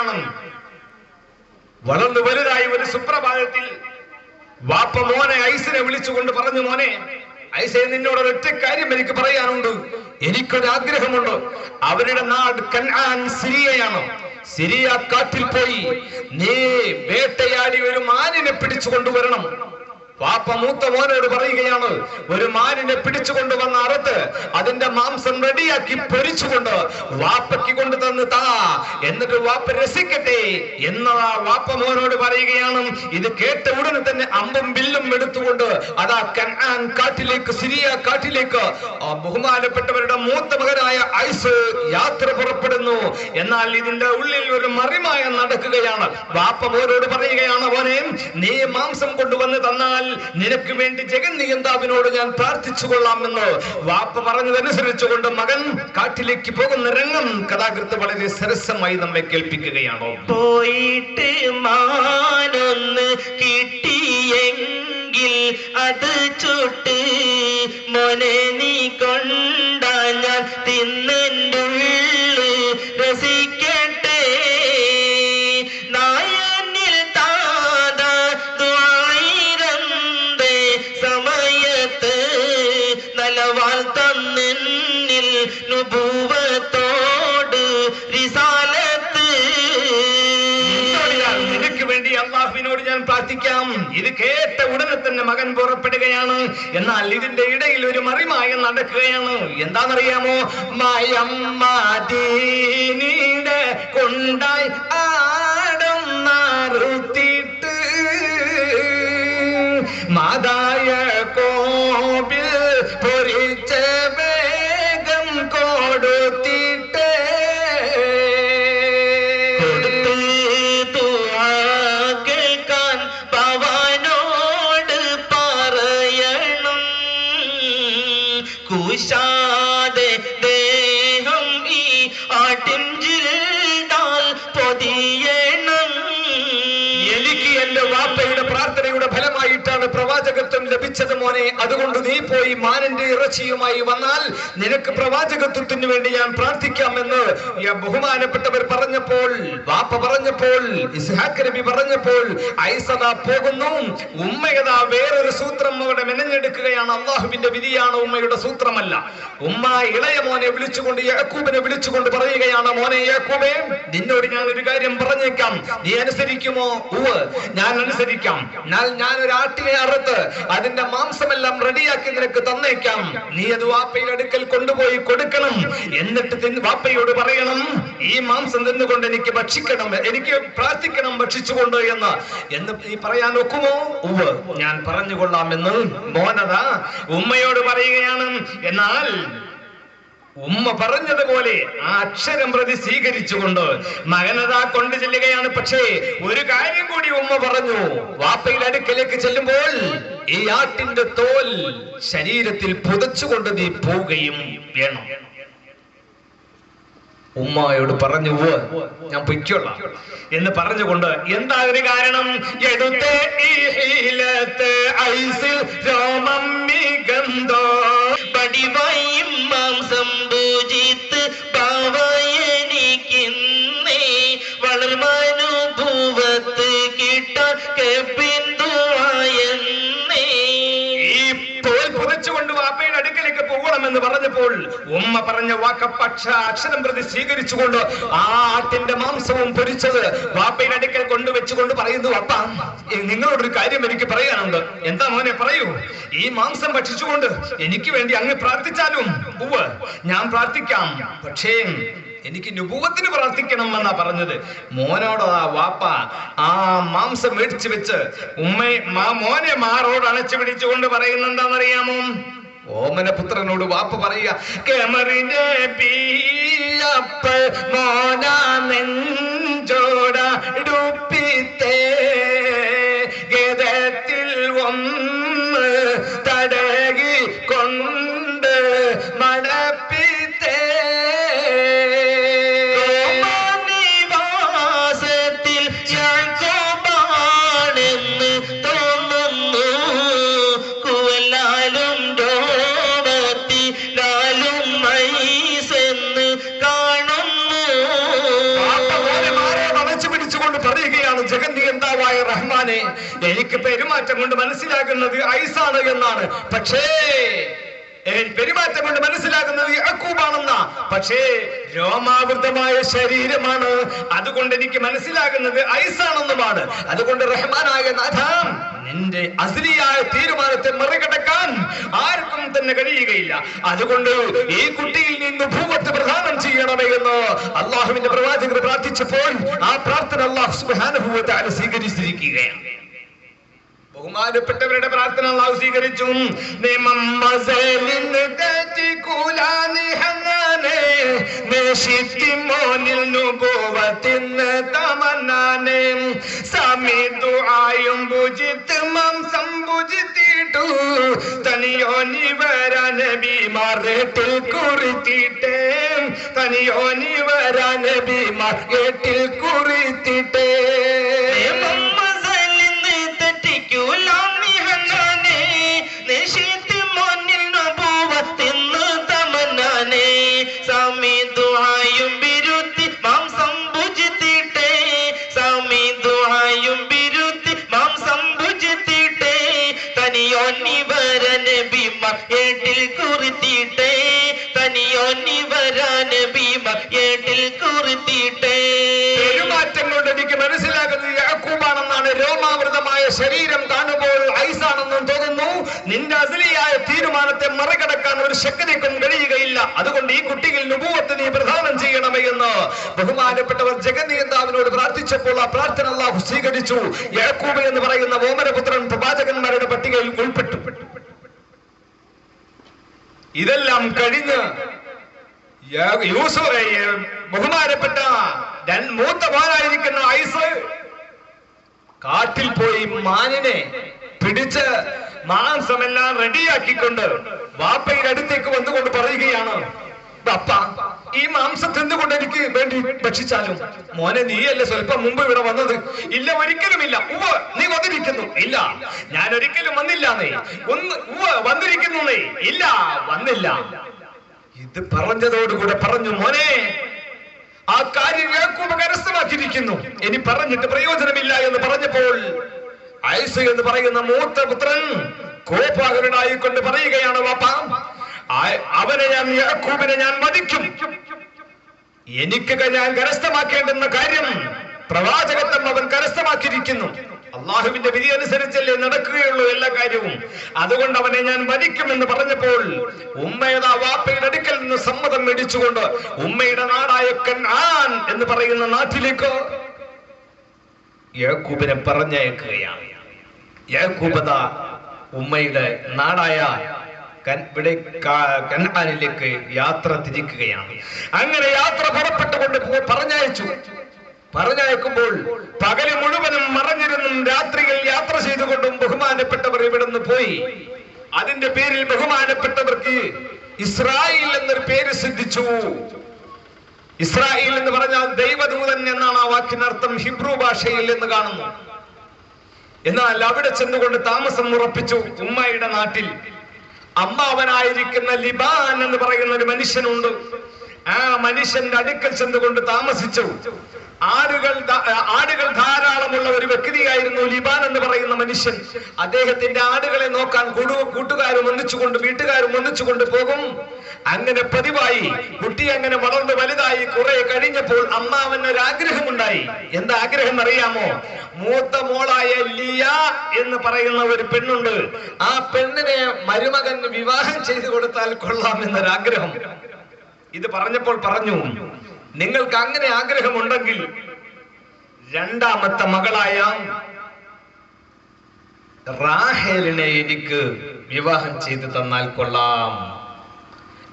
പറയുകയാണ്, വളർന്നു വലുതായി ഒരു സുപ്രഭാതത്തിൽ വാപ്പ മോനെ ഐസിനെ വിളിച്ചുകൊണ്ട് പറഞ്ഞു, മോനെ ഐസേ, നിന്നോടൊരൊറ്റ കാര്യം എനിക്ക് പറയാനുണ്ട്. എനിക്കൊരാഗ്രഹമുണ്ട്. അവരുടെ നാട് കനാൻ സിറിയയാണ്. സിറിയ കാട്ടിൽ പോയി നീ വേട്ടയാടി ഒരു മാനിനെ പിടിച്ചു കൊണ്ടുവരണം. വാപ്പ മൂത്ത മോനോട് പറയുകയാണ്, ഒരു മാനിനെ പിടിച്ചുകൊണ്ടുവന്ന അറുത്ത് അതിന്റെ മാംസം റെഡിയാക്കി പൊരിച്ചുകൊണ്ട് വാപ്പയ്ക്ക് കൊണ്ടു തന്ന് താ, എന്നിട്ട് വാപ്പ രസിക്കട്ടെ എന്നതാ വാപ്പ മോനോട് പറയുകയാണ്. ഇത് കേട്ട ഉടനെ തന്നെ അമ്പും വില്ലും എടുത്തുകൊണ്ട് അതാ കനാൻ കാട്ടിലേക്ക്, സിറിയ കാട്ടിലേക്ക് ബഹുമാനപ്പെട്ടവരുടെ മൂത്ത മകനായ ഐസ് യാത്ര പുറപ്പെടുന്നു. എന്നാൽ ഇതിന്റെ ഉള്ളിൽ ഒരു മറിമായം നടക്കുകയാണ്. വാപ്പ മോനോട് പറയുകയാണ്, മോനെ നീ മാംസം കൊണ്ടുവന്ന് തന്നാൽ നിനക്ക് വേണ്ടി ജഗന്നിയന്താവിനോട് ഞാൻ പ്രാർത്ഥിച്ചു കൊള്ളാമെന്ന് വാപ്പ പറഞ്ഞതനുസരിച്ചുകൊണ്ട് മകൻ കാട്ടിലേക്ക് പോകുന്ന രംഗം കഥാകൃത്ത് വളരെ സരസമായി നമ്മെ കേൾപ്പിക്കുകയാണോ. പോയിട്ട് മാനൊന്ന് കിട്ടിയെങ്കിൽ അത് ചുട്ട് മോനെ നീ കൊണ്ടാ ഞാൻ തിന്നെൻ്റെ ഉള്ളിൽ രസിക്കട്ടെ. നായനിൽ താത ദ്വായിരന്തേ സമയത്ത് നലവാൾ തന്നിൽ നുബൂവത്തോട് റിസാലത്ത്. നിനക്ക് വേണ്ടി അള്ളാഹുവിനോട് ഞാൻ പ്രാർത്ഥിക്കാം. ഇത് കേട്ട ഉടനെ തന്നെ മകൻ പുറപ്പെടുകയാണ്. എന്നാൽ ഇതിന്റെ ഇടയിൽ ഒരു മറിമായം നടക്കുകയാണ്. എന്താണെന്നറിയാമോ? മായം മാദീനിയുടെ കൊണ്ടായി ആടം നാറുത്തിട്ട് മാതായ കോപിൽ പൊരിച്ച വേഗം കൊടുത്തിട്ട് കേൾക്കാൻ പവനോട് പറയണം. കുശാതെ ദേഹം ഈ ആട്ടിഞ്ചിൽ പൊതിയണം. എനിക്ക് എന്റെ വാപ്പയുടെ പ്രാർത്ഥനയുടെ ഫലമായിട്ടാണ് പ്രവാചകത്വം ലഭിച്ചത് മോനെ. അതുകൊണ്ട് നീ പോയി മാനിന്റെ ഇറച്ചിയുമായി വന്നാൽ നിനക്ക് പ്രവാചകത്വത്തിന് വേണ്ടി ഞാൻ പ്രാർത്ഥിക്കാമെന്ന് ബഹുമാനപ്പെട്ടവർ പറഞ്ഞപ്പോൾ, വാപ്പ പറഞ്ഞപ്പോൾ, ഇസ്ഹാഖ് നബി പറഞ്ഞപ്പോൾ ഐസദാ പോകുന്നു. ഉമ്മയതാ വേറൊരു സൂത്രം അവിടെ മെനഞ്ഞെടുക്കുകയാണ്. അള്ളാഹുവിന്റെ വിധിയാണ്, ഉമ്മയുടെ സൂത്രമല്ല. ഉമ്മ ഇളയ മോനെ വിളിച്ചുകൊണ്ട് യാക്കൂബിനെ വിളിച്ചുകൊണ്ട് പറയുകയാണ്, മോനെ യാക്കൂബേ, നിന്നോട് ഞാൻ ഒരു കാര്യം പറഞ്ഞേക്കാം, നീ അനുസരിക്കുമോ? ഉവ്വ്, ഞാൻ അനുസരിക്കാം. ഞാൻ ഒരു ആട്ടിനെ അറുത്ത് അതിന്റെ മാംസമെല്ലാം റെഡിയാക്കി നിനക്ക് തന്നേക്കാം. നീ അത് വാപ്പയുടെ അടുക്കൽ കൊണ്ടുപോയി കൊടുക്കണം. എന്നിട്ട് വാപ്പയോട് പറയണം, ഈ മാംസം തിന്നുകൊണ്ട് എനിക്ക് ഭക്ഷിക്കണം, എനിക്ക് പ്രാർത്ഥിക്കണം ഭക്ഷിച്ചുകൊണ്ട് എന്ന് നീ പറയാൻ ഒക്കുമോ? ഉവ്വ്, ഞാൻ പറഞ്ഞുകൊള്ളാമെന്ന് മോനതാ ഉമ്മയോട് പറയുകയാണ്. എന്നാൽ ഉമ്മ പറഞ്ഞതുപോലെ ആ അക്ഷരം പ്രതി സ്വീകരിച്ചുകൊണ്ട് മകനതാ കൊണ്ടു ചെല്ലുകയാണ്. പക്ഷേ ഒരു കാര്യം കൂടി ഉമ്മ പറഞ്ഞു. വാപ്പയുടെ അടുക്കലേക്ക് ചെല്ലുമ്പോൾ ഈ ആട്ടിന്റെ തോൽ ശരീരത്തിൽ പുതച്ചുകൊണ്ട് നീ പോവുകയും വേണം. ഉമ്മയോട് പറഞ്ഞു, ഞാൻ പൊയ്ക്കൊള്ളാം എന്ന് പറഞ്ഞുകൊണ്ട്. എന്താ ഒരു കാരണം? എടുത്തേ രോമം മികന്തോ പടിവായും മാംസം ഭുജിത്ത് ഭാവയനിക്കുന്നേ വളർമാനുഭൂവത്ത് കിട്ടാൻ ബിന്ദുവായെന്നേ. ഈ തോൽ പുതച്ചുകൊണ്ട് വാപ്പയുടെ അടുക്കലേക്ക് പോകണമെന്ന് പറഞ്ഞപ്പോൾ ഉമ്മ പറഞ്ഞ വാക്കപ്പക്ഷ അക്ഷരം പ്രതി സ്വീകരിച്ചുകൊണ്ട് ആ ആട്ടിന്റെ മാംസവും പൊരിച്ചത് വാപ്പയുടെ അടുക്കൽ കൊണ്ടുവെച്ചുകൊണ്ട് പറയുന്നു, അപ്പ നിങ്ങളോടൊരു കാര്യം എനിക്ക് പറയാനുണ്ട്. എന്താ മോനെ, പറയൂ. ഈ മാംസം ഭക്ഷിച്ചുകൊണ്ട് എനിക്ക് വേണ്ടി അങ്ങ് പ്രാർത്ഥിച്ചാലും ഉവ്വ്, ഞാൻ പ്രാർത്ഥിക്കാം. പക്ഷേ എനിക്ക് നുബുവത്തിന് പ്രാർത്ഥിക്കണം എന്നാ പറഞ്ഞത്. മോനോട് ആ വാപ്പ ആ മാംസം മേടിച്ചു വെച്ച് മോനെ മാറോട് അണച്ചു പിടിച്ചുകൊണ്ട് പറയുന്ന എന്താണെന്നറിയാമോ? ഓമനപുത്രനോട് വാപ്പ പറയുക, കെമറിന്റെ പീയപ്പ മോന നെഞ്ചോട ഡുപ്പിത്തേ ഗതത്തിൽ ഒന്ന് തടകി കൊണ്ട് മടപ്പിത്തേ നിവാസത്തിൽ ഞാൻ കോപാണെന്ന് തോന്നുന്നു. കുവലാലും ലാലും മൈസെന്ന് കാണുന്നു. സൃഷ്ടാവായ റഹ്മാനെ, എനിക്ക് പെരുമാറ്റം കൊണ്ട് മനസ്സിലാകുന്നത് ഐസാണ് എന്നാണ്. പക്ഷേ പെരുമാറ്റം കൊണ്ട് മനസ്സിലാകുന്നത് യാക്കൂബാണെന്ന. പക്ഷേ രോമാവൃതമായ ശരീരമാണ്, അതുകൊണ്ട് എനിക്ക് മനസ്സിലാകുന്നത് ഐസാണെന്നുമാണ്. അതുകൊണ്ട് റഹ്മാനായ നാഥ, നിന്റെ അസ്ലിയായ തീരുമാനത്തെ മറികടക്കാൻ ആർക്കും തന്നെ കഴിയുകയില്ല. അതുകൊണ്ട് ഈ കുട്ടിയിൽ നിന്ന് ഭൂവത്ത് പ്രദാനം ചെയ്യണമേ എന്ന് അള്ളാഹുവിന്റെ പ്രവാചകർ പ്രാർത്ഥിച്ചപ്പോൾ ആ പ്രാർത്ഥന അല്ലാഹു സുബ്ഹാനഹു വ തആല സ്വീകരിച്ചിരിക്കുകയാണ്. ബഹുമാനപ്പെട്ടവരുടെ പ്രാർത്ഥന അല്ലാഹു സ്വീകരിച്ചു. പെരുമാറ്റം കൊണ്ട് എനിക്ക് മനസ്സിലാകുന്നത് യാക്കൂബാണെന്നാണ്. രോമാവൃതമായ ശരീരം കാണുമ്പോൾ ഐസാണെന്നും തോന്നുന്നു. നിന്റെ അസ്ലിയായ തീരുമാനത്തെ മറികടക്കാൻ ഒരു ശക്തിക്കും കഴിയുകയില്ല. അതുകൊണ്ട് ഈ കുട്ടിയിൽ നുബുവത്ത് നീ പ്രദാനം ചെയ്യണമേ എന്ന് ബഹുമാനപ്പെട്ടവർ ജഗന്നിയന്താവിനോട് പ്രാർത്ഥിച്ചപ്പോൾ ആ പ്രാർത്ഥന അല്ലാഹു സ്വീകരിച്ചു. യാക്കൂബ് എന്ന് പറയുന്ന ഓമനപുത്രൻ പ്രവാചകന്മാരുടെ പട്ടികയിൽ ഉൾപ്പെട്ടു. ഇതെല്ലാം കഴിഞ്ഞ് ബഹുമാനപ്പെട്ട മൂത്ത മോനായിരിക്കുന്ന ഐസ് കാട്ടിൽ പോയി മാനിനെ പിടിച്ച് മാംസമെല്ലാം റെഡിയാക്കിക്കൊണ്ട് വാപ്പയുടെ അടുത്തേക്ക് വന്നുകൊണ്ട് പറയുകയാണ്, അപ്പ ഈ മാംസം തിന്നുകൊണ്ട് എനിക്ക് വേണ്ടി ഭക്ഷിച്ചാലും. മോനെ, നീയല്ലേ സ്വല്പം മുമ്പ് ഇവിടെ വന്നത്? ഇല്ല, ഒരിക്കലുമില്ല. നീ വന്നിരിക്കുന്നു? ഇല്ല, ഞാൻ ഒരിക്കലും വന്നില്ലാന്നേ. വന്നിരിക്കുന്നേ? ഇല്ല, വന്നില്ല. ഇത് പറഞ്ഞതോടുകൂടെ പറഞ്ഞു, മോനെ, ആ കാര്യം യാക്കൂബ് കരസ്ഥമാക്കിയിരിക്കുന്നു, ഇനി പറഞ്ഞിട്ട് പ്രയോജനമില്ല എന്ന് പറഞ്ഞപ്പോൾ ഐസ് എന്ന് പറയുന്ന മൂത്ത പുത്രൻ കോപാകുലനായിക്കൊണ്ട് പറയുകയാണ്, വാപ്പ, അവനെ ഞാൻ, യാക്കൂബിനെ ഞാൻ വധിക്കും. എനിക്ക് ഞാൻ കരസ്ഥമാക്കേണ്ടുന്ന കാര്യം പ്രവാചകത്വം അവൻ കരസ്ഥമാക്കിയിരിക്കുന്നു. അള്ളാഹുവിന്റെ വിധി അനുസരിച്ചല്ലേ നടക്കുകയുള്ളൂ എല്ലാ കാര്യവും. അതുകൊണ്ട് അവനെ ഞാൻ വധിക്കുമെന്ന് പറഞ്ഞപ്പോൾ ഉമ്മയുടെ വാപ്പയുടെ അടുക്കൽ നിന്ന് സമ്മതം മേടിച്ചുകൊണ്ട് ഉമ്മയുടെ നാടായ കൻആൻ എന്ന് പറയുന്ന നാട്ടിലേക്ക് യാക്കൂബിനെ പറഞ്ഞയക്കുകയാണ്. യാക്കൂബ് ഉമ്മയുടെ നാടായ കൻആനിലേക്ക് യാത്ര തിരിക്കുകയാണ്. അങ്ങനെ യാത്ര പുറപ്പെട്ടുകൊണ്ട് പറഞ്ഞയക്കുമ്പോൾ പകല് മുഴുവനും മറഞ്ഞിരുന്നും രാത്രിയിൽ യാത്ര ചെയ്തുകൊണ്ടും ബഹുമാനപ്പെട്ടവർ ഇവിടുന്ന് പോയി. അതിന്റെ പേരിൽ ബഹുമാനപ്പെട്ടവർക്ക് ഇസ്രായേൽ എന്നൊരു പേര് സിദ്ധിച്ചു. ഇസ്രായേൽ എന്ന് പറഞ്ഞാൽ ദൈവദൂതൻ എന്നാണ് ആ വാക്കിനർത്ഥം ഹിബ്രു ഭാഷയിൽ എന്ന് കാണുന്നു. എന്നാൽ അവിടെ ചെന്നുകൊണ്ട് താമസം ഉറപ്പിച്ചു. ഉമ്മയുടെ നാട്ടിൽ അമ്മാവനായിരിക്കുന്ന ലിബാൻ എന്ന് പറയുന്ന ഒരു മനുഷ്യനുണ്ട്. ആ മനുഷ്യന്റെ അടുക്കൽ ചെന്നുകൊണ്ട് താമസിച്ചു. ആടുകൾ ധാരാളമുള്ള ഒരു വ്യക്തിയായിരുന്നു ലിബാൻ എന്ന് പറയുന്ന മനുഷ്യൻ. അദ്ദേഹത്തിന്റെ ആടുകളെ നോക്കാൻ കൂട്ടുകാരും ഒന്നിച്ചുകൊണ്ട് വീട്ടുകാരും ഒന്നിച്ചുകൊണ്ട് പോകും. അങ്ങനെ പതിവായി കുട്ടി അങ്ങനെ വളർന്ന് വലുതായി കുറെ കഴിഞ്ഞപ്പോൾ അമ്മാവന് ഒരു ആഗ്രഹമുണ്ടായി. എന്താ ആഗ്രഹം അറിയാമോ? മൂത്ത മോളായ ലിയ എന്ന് പറയുന്ന ഒരു പെണ്ണുണ്ട്. ആ പെണ്ണിനെ മരുമകൻ വിവാഹം ചെയ്തു കൊടുത്താൽ കൊള്ളാം എന്നൊരാഗ്രഹം. ഇത് പറഞ്ഞപ്പോൾ പറഞ്ഞു, നിങ്ങൾക്ക് അങ്ങനെ ആഗ്രഹമുണ്ടെങ്കിൽ രണ്ടാമത്തെ മകളായ റാഹേലിനെ എനിക്ക് വിവാഹം ചെയ്തു തന്നാൽ കൊള്ളാം.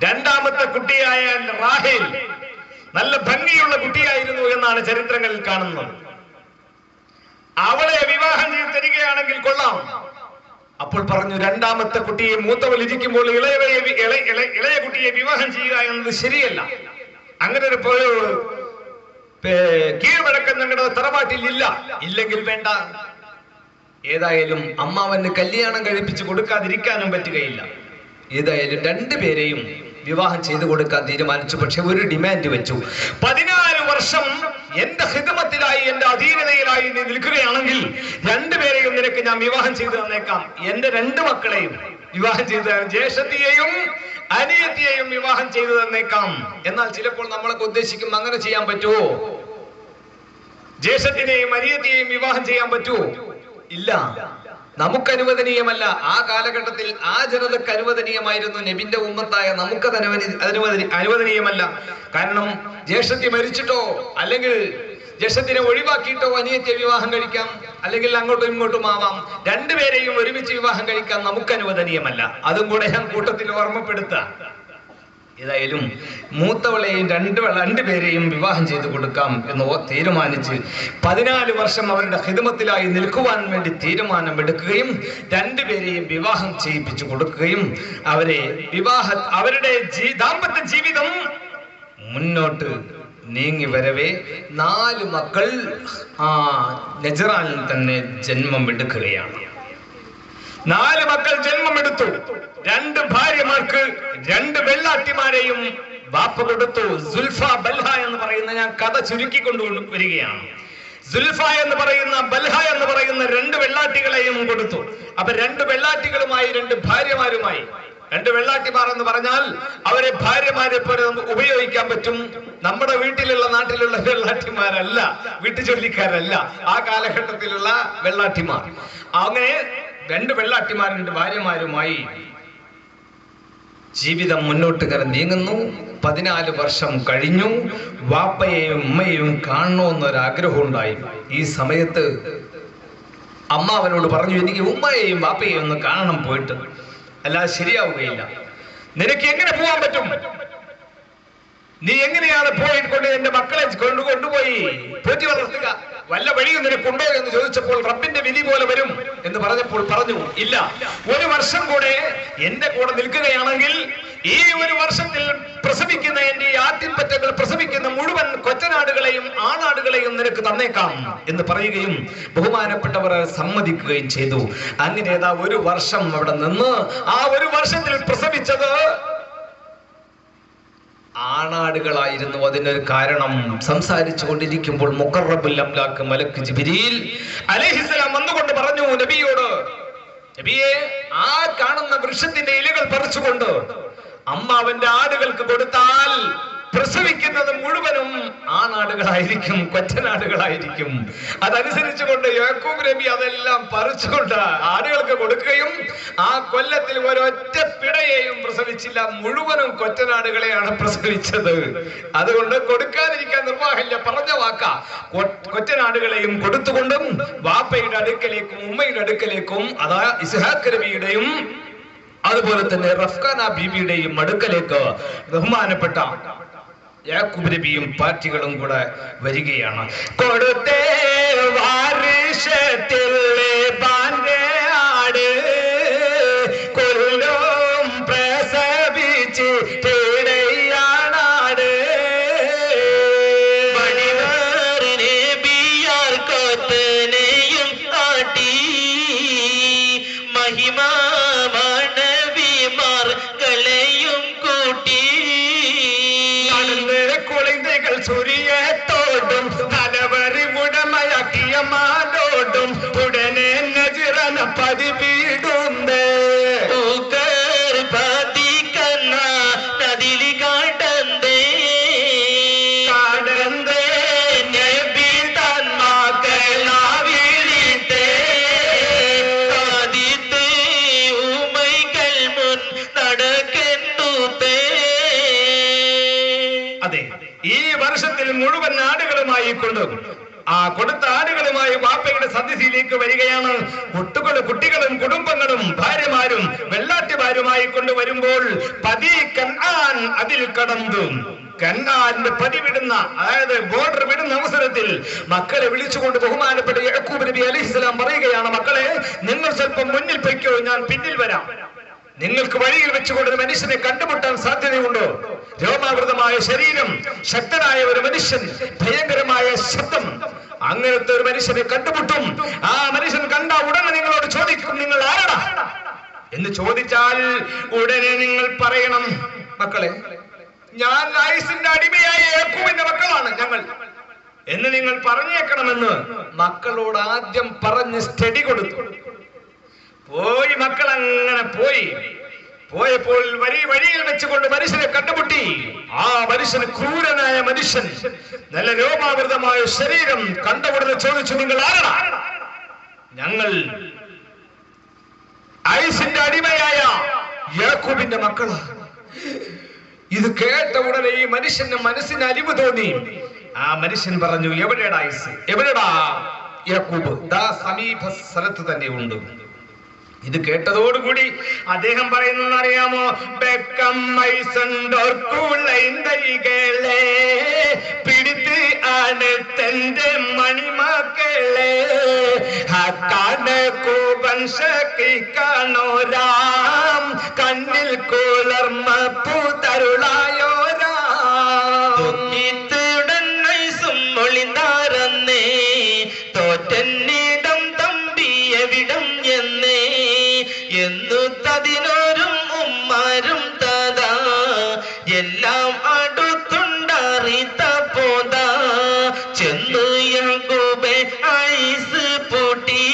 രണ്ടാമത്തെ കുട്ടിയായ റാഹേൽ നല്ല ഭംഗിയുള്ള കുട്ടിയായിരുന്നു എന്നാണ് ചരിത്രങ്ങളിൽ കാണുന്നത്. അവളെ വിവാഹം ചെയ്ത് തരികയാണെങ്കിൽ കൊള്ളാം. അപ്പോൾ പറഞ്ഞു, രണ്ടാമത്തെ കുട്ടിയെ മൂത്തവൾ ഇരിക്കുമ്പോൾ ഇളയ കുട്ടിയെ വിവാഹം ചെയ്യുക എന്നത് ശരിയല്ല. അങ്ങനെ ഒരു കീഴ്വഴക്കം ഞങ്ങളുടെ തറവാട്ടിൽ ഇല്ലെങ്കിൽ വേണ്ട. ഏതായാലും അമ്മാവന് കല്യാണം കഴിപ്പിച്ചു കൊടുക്കാതിരിക്കാനും പറ്റുകയില്ല. ഏതായാലും രണ്ടുപേരെയും വിവാഹം ചെയ്തു കൊടുക്കാൻ തീരുമാനിച്ചു. പക്ഷെ ഒരു ഡിമാൻഡ് വെച്ചു. 14 വർഷം എന്റെ ഹിദമത്തിലായി എന്റെ അധീനതയിലായി നീ നിൽക്കുകയാണെങ്കിൽ രണ്ടുപേരെയും നിനക്ക് ഞാൻ വിവാഹം ചെയ്തു തന്നേക്കാം. എന്റെ രണ്ട് മക്കളെയും വിവാഹം ചെയ്തു തരാം, ജ്യേഷ്ഠത്തിയെയും അനിയത്തിയെയും വിവാഹം ചെയ്തു തന്നേക്കാം. എന്നാൽ ചിലപ്പോൾ നമ്മളൊക്കെ ഉദ്ദേശിക്കും, അങ്ങനെ ചെയ്യാൻ പറ്റുമോ? ജ്യേഷ്ഠത്തിനെയും അനിയത്തിയെയും വിവാഹം ചെയ്യാൻ പറ്റുമോ? ഇല്ല, നമുക്ക് അനുവദനീയമല്ല. ആ കാലഘട്ടത്തിൽ ആ ജനതക്ക് അനുവദനീയമായിരുന്നു, നബിന്റെ ഉമ്മത്തായ നമുക്കത് അനുവദനീയമല്ല. കാരണം ജ്യേഷ്ഠത്തി മരിച്ചിട്ടോ അല്ലെങ്കിൽ ജ്യേഷ്ഠത്തിനെ ഒഴിവാക്കിയിട്ടോ അനിയത്തെ വിവാഹം കഴിക്കാം, അല്ലെങ്കിൽ അങ്ങോട്ടും ഇങ്ങോട്ടും ആവാം. രണ്ടുപേരെയും ഒരുമിച്ച് വിവാഹം കഴിക്കാൻ നമുക്ക് അനുവദനീയമല്ല. അതും കൂടെ ഞാൻ കൂട്ടത്തിൽ ഓർമ്മപ്പെടുത്താം. ഏതായാലും മൂത്തവളെയും രണ്ടുപേരെയും വിവാഹം ചെയ്തു കൊടുക്കാം എന്ന് തീരുമാനിച്ച് 14 വർഷം അവരുടെ ഹിദമത്തിലായി നിൽക്കുവാൻ വേണ്ടി തീരുമാനമെടുക്കുകയും രണ്ടുപേരെയും വിവാഹം ചെയ്യിപ്പിച്ചു കൊടുക്കുകയും അവരുടെ ദാമ്പത്യ ജീവിതം മുന്നോട്ട് നീങ്ങി വരവേ 4 മക്കൾ നജറാനിൽ തന്നെ ജന്മമെടുക്കുകയാണ്. 4 മക്കൾ ജന്മമെടുത്തു. 2 ഭാര്യമാർക്ക് 2 വെള്ളാട്ടിമാരെയും വാപ്പ കൊടുത്തു. സുൽഫ, ബൽഹ എന്ന് പറയുന്ന, ഞാൻ കഥ ചുരുക്കിക്കൊണ്ടു വരികയാണ്. സുൽഫ എന്ന് പറയുന്ന, ബൽഹ എന്ന് പറയുന്ന 2 വെള്ളാട്ടികളെയും കൊടുത്തു. അപ്പൊ 2 വെള്ളാട്ടികളുമായി 2 ഭാര്യമാരുമായി. 2 വെള്ളാട്ടിമാർ എന്ന് പറഞ്ഞാൽ അവരെ ഭാര്യമാരെ പോലെ ഉപയോഗിക്കാൻ പറ്റും. നമ്മുടെ വീട്ടിലുള്ള നാട്ടിലുള്ള വെള്ളാട്ടിമാരല്ല, വീട്ടുജോലിക്കാരല്ല, ആ കാലഘട്ടത്തിലുള്ള വെള്ളാട്ടിമാർ. അങ്ങനെ 2 വെള്ളാട്ടിമാർ 2 ഭാര്യമാരുമായി ജീവിതം മുന്നോട്ട് നീങ്ങുന്നു. 14 വർഷം കഴിഞ്ഞു. വാപ്പയെയും ഉമ്മയെയും കാണണമെന്നൊരാഗ്രഹം ഉണ്ടായി. ഈ സമയത്ത് അമ്മ അവനോട് പറഞ്ഞു, എനിക്ക് ഉമ്മയെയും വാപ്പയെയും ഒന്ന് കാണണം, പോയിട്ട് അല്ലാതെ ശരിയാവുകയില്ല. നിനക്ക് എങ്ങനെ പോകാൻ പറ്റും? നീ എങ്ങനെയാണ് പോയിക്കൊണ്ട് എന്റെ മക്കളെ കൊണ്ടുപോയി പോറ്റി വളർത്തുക? വല്ല വഴിയും നിനക്കുണ്ടോ എന്ന് ചോദിച്ചപ്പോൾ റബ്ബിന്റെ വിധി പോലെ വരും എന്ന് പറഞ്ഞപ്പോൾ പറഞ്ഞു, ഇല്ല, 1 വർഷം കൂടെ എന്റെ കൂടെ നിൽക്കുകയാണെങ്കിൽ ഈ 1 വർഷത്തിൽ പ്രസവിക്കുന്ന എന്റെ ആട്ടിൻപറ്റകൾ പ്രസവിക്കുന്ന മുഴുവൻ കൊച്ചനാടുകളെയും ആണാടുകളെയും നിനക്ക് തന്നേക്കാം എന്ന് പറയുകയും ബഹുമാനപ്പെട്ടവർ സമ്മതിക്കുകയും ചെയ്തു. അങ്ങനെ 1 വർഷം അവിടെ നിന്ന് ആ 1 വർഷത്തിൽ പ്രസവിച്ചത് ആണാടുകളായിരുന്നു. അതിനൊരു കാരണം, സംസാരിച്ചു കൊണ്ടിരിക്കുമ്പോൾ മുഖറബുൽ അംലാക്ക് മലക്ക് ജിബ്രീൽ അലൈഹിസ്സലാം വന്നുകൊണ്ട് പറഞ്ഞു നബിയോട്, നബിയെ, ആ കാണുന്ന വൃക്ഷത്തിന്റെ ഇലകൾ പറിച്ചുകൊണ്ട് അമ്മാവന്റെ ആടുകൾക്ക് കൊടുത്താൽ പ്രസവിക്കുന്നത് മുഴുവനും ആണാടുകളായിരിക്കും, കൊച്ചനാടുകളായിരിക്കും. അതനുസരിച്ചുകൊണ്ട് യാക്കൂബ് നബി അതെല്ലാം പറിച്ചുകൊണ്ട് ആടുകൾക്ക് കൊടുക്കുകയും ആ കൊല്ലത്തിൽ ഒരൊറ്റ പിടയെയും പ്രസവിച്ചില്ല, മുഴുവനും കൊച്ചനാടുകളെയാണ് പ്രസവിച്ചത്. അതുകൊണ്ട് കൊടുക്കാതിരിക്കാൻ നിർവാഹമില്ല, പറഞ്ഞ വാക്ക. കൊച്ചനാടുകളെയും കൊടുത്തുകൊണ്ടും വാപ്പയുടെ അടുക്കലേക്കും ഉമ്മയുടെ അടുക്കലേക്കും, അതാ ഇസ്ഹാഖ് നബിയുടെയും അതുപോലെ തന്നെ റഫ്കാന ബീബിയുടെയും അടുക്കലേക്ക് ബഹുമാനപ്പെട്ട യാക്കൂബ് നബിയും പാർട്ടികളും കൂടെ വരികയാണ്. കൊടുത്തേ വാരിഷത്തിൽ ആട് കൊല്ലും പ്രസവിച്ച് പേടയാണാട് മണിവാറിനെ ബിയാർ കൊത്തനെയും കാട്ടി മഹിമാനവിമാർ കളയും കൂട്ടി സൂര്യത്തോടും തലവറി മുടമയാക്കിയ മാലോടും ഉടനെ നജിറന പതിവീടുന്നേ നദിലി കാട്ടന്തേ കാടന്തേ നബി തൻ മക്കളാവിളിത്തേ ആദിത്തേ ഉമൈകൾ മുൻ നടക്കെന്തൂത്തേ. അതെ, ഈ വർഷത്തിൽ മുഴുവൻ ആടുകളുമായി ആ കൊടുത്ത ആടുകളുമായി വാപ്പയുടെ സന്നിധിയിലേക്ക് വരികയാണ്. കുട്ടികളും കുടുംബങ്ങളും ഭാര്യമാരും വെള്ളാട്ടിമാരുമായി കൊണ്ടുവരുമ്പോൾ പതി കൻആൻ അതിൽ കടന്നു. കൻആന്റെ പതിവിടുന്ന, അതായത് ബോർഡർ വിടുന്ന അവസരത്തിൽ മക്കളെ വിളിച്ചുകൊണ്ട് ബഹുമാനപ്പെട്ട യാക്കൂബ് നബി അലൈഹിസ്സലാം പറയുകയാണ്, മക്കളെ, നിങ്ങൾ സ്വല്പം മുന്നിൽ പൊയ്ക്കോ, ഞാൻ പിന്നിൽ വരാം. നിങ്ങൾക്ക് വഴിയിൽ വെച്ചുകൊണ്ട് ഒരു മനുഷ്യനെ കണ്ടുമുട്ടാൻ സാധ്യതയുണ്ടോ? രോമാവൃതമായ ശരീരം, ശക്തനായ ഒരു മനുഷ്യൻ, ഭയങ്കരമായ ശബ്ദം, അങ്ങനത്തെ ഒരു മനുഷ്യനെ കണ്ടുമുട്ടും. ആ മനുഷ്യൻ കണ്ട ഉടനെ നിങ്ങളോട് ചോദിക്കും, നിങ്ങൾ ആരാടാ എന്ന് ചോദിച്ചാൽ ഉടനെ നിങ്ങൾ പറയണം, മക്കളെ, ഞാൻ ആയിസിന്റെ അടിമയായ യാക്കൂബിന്റെ മക്കളാണ് ഞങ്ങൾ. എന്ന് നിങ്ങൾ പറഞ്ഞേക്കണമെന്ന് മക്കളോട് ആദ്യം പറഞ്ഞ് സ്റ്റഡി കൊടുത്തു. പോയി മക്കൾ അങ്ങനെ പോയപ്പോൾ വഴിയിൽ വെച്ചുകൊണ്ട് മനുഷ്യനെ കണ്ടുമുട്ടി. ആ മനുഷ്യൻ ക്രൂരനായ മനുഷ്യൻ, നല്ല രോമാവൃതമായ ശരീരം. കണ്ടവുടനെ ചോദിച്ചു, നിങ്ങൾ ആരാ? ഞങ്ങൾ ഐസിന്റെ അടിമയായ യാക്കൂബിന്റെ മക്കളാണ്. ഇത് കേട്ട ഉടനെ ഈ മനുഷ്യന്റെ മനസ്സിന് അലിവ് തോന്നി. ആ മനുഷ്യൻ പറഞ്ഞു, എവിടെയാടാ ഐസ്, എവിടെടാ യാക്കൂബ്? ദാ സമീപ സ്ഥലത്ത് തന്നെ ഉണ്ട്. ഇത് കേട്ടതോടുകൂടി അദ്ദേഹം പറയുന്നത് അറിയാമോ? പിടിത്ത് ആണ് തന്റെ മണിമക്കളെ കാണോരാം കണ്ണിൽ കുളർമ പൂതരുളായോരാം മൊളിന്താറന്നേ തോറ്റന്നിടം തമ്പി എവിടം എന്നേ എന്നു തതിനോരും ഉമ്മാരും തതാ എല്ലാം അടുത്തുണ്ടറിത്ത പോതാ ചെന്നു യാക്കൂബെ ഐസ് പൂട്ടി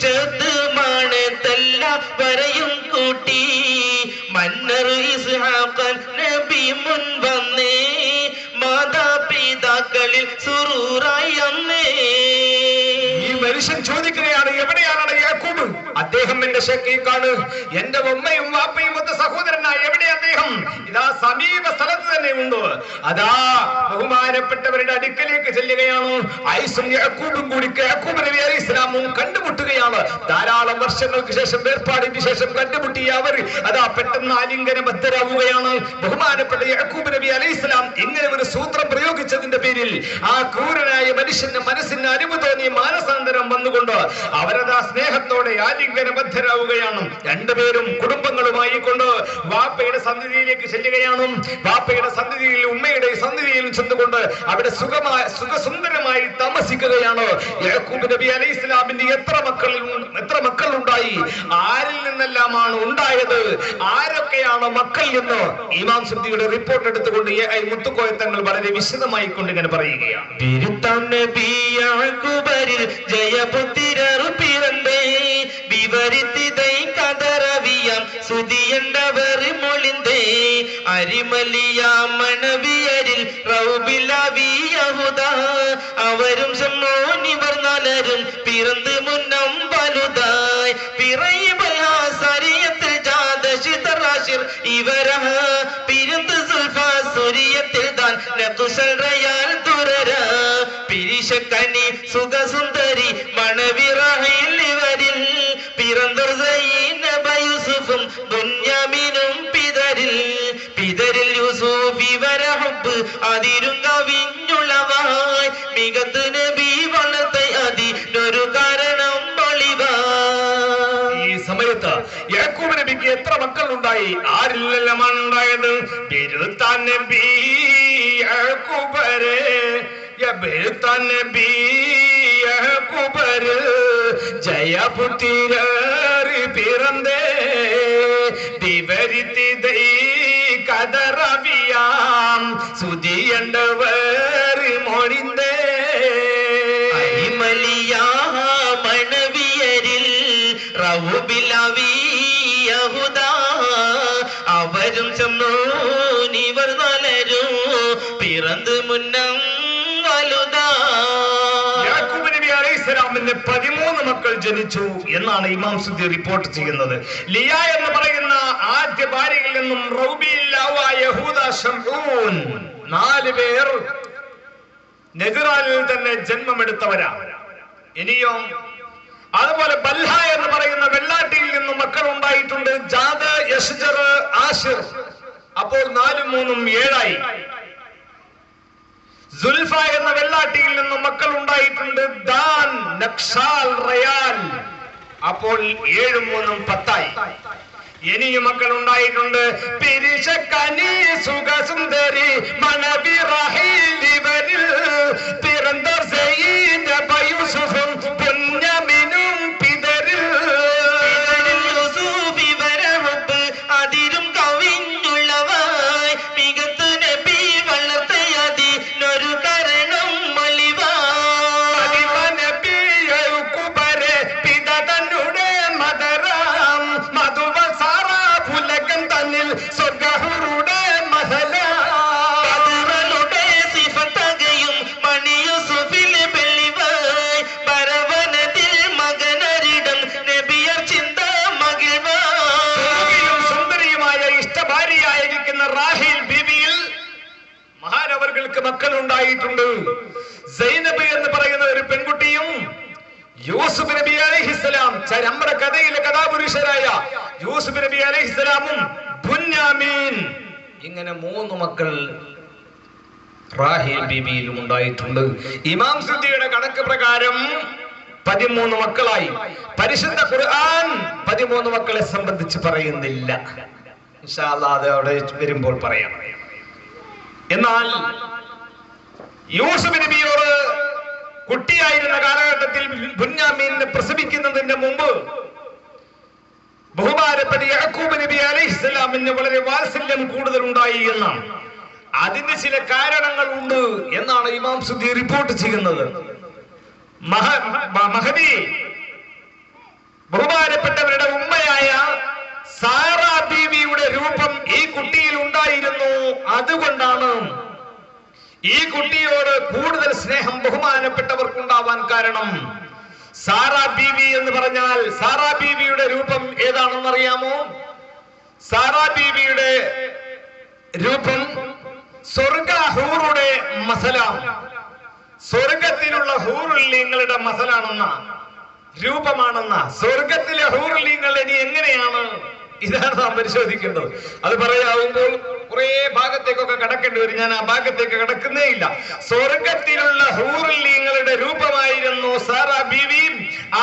ചെത് മാണത്തല്ല വരയും കൂട്ടി മന്നർ ഇസ്ഹാഖൻ നബി മുൻ വന്നേ മാതാപിതാക്കളിൽ സുറൂറായി അന്നേ. ഈ മനുഷ്യൻ ചോദിക്കുകയാണ്, എവിടെയാണ് യാക്കൂബ്? അദ്ദേഹം എന്റെ ഷക്കീഖാണ്, എന്റെ ഉമ്മയും വാപ്പയും ഒത്ത സഹോദരനായി. എവിടെ അദ്ദേഹം? ഇതാ സമീപ സ്ഥലത്ത് തന്നെ ഉണ്ട്. അതാ ബഹുമാനപ്പെട്ടവരുടെ അടുക്കലേക്ക് ചെല്ലുകയാണ്. ഐസും യാക്കൂബും കൂടി യാക്കൂബ് നബി അലൈഹി ഇസ്ലാമും കണ്ടുമുട്ടുകയാണ്. ധാരാളം വർഷങ്ങൾക്ക് ശേഷം, വേർപാടിന് ശേഷം കണ്ടുമുട്ടിയ അവർ അതാ പെട്ടെന്ന് ആലിംഗനബദ്ധരാവുകയാണ്. ബഹുമാനപ്പെട്ട യാക്കൂബ് നബി അലൈഹി ഇസ്ലാം ഇങ്ങനെ ഒരു സൂത്രം പ്രയോഗിച്ചതിന്റെ പേരിൽ ആ ക്രൂരനായ മനുഷ്യന്റെ മനസ്സിന് അരിവ് തോന്നി മാനസാന്തരം വന്നുകൊണ്ട് അവരതാ സ്നേഹത്തോടെ ആലിംഗനബദ്ധരാവുകയാണ്. രണ്ടുപേരും കുടുംബങ്ങളുമായി കൊണ്ട് വാപ്പയുടെ സന്നിധിയിലേക്ക് ചെല്ലുകയാണ്. വാപ്പയുടെ സന്നിധിയിൽ ഉമ്മയുടെ സന്നിധിയിലും ചെന്നുകൊണ്ട് അവിടെ സുഖസുന്ദരമായി താമസിക്കുകയാണ്. യാക്കൂബ് നബി അലൈഹി ഇസ്ലാമിന്റെ എത്ര മക്കൾ ഉണ്ടായി? ആരിൽ നിന്നെല്ലാമാണ് ഉണ്ടായത്? ആരൊക്കെയാണ് മക്കൾ എന്ന് ഇമാം സുദ്ദിയുടെ റിപ്പോർട്ട് എടുത്തുകൊണ്ട് മുത്തുക്കോയ തങ്ങൾ വളരെ വിശദമായി കൊണ്ട് ഇങ്ങനെ പറയുകയാണ്. ജയപുത്തിരർ പിറந்தே വിവരിത്തിதை കതറവിയാം സുതിയണ്ടവർ മൊളിന്തേ അരിമലിയാ മണവിയരിൽ റൗബിലവി യഹൂദ അവരും സമ്മോനിവർ നലരും പിറந்து മുന്നം വലുതായി പിറയിബലാ സരിയത്തിൽ ജാദശിതറാശിർ ഇവരഹ പിറந்து സുൽഫാ സുരിയത്തിൽ ദാൻ നഖുസൽ റയാൽ തുറര പിരിശക്കനി സുഖസുന്ദരി മണവിറഹയിൽ ഇവരിൽ പിറந்தോർ സൈനബ യൂസുഫും ബുന്യാമിനും പിതരിൽ യൂസുഫ് ഇവര ഹബ്ബ് അതിരും കവിഞ്ഞുള്ളവായി മികത്ത് നബി വളർത്ത അതിനൊരു കാരണം ഒളിവായി. ഈ സമയത്ത് യാക്കൂബ് നബിക്ക് എത്ര മക്കൾ ഉണ്ടായി? ആരില്ലെല്ലാമാണ് ഉണ്ടായത്? ബിരുത്താൻ നബി യാക്കൂബരെ ബിരുത്താൻ നബി യാക്കൂബര് ജയപുത്തിരർ പിറந்தே വിവരിത്തിதை കതറവിയാം സുതിയണ്ടവർ മൊഴിന്തേ അരിമലിയാ മണവിയരിൽ റൗബിലവി യഹൂദ അവരും സമ്മോനിവർ നലരും പിറந்து മുന്നം വലുതാ. യാക്കൂബ് നബി അലൈഹി ഇസ്ലാമിന് 13 മക്കൾ ജനിച്ചു എന്നാണ് ഇമാം സുദ്ദി റിപ്പോർട്ട് ചെയ്യുന്നത്. ലിയ എന്ന് പറയുന്ന ആദ്യ ഭാര്യയിൽ നിന്നും റൗബിൽ ലവ യഹൂദ ശംഊൻ 4 പേർ നെജ്റാനിൽ തന്നെ ജന്മമെടുത്തവരാണ്. ഇനിയോ അതുപോലെ ബൽഹ എന്ന് പറയുന്ന വെള്ളാട്ടിയിൽ നിന്നും മക്കൾ ഉണ്ടായിട്ടുണ്ട്. ജാദ്, യശ്ജർ, ആശിർ. അപ്പോൾ 4 3 7 സുൽഫ എന്ന വെള്ളാട്ടിയിൽ നിന്നും മക്കൾ ഉണ്ടായിട്ടുണ്ട്. ദാൻ, നഖ്ശാൽ, റയാൽ. അപ്പോൾ 7 3 10 ഇനിയും മക്കൾ ഉണ്ടായിട്ടുണ്ട്. പിരിശക്കനി സുഖസുന്ദരി മണവിറഹയിൽ ഇവരിൽ പിറந்தോർ സൈനബ യൂസുഫും ബുന്യാമിനും പിതരിൽ യൂസുഫ് ഇവര ഹബ്ബ് അതിരും കവിഞ്ഞുള്ളവായി മികത്ത് നബി വളർത്ത അതിനൊരു കാരണം മൊളി ഉണ്ടായിട്ടുണ്ട്. സൈനബ് എന്ന് പറയുന്ന ഒരു പെൺകുട്ടിയും യൂസുഫ് നബി അലൈഹിസ്സലാം, നമ്മുടെ കഥയിലെ കഥാപുരുഷരായ യൂസുഫ് നബി അലൈഹിസ്സലാമും ബുന്യാമീൻ, ഇങ്ങനെ 3 മക്കൾ റാഹേൽ ബീബിയിലും ഉണ്ടായിട്ടുണ്ട്. ഇമാം സുദ്ദിയുടെ കണക്ക് പ്രകാരം 13 മക്കളായി. പരിശുദ്ധ ഖുർആൻ 13 മക്കളെ സംബന്ധിച്ച് പറയുന്നില്ല. ഇൻഷാ അല്ലാഹ് അത് അവിടെ വരുമ്പോൾ പറയാം. എന്നാൽ യൂസുഫ് നബിയോട് കുട്ടിയായിരുന്ന കാലഘട്ടത്തിൽ ബുന്യാമീനെ പ്രസവിക്കുന്നതിന് മുമ്പ് ബഹുമാനപ്പെട്ട യാക്കൂബ് നബി അലൈഹിസ്സലാമിന് വളരെ വാത്സല്യം കൂടുതൽ ഉണ്ടായി എന്നാണ്. അതിന് ചില കാരണങ്ങൾ ഉണ്ട് എന്നാണ് ഇമാം സുദ്ദി റിപ്പോർട്ട് ചെയ്യുന്നത്. മഹദി ബഹുമാനപ്പെട്ടവരുടെ ഉമ്മയായ സാറാ ബീവിയുടെ രൂപം ഈ കുട്ടിയിൽ ഉണ്ടായിരുന്നു. അതുകൊണ്ടാണ് ഈ കുട്ടിയോട് കൂടുതൽ സ്നേഹം ബഹുമാനപ്പെട്ടവർക്കുണ്ടാവാൻ കാരണം. സാറാ ബീവി എന്ന് പറഞ്ഞാൽ സാറാ ബീവിയുടെ രൂപം ഏതാണെന്ന് അറിയാമോ? സാറാ ബീവിയുടെ രൂപം സ്വർഗ ഹൂറുടെ മസലാണ്. സ്വർഗത്തിലുള്ള ഹൂറുല്യങ്ങളുടെ മസലാണെന്ന രൂപമാണെന്ന. സ്വർഗത്തിലെ ഹൂറുല്യങ്ങൾ ഇനി എങ്ങനെയാണ്, ഇതാണ് നാം പരിശോധിക്കേണ്ടത്. അത് പറയാവുമ്പോൾ കുറെ ഭാഗത്തേക്കൊക്കെ കടക്കേണ്ടി വരും. ഞാൻ ആ ഭാഗത്തേക്ക് കടക്കുന്നേ ഇല്ല. സ്വർഗത്തിലുള്ള ഹൂറുല്യങ്ങളുടെ രൂപമായിരുന്നു സാറാ ബീവി.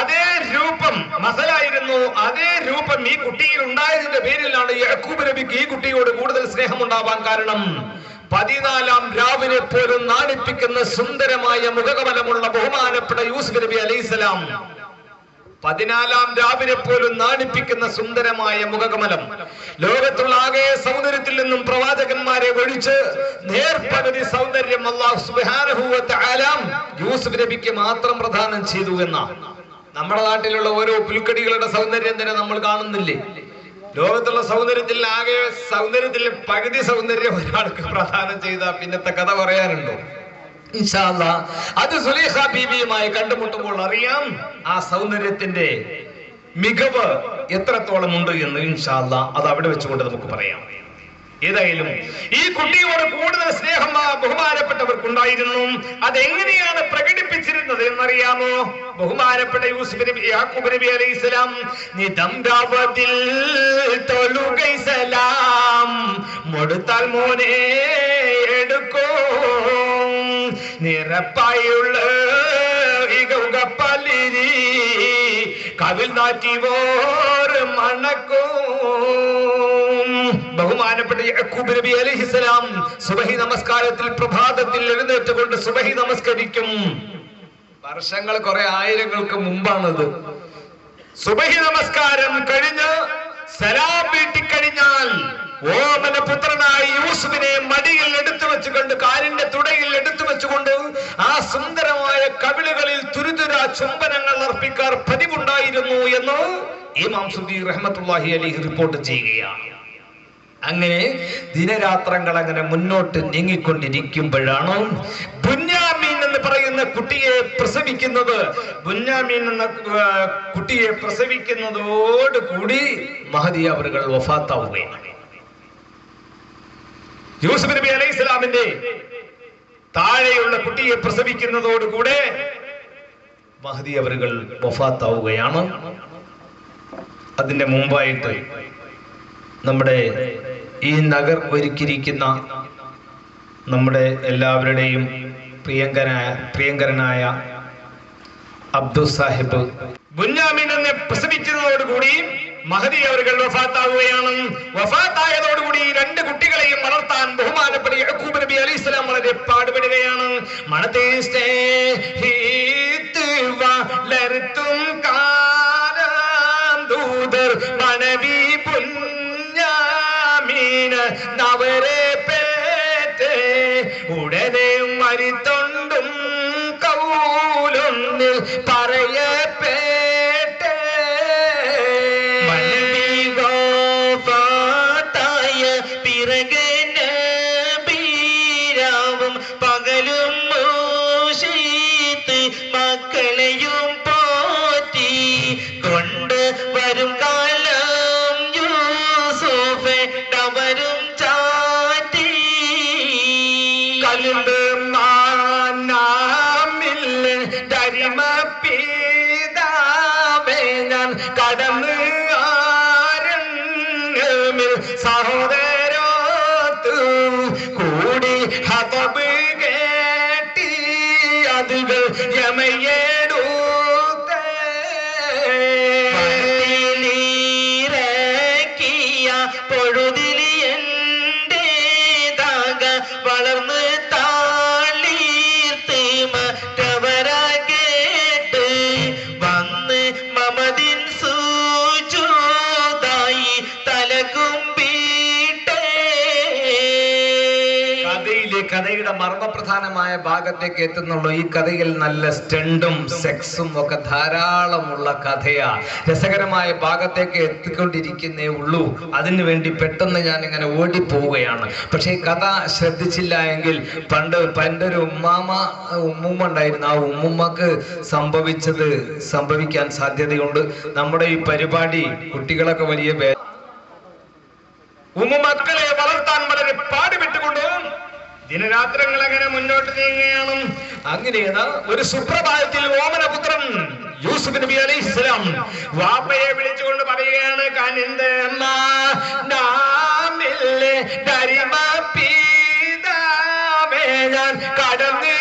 അതേ രൂപം മസലായിരുന്നു. അതേ രൂപം ഈ കുട്ടിയിൽ ഉണ്ടായതിന്റെ പേരിലാണ് യാക്കൂബ് നബിക്ക് ഈ കുട്ടിയോട് കൂടുതൽ സ്നേഹം ഉണ്ടാവാൻ കാരണം. 14-ാം രാവിനെ പോലും നാണിപ്പിക്കുന്ന സുന്ദരമായ മുഖകമലമുള്ള ബഹുമാനപ്പെട്ട യൂസുഫ് നബി അലൈഹിസ്സലാം, 14-ാം രാവിനെ പോലും നാണിപ്പിക്കുന്ന സുന്ദരമായ മുഖകമലം. ലോകത്തുള്ള ആകെ സൗന്ദര്യത്തിൽ നിന്നും പ്രവാചകന്മാരെ ഒഴിച്ച് നേർപകുതി സൗന്ദര്യം അല്ലാഹു സുബ്ഹാനഹു വ തആല യൂസുഫ് നബിക്ക് മാത്രം പ്രദാനം ചെയ്തു എന്ന. നമ്മുടെ നാട്ടിലുള്ള ഓരോ പുൽക്കടികളുടെ സൗന്ദര്യം തന്നെ നമ്മൾ കാണുന്നില്ലേ? ലോകത്തുള്ള സൗന്ദര്യത്തിൽ ആകെ സൗന്ദര്യത്തിൽ പകുതി സൗന്ദര്യം ഒരാൾക്ക് പ്രദാനം ചെയ്ത പിന്നത്തെ കഥ പറയാനുണ്ടോ? ഇൻഷാ അല്ലാഹ് അത് സുലൈഖ ബീവിയുമായി കണ്ടുമുട്ടുമ്പോൾ അറിയാം ആ സൗന്ദര്യത്തിന്റെ മികവ് എത്രത്തോളം ഉണ്ട് എന്ന്. ഇൻഷാ അല്ലാഹ് അത് അവിടെ വെച്ചുകൊണ്ട് നമുക്ക് പറയാം. ഏതായാലും ഈ കുട്ടിയോട് കൂടുതൽ സ്നേഹം ബഹുമാനപ്പെട്ടവർക്കുണ്ടായിരുന്നു. അതെങ്ങനെയാണ് പ്രകടിപ്പിച്ചിരുന്നത് എന്നറിയാമോ? ബഹുമാനപ്പെട്ട യൂസുഫ് നബി യാക്കൂബ് നബി അലൈഹിസ്സലാം നിദംദാവതിൽ തൊലുകൈസലാം മുടുത്താൽ മോനെ എടുക്കോ നിറപ്പായുള്ള പല്ലിരി കവിൽ നാറ്റിവോർ മണക്കോ. ബഹുമാനപ്പെട്ട യാക്കൂബ് നബി അലൈഹിസ്സലാം സുബഹി നമസ്കാരത്തിൽ പ്രഭാതത്തിൽ എഴുന്നേറ്റുകൊണ്ട് സുബഹി നമസ്കരിക്കും. വർഷങ്ങൾ കുറെ ആയിരങ്ങൾക്ക് മുമ്പാണത്. സുബഹി നമസ്കാരം കഴിഞ്ഞ് സലാം വീട്ടിക്കഴിഞ്ഞാൽ ഓമന പുത്രനായി യൂസുഫിനെ മടിയിൽ എടുത്തു വെച്ചുകൊണ്ട് കാലിന്റെ തുടയിൽ എടുത്തു വെച്ചുകൊണ്ട് ആ സുന്ദരമായ കവിളുകളിൽ തുരുതുര ചുംബനങ്ങൾ അർപ്പിക്കാർ പതിവുണ്ടായിരുന്നു എന്ന് ഇമാം സുദ്ദി റഹ്മത്തുള്ളാഹി അലൈഹി റിപ്പോർട്ട് ചെയ്യുകയാണ്. അങ്ങനെ ദിനരാത്രങ്ങൾ അങ്ങനെ മുന്നോട്ട് നീങ്ങിക്കൊണ്ടിരിക്കുമ്പോഴാണ് ബുന്യാമീൻ എന്ന് പറയുന്ന കുട്ടിയെ പ്രസവിക്കുന്നത്. ബുന്യാമീൻ എന്ന കുട്ടിയെ പ്രസവിക്കുന്നതോടുകൂടി മഹദി അവറുകൾ വഫാത്താവുകയാണ്. യൂസുഫ് നബി അലൈഹിസ്സലാമിന്റെ താഴെയുള്ള കുട്ടിയെ പ്രസവിക്കുന്നതോടുകൂടെ മഹദി അവറുകൾ വഫാത്താവുകയാണ്. അതിന്റെ മുമ്പായിട്ട് നമ്മുടെ ഈ നഗർ ഒരുക്കിയിരിക്കുന്ന നമ്മുടെ എല്ലാവരുടെയും പ്രിയങ്കരനായ അബ്ദുൽ സാഹിബ് ബുന്യാമീൻ എന്നെ പ്രസവിച്ചതോടുകൂടി മഹദി അവറുകൾ വഫാത്താവുകയാണ്. വഫാത്തായതോടുകൂടി 2 കുട്ടികളെയും വളർത്താൻ ബഹുമാനപ്പെട്ട യാക്കൂബ് നബി അലൈഹിസ്സലാം വളരെ പാടുപെടുകയാണ്. മണത്തെ വളർത്തും കാലം ദൂതർ മണവി നവരെ പേറ്റേ ഉടനെ മരിത്തൊണ്ടും കൗലൊന്നിൽ പറയപ്പേറ്റേ. മണവിഗോപാതായ പിറകന ബീരാവും പകലും മൂശീത്ത് മക്കളെയും പോറ്റി കൊണ്ട് വരും കാലം യൂസുഫെ വരും ചാറ്റി കലുണ്ട് മാന കരിമ പീതാവേ ഞാൻ കടന്ന് ആരണ്യമിൽ സഹോദരോത്തു കൂടി ഹതബ് കേട്ടി അതുകൾ യമയേടൂത്തേ പൊഴുതിലി എന്റേതാക വളർന്ന് താളീർത്ത് മറ്റവരാ കേട്ട് വന്ന് മമതിൻ സൂചൂതായി തലകുമ്പീട്ടേ. കഥയുടെ മർമ്മപ്രധാനമായ ഭാഗത്തേക്ക് എത്തുന്നുള്ളൂ. ഈ കഥയിൽ നല്ല സ്റ്റണ്ടും സെക്സും ഒക്കെ ധാരാളമുള്ള കഥയാ. രസകരമായ ഭാഗത്തേക്ക് എത്തിക്കൊണ്ടിരിക്കുന്നേ ഉള്ളൂ. അതിനു വേണ്ടി പെട്ടെന്ന് ഞാൻ ഇങ്ങനെ ഓടിപ്പോവുകയാണ്. പക്ഷെ ഈ കഥ ശ്രദ്ധിച്ചില്ല എങ്കിൽ പണ്ട് ഒരു ഉമ്മുമ്മ ഉണ്ടായിരുന്നു. ആ ഉമ്മുമ്മക്ക് സംഭവിക്കാൻ സാധ്യതയുണ്ട്. നമ്മുടെ ഈ പരിപാടി കുട്ടികളൊക്കെ വലിയ ഉമ്മുമക്കളെ വളർത്താൻ വളരെ പാടുപെട്ടുകൊണ്ടും ദിനരാത്രങ്ങൾ അങ്ങനെ മുന്നോട്ട് നീങ്ങുകയാണ്. അങ്ങനെയാണ് ഒരു സുപ്രഭാതത്തിൽ ഓമനപുത്രൻ യൂസുഫ് നബി അലൈഹിസ്സലാം വാപ്പയെ വിളിച്ചുകൊണ്ട് പറയുകയാണ്, ഞാൻ കടന്ന്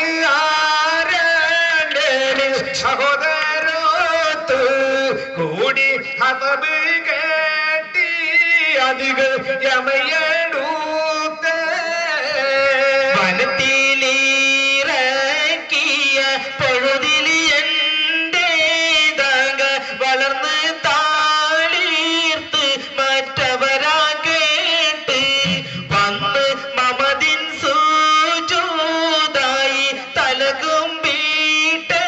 സഹോദരോത്ത് കൂടി ഹതബ് കേട്ടി അധികൾ യമയേടൂത്തേ വനത്തിലിറക്കിയ പൊഴുതിലി എന്റേതാക വളർന്ന് താളീർത്ത് മറ്റവരാ കേട്ട് വന്ന് മമതിൻ സൂചൂതായി തലകുമ്പീട്ടേ.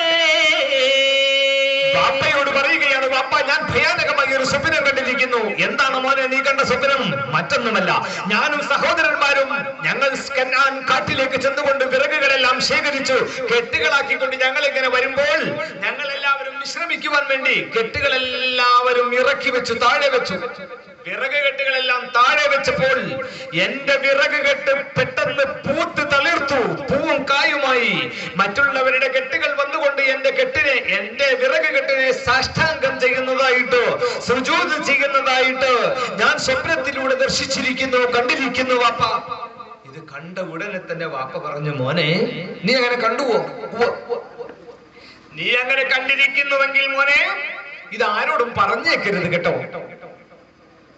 വാപ്പയോട് പറയുകയാണ്, വാപ്പ ഞാൻ ഭയാനകമായി ഒരു സ്വപ്നം കണ്ടിരിക്കുന്നു. എന്താണ് മോനെ നീ കണ്ട സ്വപ്നം? മറ്റൊന്നുമല്ല, ഞാനും സഹോദരന്മാരും ഞങ്ങൾ കനാൻ കാട്ടിലേക്ക് ചെന്നുകൊണ്ട് വിറകുകളെല്ലാം ശേഖരിച്ചു കെട്ടുകളാക്കിക്കൊണ്ട് ഞങ്ങൾ ഇങ്ങനെ വരുമ്പോൾ ഞങ്ങൾ എല്ലാവരും വിശ്രമിക്കുവാൻ വേണ്ടി കെട്ടുകളെല്ലാവരും ഇറക്കി വെച്ചു, താഴെ വെച്ചു. വിറക് കെട്ടുകളെല്ലാം താഴെ വെച്ചപ്പോൾ എന്റെ വിറക് കെട്ട് പെട്ടെന്ന് പൂത്ത് തളിർത്തു, പൂവും കായുമായി. മറ്റുള്ളവരുടെ കെട്ടുകൾ വന്നുകൊണ്ട് എന്റെ വിറക് കെട്ടിനെ സാഷ്ടാംഗം ചെയ്യുന്നതായിട്ട്, സുജൂദ് ചെയ്യുന്നതായിട്ട് ഞാൻ സ്വപ്നത്തിലൂടെ ദർശിച്ചിരിക്കുന്നു, കണ്ടിരിക്കുന്നു വാപ്പ. ഇത് കണ്ട ഉടനെ തന്നെ വാപ്പ പറഞ്ഞു, മോനെ നീ അങ്ങനെ കണ്ടുവോ? നീ അങ്ങനെ കണ്ടിരിക്കുന്നുവെങ്കിൽ മോനെ ഇത് ആരോടും പറഞ്ഞേക്കരുത് കേട്ടോ.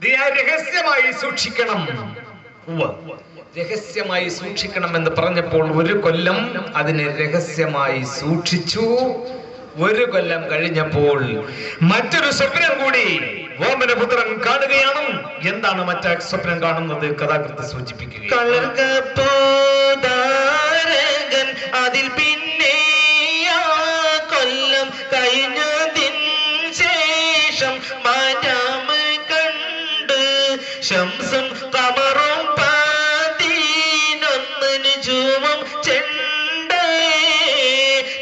നീ രഹസ്യമായി സൂക്ഷിക്കണം. രഹസ്യമായി സൂക്ഷിക്കണം എന്ന് പറഞ്ഞപ്പോൾ ഒരു കൊല്ലം അതിനെ രഹസ്യമായി സൂക്ഷിച്ചു. ഒരു കൊല്ലം കഴിഞ്ഞപ്പോൾ മറ്റൊരു സ്വപ്നം കൂടി ഓമനപുത്രൻ കാണുകയാണ്. എന്താണ് മറ്റേ സ്വപ്നം കാണുന്നത്? കഥാകൃത്ത് സൂചിപ്പിക്കുക. അതിൽ പിന്നെ കൊല്ലം കഴിഞ്ഞതിന് ശേഷം മാറ്റാമ് കണ്ട് ശംസും കമറും 11 ജൂമും ചെണ്ട്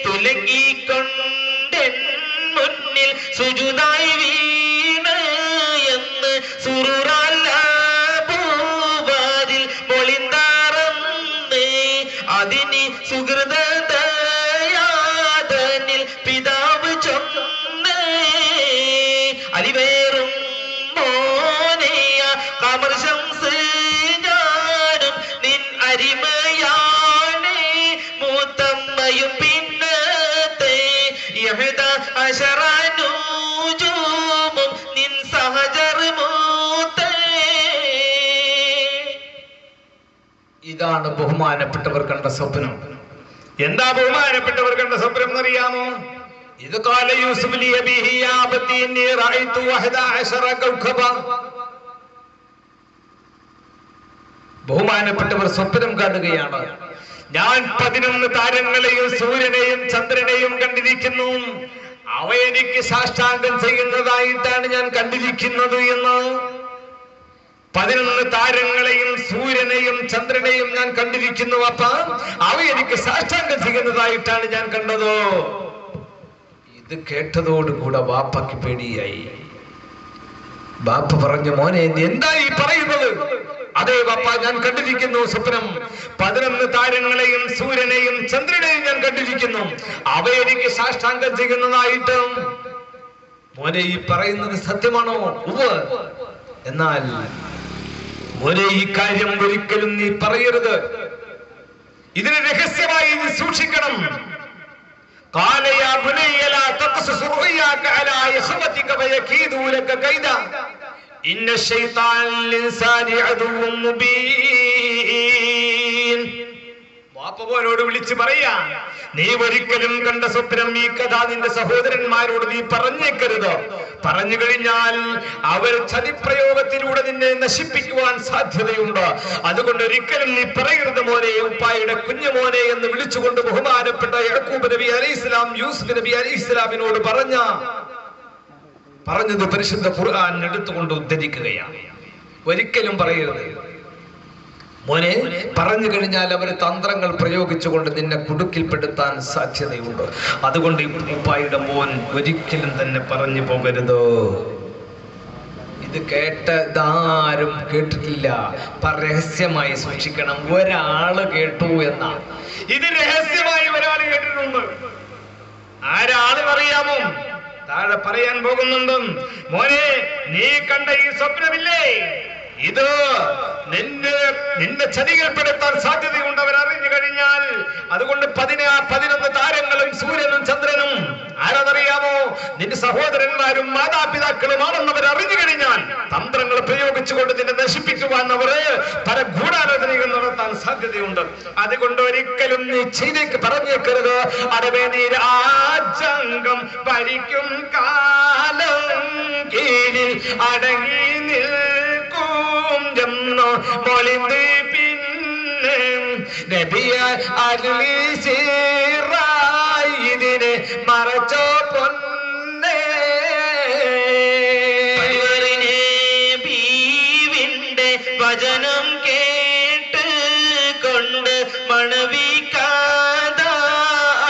തുലങ്ങിക്കൊണ്ടെൻ മുന്നിൽ സുജുദായി വീണ് എന്ന് സുറൂറാൽ മൊളിന്താറന്ന് അതിന് സുഹൃതയാതനിൽ പിതാവ് ചൊന്ന് അലിവേറും മോനെയ കമർ ശംസ് ഞാനും നിൻ അരിമയാണേ മൂത്തമ്മയും പിന്നത്തെ അശറാനൂജൂമും നിൻ സഹചർ മൂത്തേ. ഇതാണ് ബഹുമാനപ്പെട്ടവർ കണ്ട സ്വപ്നം. എന്താ ബഹുമാനപ്പെട്ടവർ കണ്ട സ്വപ്നം എന്നറിയാമോ? ഇത് കാല യൂസുഫ് ലി അബീഹി യാ അബതി ഇന്നി റഅയ്തു 11 കൗകബ. ബഹുമാനപ്പെട്ടവർ സ്വപ്നം കാണുകയാണ്. ഞാൻ 11 താരങ്ങളെയും സൂര്യനെയും ചന്ദ്രനെയും കണ്ടിരിക്കുന്നു. അവ എനിക്ക് സാഷ്ടാംഗം ചെയ്യുന്നതായിട്ടാണ് ഞാൻ കണ്ടിരിക്കുന്നത് എന്ന്. 11 താരങ്ങളെയും സൂര്യനെയും ചന്ദ്രനെയും ഞാൻ കണ്ടിരിക്കുന്നു. അപ്പ അവ എനിക്ക് സാഷ്ടാംഗം ചെയ്യുന്നതായിട്ടാണ് ഞാൻ കണ്ടത്. ഇത് കേട്ടതോടുകൂടെ വാപ്പയ്ക്ക് പേടിയായി. ബാപ്പ പറഞ്ഞു, മോനെ നീ എന്താ ഈ പറയുന്നത്? അതേ ബാപ്പ, ഞാൻ കണ്ടിരിക്കുന്നു സ്വപ്നം. 11 താരങ്ങളെയും സൂര്യനെയും ചന്ദ്രനെയും ഞാൻ കണ്ടിരിക്കുന്നു. അവയെനിക്ക് സാഷ്ടാംഗം ചെയ്യുന്നതായിട്ട്. മോനെ ഈ പറയുന്നത് സത്യമാണോ? ഉവ്വ്. എന്നാൽ മോനെ ഈ കാര്യം ഒരിക്കലും നീ പറയരുത്. ഇതിനെ രഹസ്യമായി നീ സൂക്ഷിക്കണം. قال يا بني لا تقصص رؤياك على إخوتك فيكيدوا لك كيدا إن الشيطان للإنسان عدو مبين. വാപ്പവനോട് വിളിച്ചു പറയാ, നീ ഒരിക്കലും കണ്ട സ്വപ്നം ഈ കഥ നിന്റെ സഹോദരന്മാരോട് നീ പറഞ്ഞേക്കരുത്. പറഞ്ഞു കഴിഞ്ഞാൽ അവർ ചതിപ്രയോഗത്തിലൂടെ നിന്നെ നശിപ്പിക്കുവാൻ സാധ്യതയുണ്ട്. അതുകൊണ്ട് ഒരിക്കലും നീ പറയരുത് മോനെ, ഉപ്പായുടെ കുഞ്ഞുമോനെ എന്ന് വിളിച്ചുകൊണ്ട് ബഹുമാനപ്പെട്ട യാക്കൂബ് നബി അലൈഹിസ്സലാം യൂസുഫ് നബി അലൈഹിസ്സലാമിനോട് പറഞ്ഞത് പരിശുദ്ധ ഖുർആൻ എടുത്തുകൊണ്ട് ഉദ്ധരിക്കുകയാണ്. ഒരിക്കലും പറയരുത് മോനെ. പറഞ്ഞു കഴിഞ്ഞാൽ അവർ തന്ത്രങ്ങൾ പ്രയോഗിച്ചുകൊണ്ട് നിന്നെ കുടുക്കിൽപ്പെടുത്താൻ സാധ്യതയുണ്ട്. അതുകൊണ്ട് ഉപ്പായുടെ മോൻ ഒരിക്കലും തന്നെ പറഞ്ഞു പോകരുത്. ഇത് കേട്ടതാരും കേട്ടിട്ടില്ല. രഹസ്യമായി സൂക്ഷിക്കണം. ഒരാള് കേട്ടു എന്നാ, ഇത് രഹസ്യമായി ഒരാൾ കേട്ടിട്ടുണ്ട്. ആരാള് അറിയാമോ? താഴെ പറയാൻ പോകുന്നുണ്ട്. മോനെ, നീ കണ്ട ഈ സ്വപ്നമില്ലേ, ഇത് നിന്നെ ചതികൾപ്പെടുത്താൻ സാധ്യതയുണ്ട് അവർ അറിഞ്ഞു കഴിഞ്ഞാൽ. അതുകൊണ്ട് 11 താരങ്ങളും സൂര്യനും ചന്ദ്രനും ആരാന്നറിയാമോ? നിന്റെ സഹോദരന്മാരും മാതാപിതാക്കളുമാണെന്നവർ അറിഞ്ഞു കഴിഞ്ഞാൽ തന്ത്രങ്ങൾ പ്രയോഗിച്ചുകൊണ്ട് നിന്നെ നശിപ്പിക്കുവാൻ അവർ പല ഗൂഢാലോചനകൾ നടത്താൻ സാധ്യതയുണ്ട്. അതുകൊണ്ട് ഒരിക്കലും നീ ചെയ്തേക്ക് പറഞ്ഞേക്കരുത്. അടവേ നീ രാജംഗം ഭരിക്കും കാലം കീഴിൽ അടങ്ങി മൊളിന്ത് പിന്നെ ഇതിനെ മറച്ചോ പൊന്നെ. ബീവിന്റെ വചനം കേട്ട് കൊണ്ട് മണവിക്കാത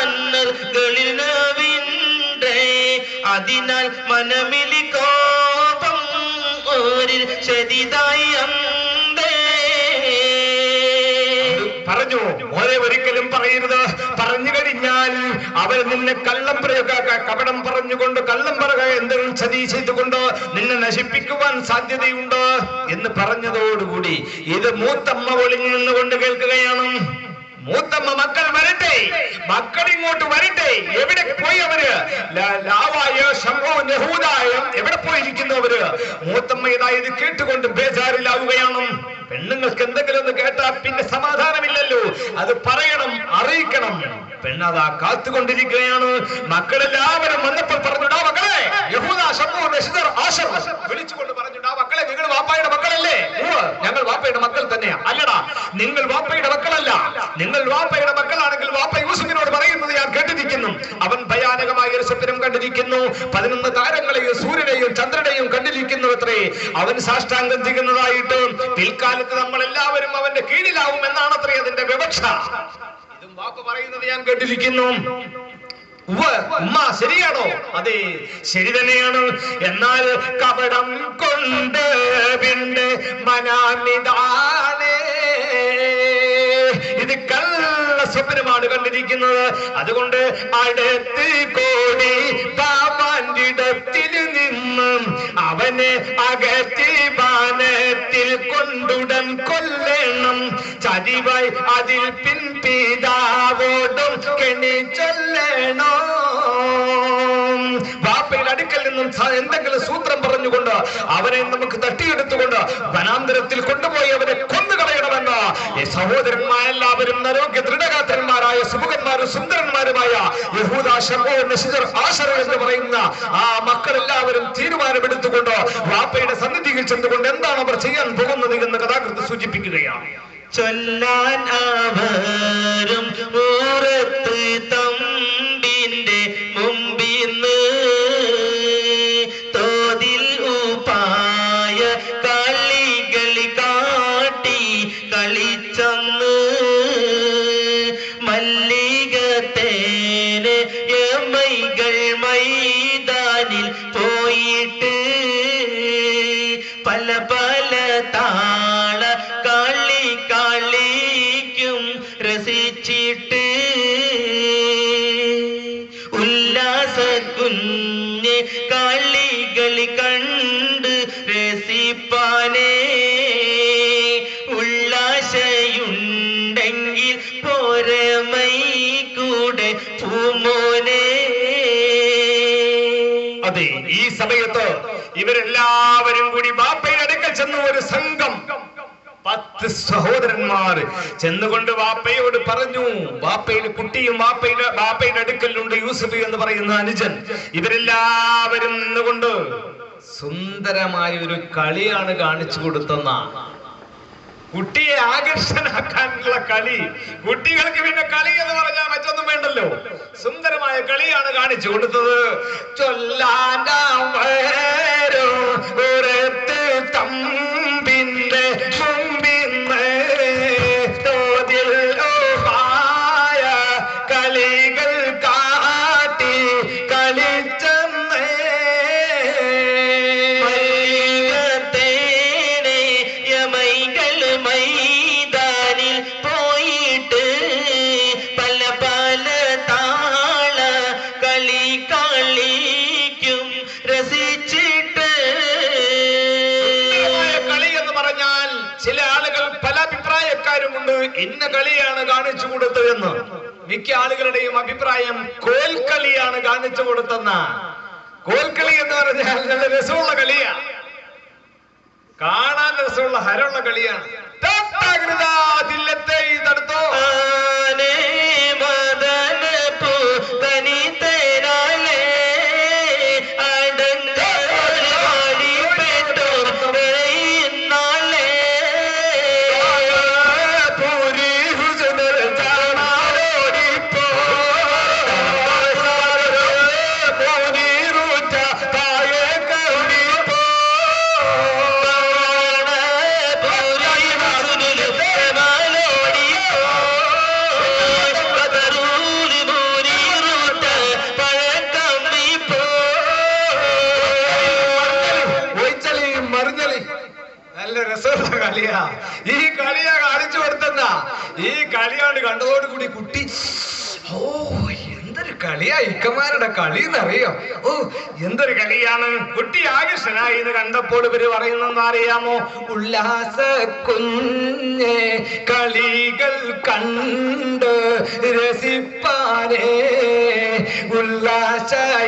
അന്നർകളിൽ നവിന്റെ അതിനാൽ മനമിലി കോപം ഒരു ശരിതായി പറഞ്ഞു. മോനെ ഒരിക്കലും പറയരുത്. പറഞ്ഞു കഴിഞ്ഞാൽ അവർ നിന്നെ കപടം പറഞ്ഞുകൊണ്ട് കള്ളം പറയുക, എന്തെങ്കിലും ചതി ചെയ്തുകൊണ്ട് നിന്നെ നശിപ്പിക്കുവാൻ സാധ്യതയുണ്ട് എന്ന് പറഞ്ഞതോടുകൂടി ഇത് മൂത്തമ്മ ഒളിഞ്ഞു നിന്നുകൊണ്ട് കേൾക്കുകയാണ്. മൂത്തമ്മ മക്കൾ വരട്ടെ, മക്കൾ ഇങ്ങോട്ട് വരട്ടെ. എവിടെ പോയി അവര്? എവിടെ പോയിരിക്കുന്നു അവര്? മൂത്തമ്മ ഇതായത് കേട്ടുകൊണ്ട് ബേജാറിലാവുകയാണ്. പെണ്ണുങ്ങൾക്ക് എന്തെങ്കിലും ഒന്ന് കേട്ടാൽ പിന്നെ സമാധാനമില്ലല്ലോ. അത് പറയണം, അറിയിക്കണം. പെണ്ണതാ കാത്തുകൊണ്ടിരിക്കുകയാണ്. മക്കളെല്ലാവരും വന്നപ്പോൾ പറഞ്ഞുടാ മക്കളെ, യഹൂദ വിളിച്ചുകൊണ്ട് പറഞ്ഞുടാ മക്കളെ, നിങ്ങൾ വാപ്പായുടെ മക്കളല്ലേ? ഞങ്ങൾ വാപ്പയുടെ മക്കൾ തന്നെയാ. അല്ലടാ, നിങ്ങൾ വാപ്പയുടെ മക്കളല്ല. നിങ്ങൾ വാപ്പയുടെ മക്കളാണെങ്കിൽ വാപ്പ യൂസുഫിനോട് പറയുന്നത് ഞാൻ കേട്ടിരിക്കുന്നു. അവൻ ഭയാനകമായ ഒരു സ്വപ്നം കണ്ടിരിക്കുന്നു. 11 താരങ്ങളെയും സൂര്യനെയും ചന്ദ്രനെയും കണ്ടിരിക്കുന്നു അത്രേ. അവൻ സാഷ്ടാംഗം ചെയ്യുന്നതായിട്ട് പിൽക്കാലത്ത് നമ്മൾ എല്ലാവരും അവന്റെ കീഴിലാവും എന്നാണ് അത്രേ അതിന്റെ വിവക്ഷ. ഇതും വാപ്പ പറയുന്നത് ഞാൻ കേട്ടിരിക്കുന്നു. ഉമ്മ ശരിയാണോ? അതെ, ശരി തന്നെയാണ്. എന്നാൽ കപടം കൊണ്ട് പിന്നെ മനാമിതാണ്. ഇത് കള്ള സ്വപ്നമാണ് കണ്ടിരിക്കുന്നത്. അതുകൊണ്ട് അടുത്ത് കോടി പാവാൻഡിടത്തിൽ നിന്നും അവനെ അകറ്റി ബാനത്തിൽ കൊണ്ടുടൻ കൊല്ലണം. ചതിവായി അതിൽ പിൻപിതാവോടും കെണി ചൊല്ലണോ. വാപ്പയുടെ അടുക്കൽ നിന്നും എന്തെങ്കിലും സൂത്രം പറഞ്ഞുകൊണ്ട് അവനെ നമുക്ക് തട്ടിയെടുത്തുകൊണ്ട് വനാന്തരത്തിൽ കൊണ്ടുപോയി അവനെ കൊന്നുകളയണമെന്ന് ഈ സഹോദരന്മാരെല്ലാവരും ആരോഗ്യ ദൃഢഗാത്രന്മാരായ സുമുഖന്മാരും സുന്ദരന്മാരുമായ യഹൂദ, ശമോൻ, നശിദർ, ആശർ എന്ന് പറയുന്ന ആ മക്കളെല്ലാവരും തീരുമാനമെടുത്തുകൊണ്ട് വാപ്പയുടെ സന്നിധിയിൽ ചെന്നുകൊണ്ട് എന്താണ് അവർ ചെയ്യാൻ പോകുന്നത് എന്ന് കഥാകൃത്ത് സൂചിപ്പിക്കുകയാണ്. ചൊല്ലാൻ അവരും പുറത്ത് തമ്പിന്റെ മുമ്പിന്ന് തോതിൽ ഉപായ കളികൾ കാട്ടി കളിച്ചന്ന് മല്ലികത്തേന് യമൈകൾ മൈതാനിൽ പോയിട്ട് താള കളി കളിക്കും രസിച്ചിട്ട് ഉല്ലാസ കുഞ്ഞ് കളികളി കണ്ട് രസിപ്പാനേ ഉള്ളാശയുണ്ടെങ്കിൽ പോരമൈ കൂടെ പൂമോനെ. അതെ, ഈ സമയത്ത് ഇവരെല്ലാവരും കൂടി ബാപ്പയുടെ അടുക്കൽ ചെന്ന് ഒരു സംഘം 10 സഹോദരന്മാർ ചെന്നുകൊണ്ട് വാപ്പയോട് പറഞ്ഞു. വാപ്പയുടെ കുട്ടിയും ബാപ്പയുടെ അടുക്കലുണ്ട് യൂസുഫ് എന്ന് പറയുന്ന അനുജൻ. ഇവരെല്ലാവരും നിന്നുകൊണ്ട് സുന്ദരമായ ഒരു കളിയാണ് കാണിച്ചു കൊടുത്തെന്ന, കുട്ടിയെ ആകർഷനാക്കാനുള്ള കളി. കുട്ടികൾക്ക് പിന്നെ കളി എന്ന് പറഞ്ഞാൽ മറ്റൊന്നും വേണ്ടല്ലോ, സുന്ദരമായ കളിയാണ് കാണിച്ചു കൊടുത്തത്. തമ്പിന്റെ മുമ്പിന്ന് തോതിൽ ഓഹായ കളികൾ കാട്ടി കളിച്ചെന്ന് മൈതാനിൽ പോയിട്ട് പല പല താള കളി കളിക്കും രസിച്ചിട്ട്. കളി എന്ന് പറഞ്ഞാൽ ചില ആളുകൾ പല അഭിപ്രായക്കാരുമുണ്ട്, ഇന്ന കളിയാണ് കാണിച്ചു കൊടുത്തതെന്ന്. മിക്ക ആളുകളുടെയും അഭിപ്രായം കോൽക്കളിയാണ് കാണിച്ചു കൊടുത്തെന്ന. കോൽക്കളി എന്ന് പറഞ്ഞാൽ നല്ല രസമുള്ള കളിയാണ്, കാണാൻ രസമുള്ള ഹരമുള്ള കളിയാണ്. തടുത്തോ കളിയാ. ഈ കളിയാ കാണിച്ചു കൊടുത്തെന്ന. ഈ കളിയാണ് കണ്ടതോടുകൂടി കുട്ടി ഓ എന്തൊരു കളിയാ ഇക്കന്മാരുടെ കളി എന്നറിയോ. ഓ എന്തൊരു കളിയാണ്. കുട്ടി ആകർഷനായി എന്ന് കണ്ടപ്പോൾ ഇവര് പറയുന്നെന്ന് അറിയാമോ? ഉല്ലാസ കുഞ്ഞെ കളികൾ കണ്ട് രസിപ്പാനേ ഉല്ലാസയുണ്ടെങ്കിൽ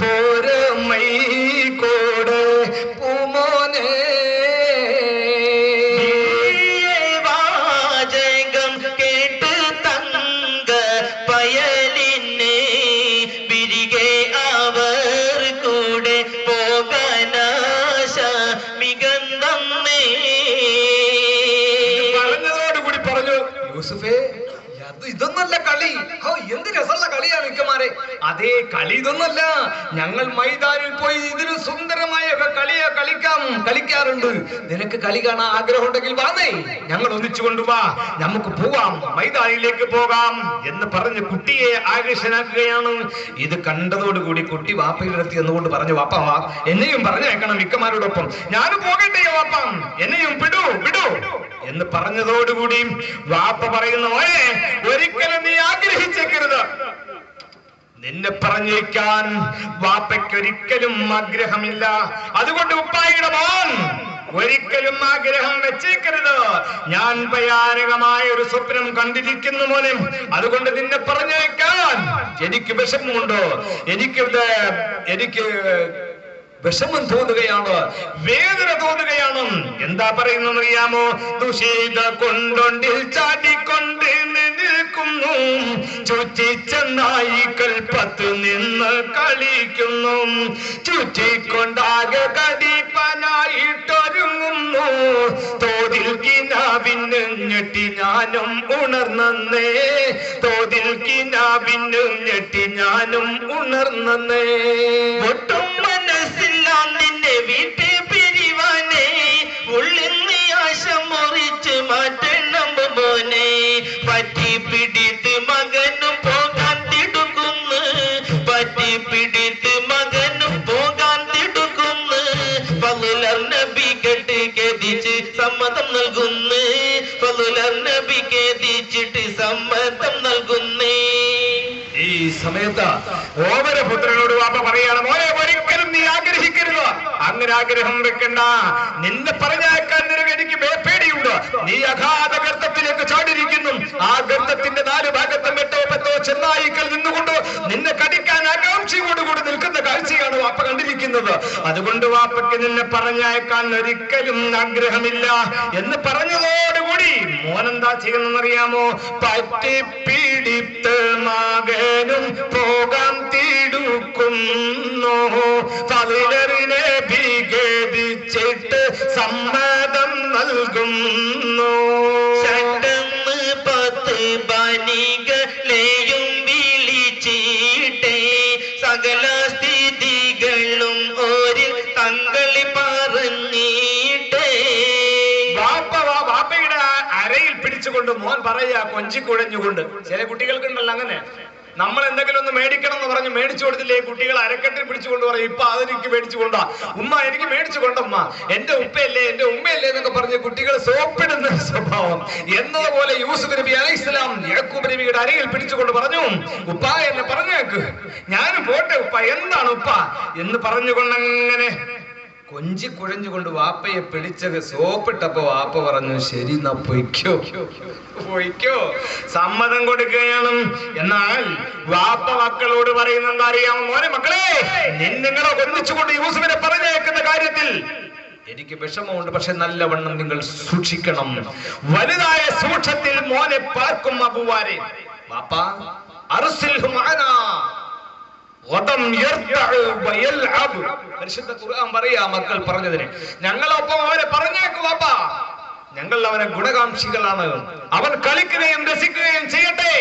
പോരമൈ കൂടെ പൂമോനെ. ഇതൊന്നല്ല കളി. എന്ത് രസമുള്ള കളിയാണ് ഇക്കമാരെ. അതേ കളി ഇതൊന്നല്ല. ഞങ്ങൾ മൈതാനിൽ പോയി ഇതിന് സുന്ദരമായ കളിക്കാറുണ്ട്. നിനക്ക് കളി കാണാൻ ആഗ്രഹം ഉണ്ടെങ്കിൽ വാന്നേ, ഞങ്ങൾ ഒന്നിച്ചു കൊണ്ടുവാ, നമുക്ക് പോവാം, മൈതാനിലേക്ക് പോകാം എന്ന് പറഞ്ഞ് കുട്ടിയെ ആകർഷനാക്കുകയാണ്. ഇത് കണ്ടതോടുകൂടി കുട്ടി വാപ്പയുടെ അടുത്ത് എന്നുകൊണ്ട് പറഞ്ഞു, വാപ്പ എന്നെയും പറഞ്ഞേക്കണം ഇക്കമാരോടൊപ്പം, ഞാനും പോകട്ടെ വാപ്പ, എന്നെയും വിടൂ എന്ന് പറഞ്ഞതോടുകൂടി വാപ്പ പറയുന്ന മോനെ, ഒരിക്കലും നീ ആഗ്രഹിച്ചേക്കരുത്. നിന്നെ പറഞ്ഞേക്കാൻ വാപ്പയ്ക്ക് ഒരിക്കലും ആഗ്രഹമില്ല. അതുകൊണ്ട് ഉപ്പായിയുടെ മോൻ ഒരിക്കലും ആഗ്രഹം വെച്ചേക്കരുത്. ഞാൻ ഭയാനകമായ ഒരു സ്വപ്നം കണ്ടിരിക്കുന്നു മോനെ, അതുകൊണ്ട് നിന്നെ പറഞ്ഞേക്കാൻ എനിക്ക് വിഷമമുണ്ടോ, എനിക്ക് വിഷമം തോന്നുകയാണ്, വേദന തോന്നുകയാണ്. എന്താ പറയുന്നത് അറിയാമോ? ദുഷിത കൊണ്ടൊണ്ടിൽ ചാടിക്കൊണ്ട് നിൽക്കുന്നു, ചുറ്റിച്ചെന്നായിക്കൾ 10 നിന്ന് കളിക്കുന്നു, ചുറ്റിക്കൊണ്ടാകെ കടിപ്പനായിട്ടൊരുങ്ങുന്നു, തോതിൽ കിനാവിന് ഞെട്ടി ഞാനും ഉണർന്നേ, തോതിൽ കിനാവിന് ഞെട്ടി ഞാനും ഉണർന്നേ. ഒട്ടും നിന്നെ വീട്ടിൽ പിരിവാനേ, ഉള്ളിൽ നീ ആശ മുറിച്ച് മാറ്റണം മോനെ, പറ്റി പിടിത്ത് മകനും പോകാൻ തിടുക്കുന്നു, പറ്റി പിടിത്ത് മകനും പോകാൻ തിടുക്കുന്നു, പകുലർ നബി സമയത്ത് ഓമനപുത്രനോട് വാപ്പ പറയാണ്, മോനെ ഒരിക്കലും നീ ആഗ്രഹിക്കരുത്, അങ്ങനെ ആഗ്രഹം വെക്കണ്ട, നിന്നെ പറഞ്ഞയക്കാൻ നിനക്ക് എനിക്ക് പേടിയുണ്ട്. നീ അഗാധ ഗർത്തത്തിലേക്ക് ചാടിയിരിക്കുന്നു. ആ ഗർത്തത്തിന്റെ 4 ഭാഗത്തും 8 ചെന്നായിക്കൾ നിന്നുകൊണ്ട് നിന്നെ കടിക്കാൻ ആകാംക്ഷയോടുകൂടി നിൽക്കുന്ന കാഴ്ചയാണ് വാപ്പ കണ്ടിരിക്കുന്നത്. അതുകൊണ്ട് വാപ്പയ്ക്ക് നിന്നെ പറഞ്ഞയക്കാൻ ഒരിക്കലും ആഗ്രഹമില്ല എന്ന് പറഞ്ഞതോടുകൂടി മോനെന്താ ചെയ്യുന്നറിയാമോ? പറ്റിപ്പിടിത്ത് മകനും പോകാൻ തിടുക്കുന്നു. പതിലറിനെ ഭീകരിച്ചിട്ട് സമ്മതം നൽകുന്നു. 10 ബനികളെയും വിളിച്ചിട്ടേ സകല സ്ഥിതികളും ഓരിൽ തങ്ങളി പറഞ്ഞിട്ടേ. വാപ്പയുടെ അരയിൽ പിടിച്ചുകൊണ്ട് മോൻ പറയാ കൊഞ്ചിക്കുഴഞ്ഞുകൊണ്ട്. ചില കുട്ടികൾക്കുണ്ടല്ലോ അങ്ങനെ, നമ്മൾ എന്തെങ്കിലും ഒന്ന് മേടിക്കണം എന്ന് പറഞ്ഞ് മേടിച്ചു കൊടുത്തില്ലേ, കുട്ടികൾ അരക്കെട്ടിൽ പിടിച്ചുകൊണ്ട് പറയും, ഇപ്പൊ അതെനിക്ക് മേടിച്ചു കൊണ്ടാ ഉമ്മ, എനിക്ക് മേടിച്ചു കൊണ്ടമ്മ, എന്റെ ഉപ്പയല്ലേ എന്റെ ഉമ്മയല്ലേ എന്നൊക്കെ പറഞ്ഞ് കുട്ടികൾ സോപ്പിടുന്ന സ്വഭാവം. എന്നതുപോലെ യൂസുഫ് നബി അലൈഹിസ്സലാം യാക്കൂബ് നബിയുടെ അരയിൽ പിടിച്ചുകൊണ്ട് പറഞ്ഞു, ഉപ്പ എന്നെ പറഞ്ഞേക്ക്, ഞാനും പോട്ടെ ഉപ്പ, എന്താണ് ഉപ്പ എന്ന് പറഞ്ഞുകൊണ്ട് അങ്ങനെ കൊഞ്ചിക്കുഴഞ്ഞുകൊണ്ട് വാപ്പയെ പിടിച്ചത് സോപ്പിട്ടപ്പോ വാപ്പ പറഞ്ഞു, ശരി എന്നാ പൊയ്ക്കോ പൊയ്ക്കോ, സമ്മതം കൊടുക്കുകയാണ്. എന്നാൽ വാപ്പ മക്കളോട് പറയുന്ന എന്താ അറിയാമോ? മോനെ മക്കളെ, നിങ്ങളെ ഒന്നിച്ചുകൊണ്ട് യൂസുഫിനെ പറഞ്ഞേക്കുന്ന കാര്യത്തിൽ എനിക്ക് വിഷമമുണ്ട്, പക്ഷെ നല്ലവണ്ണം നിങ്ങൾ സൂക്ഷിക്കണം. വലുതായ സൂക്ഷത്തിൽ മോനെ പാർക്കും അബുവാരെ. വാപ്പ അർസിൽഹു മഅനാ പരിശുദ്ധ ഖുർആൻ പറയാ മക്കൾ പറഞ്ഞതിന്, ഞങ്ങളൊപ്പം അവരെ പറഞ്ഞേക്കു വാപ്പ, ഞങ്ങൾ അവനെ ഗുണകാംക്ഷികളാണ്, അവൻ കളിക്കുകയും രസിക്കുകയും ചെയ്യട്ടെ.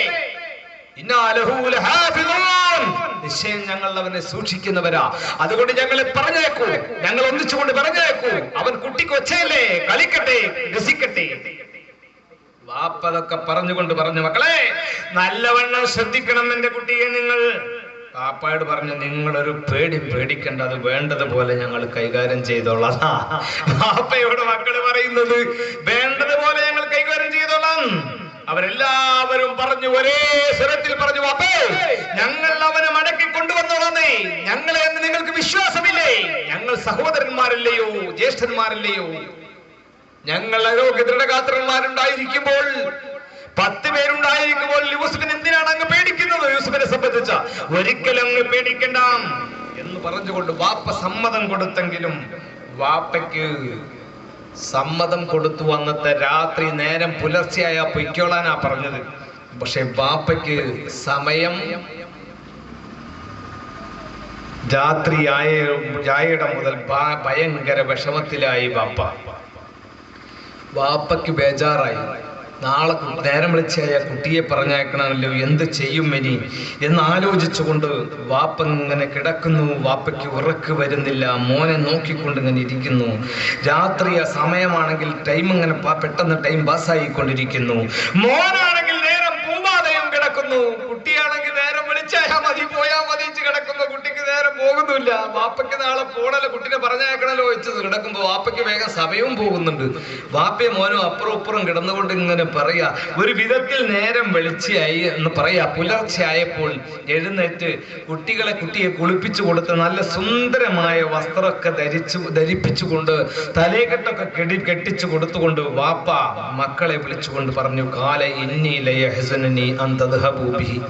നിശ്ചയം ഞങ്ങൾ അവനെ സൂക്ഷിക്കുന്നവരാ, അതുകൊണ്ട് ഞങ്ങളെ പറഞ്ഞേക്കൂ, ഞങ്ങൾ ഒന്നിച്ചുകൊണ്ട് പറഞ്ഞേക്കൂ, അവൻ കുട്ടിക്കൊച്ചയല്ലേ, കളിക്കട്ടെ രസിക്കട്ടെ. വാപ്പതൊക്കെ പറഞ്ഞുകൊണ്ട് പറഞ്ഞു, മക്കളെ നല്ലവണ്ണം ശ്രദ്ധിക്കണം എന്റെ കുട്ടിയെ നിങ്ങൾ. പാപ്പായോട് പറഞ്ഞു, നിങ്ങളൊരു പേടിക്കണ്ട, അത് വേണ്ടതുപോലെ ഞങ്ങൾ കൈകാര്യം ചെയ്തോളാം. പാപ്പയോട് മക്കള് പറയുന്നത് വേണ്ടതുപോലെ ഞങ്ങൾ കൈകാര്യം ചെയ്തോളാം. അവരെല്ലാവരും പറഞ്ഞു, ഒരേ സ്വരത്തിൽ പറഞ്ഞു, വാപ്പേ ഞങ്ങൾ അവനെ മടക്കി കൊണ്ടുവന്നോളാന്നേ, ഞങ്ങളെ എന്ന് നിങ്ങൾക്ക് വിശ്വാസമില്ലേ? ഞങ്ങൾ സഹോദരന്മാരല്ലയോ, ജ്യേഷ്ഠന്മാരല്ലയോ? ഞങ്ങൾ ആരോഗ്യ ദൃഢഗാത്രന്മാരുണ്ടായിരിക്കുമ്പോൾ, 10 പേരുണ്ടായിരിക്കുമ്പോൾ യൂസുഫിന് എന്തിനാണ് അങ്ങ് പേടിക്കുന്നത്? യൂസുഫിനെ സംബന്ധിച്ച ഒരിക്കലും അങ്ങ് പേടിക്കണ്ട എന്ന് പറഞ്ഞുകൊണ്ട് വാപ്പ സമ്മതം കൊടുത്തെങ്കിലും വാപ്പയ്ക്ക് സമ്മതം കൊടുത്തു. അന്നത്തെ രാത്രി നേരം പുലർച്ചെയായ പൊയ്ക്കോളാനാ പറഞ്ഞത്. പക്ഷെ വാപ്പയ്ക്ക് സമയം രാത്രിയായ മുതൽ ഭയങ്കര വിഷമത്തിലായി. വാപ്പയ്ക്ക് ബേജാറായി. നാളെ നേരം വിളിച്ചായ കുട്ടിയെ പറഞ്ഞയക്കണമല്ലോ, എന്ത് ചെയ്യും ഇനി എന്ന് ആലോചിച്ചുകൊണ്ട് വാപ്പ ഇങ്ങനെ കിടക്കുന്നു. വാപ്പയ്ക്ക് ഉറക്ക് വരുന്നില്ല. മോനെ നോക്കിക്കൊണ്ട് ഇങ്ങനെ ഇരിക്കുന്നു. രാത്രി സമയമാണെങ്കിൽ ടൈം ഇങ്ങനെ പെട്ടെന്ന് ടൈം പാസ്സായിക്കൊണ്ടിരിക്കുന്നു. മോനാണെങ്കിൽ നേരം പൂവാതെയും കിടക്കുന്നു. കുട്ടിയാണെങ്കിൽ നേരം വിളിച്ചായാ മതി, പോയാ മതി കിടക്കുമ്പോ കുട്ടിക്ക് നേരം പോകുന്നില്ല. വാപ്പയ്ക്ക് നാളെ പോണല്ലോ, കുട്ടിനെ പറഞ്ഞയക്കണല്ലോ വെച്ചത് കിടക്കുമ്പോ വാപ്പയ്ക്ക് വേഗം സമയവും പോകുന്നുണ്ട്. വാപ്പയും മോനും അപ്പുറം ഇപ്പുറം കിടന്നുകൊണ്ട് ഇങ്ങനെ പറയാ. ഒരു വിധത്തിൽ നേരം വെളിച്ചയായി എന്ന് പറയാ. പുലർച്ചെ ആയപ്പോൾ എഴുന്നേറ്റ് കുട്ടിയെ കുളിപ്പിച്ചു കൊടുത്ത് നല്ല സുന്ദരമായ വസ്ത്രമൊക്കെ ധരിപ്പിച്ചുകൊണ്ട് തലേക്കെട്ടൊക്കെ കെട്ടിച്ചു കൊടുത്തുകൊണ്ട് വാപ്പ മക്കളെ വിളിച്ചുകൊണ്ട് പറഞ്ഞു, കാല ഇന്നി ലയഹ്സനുനി അൻ തദ്ഹബൂ ബിഹി.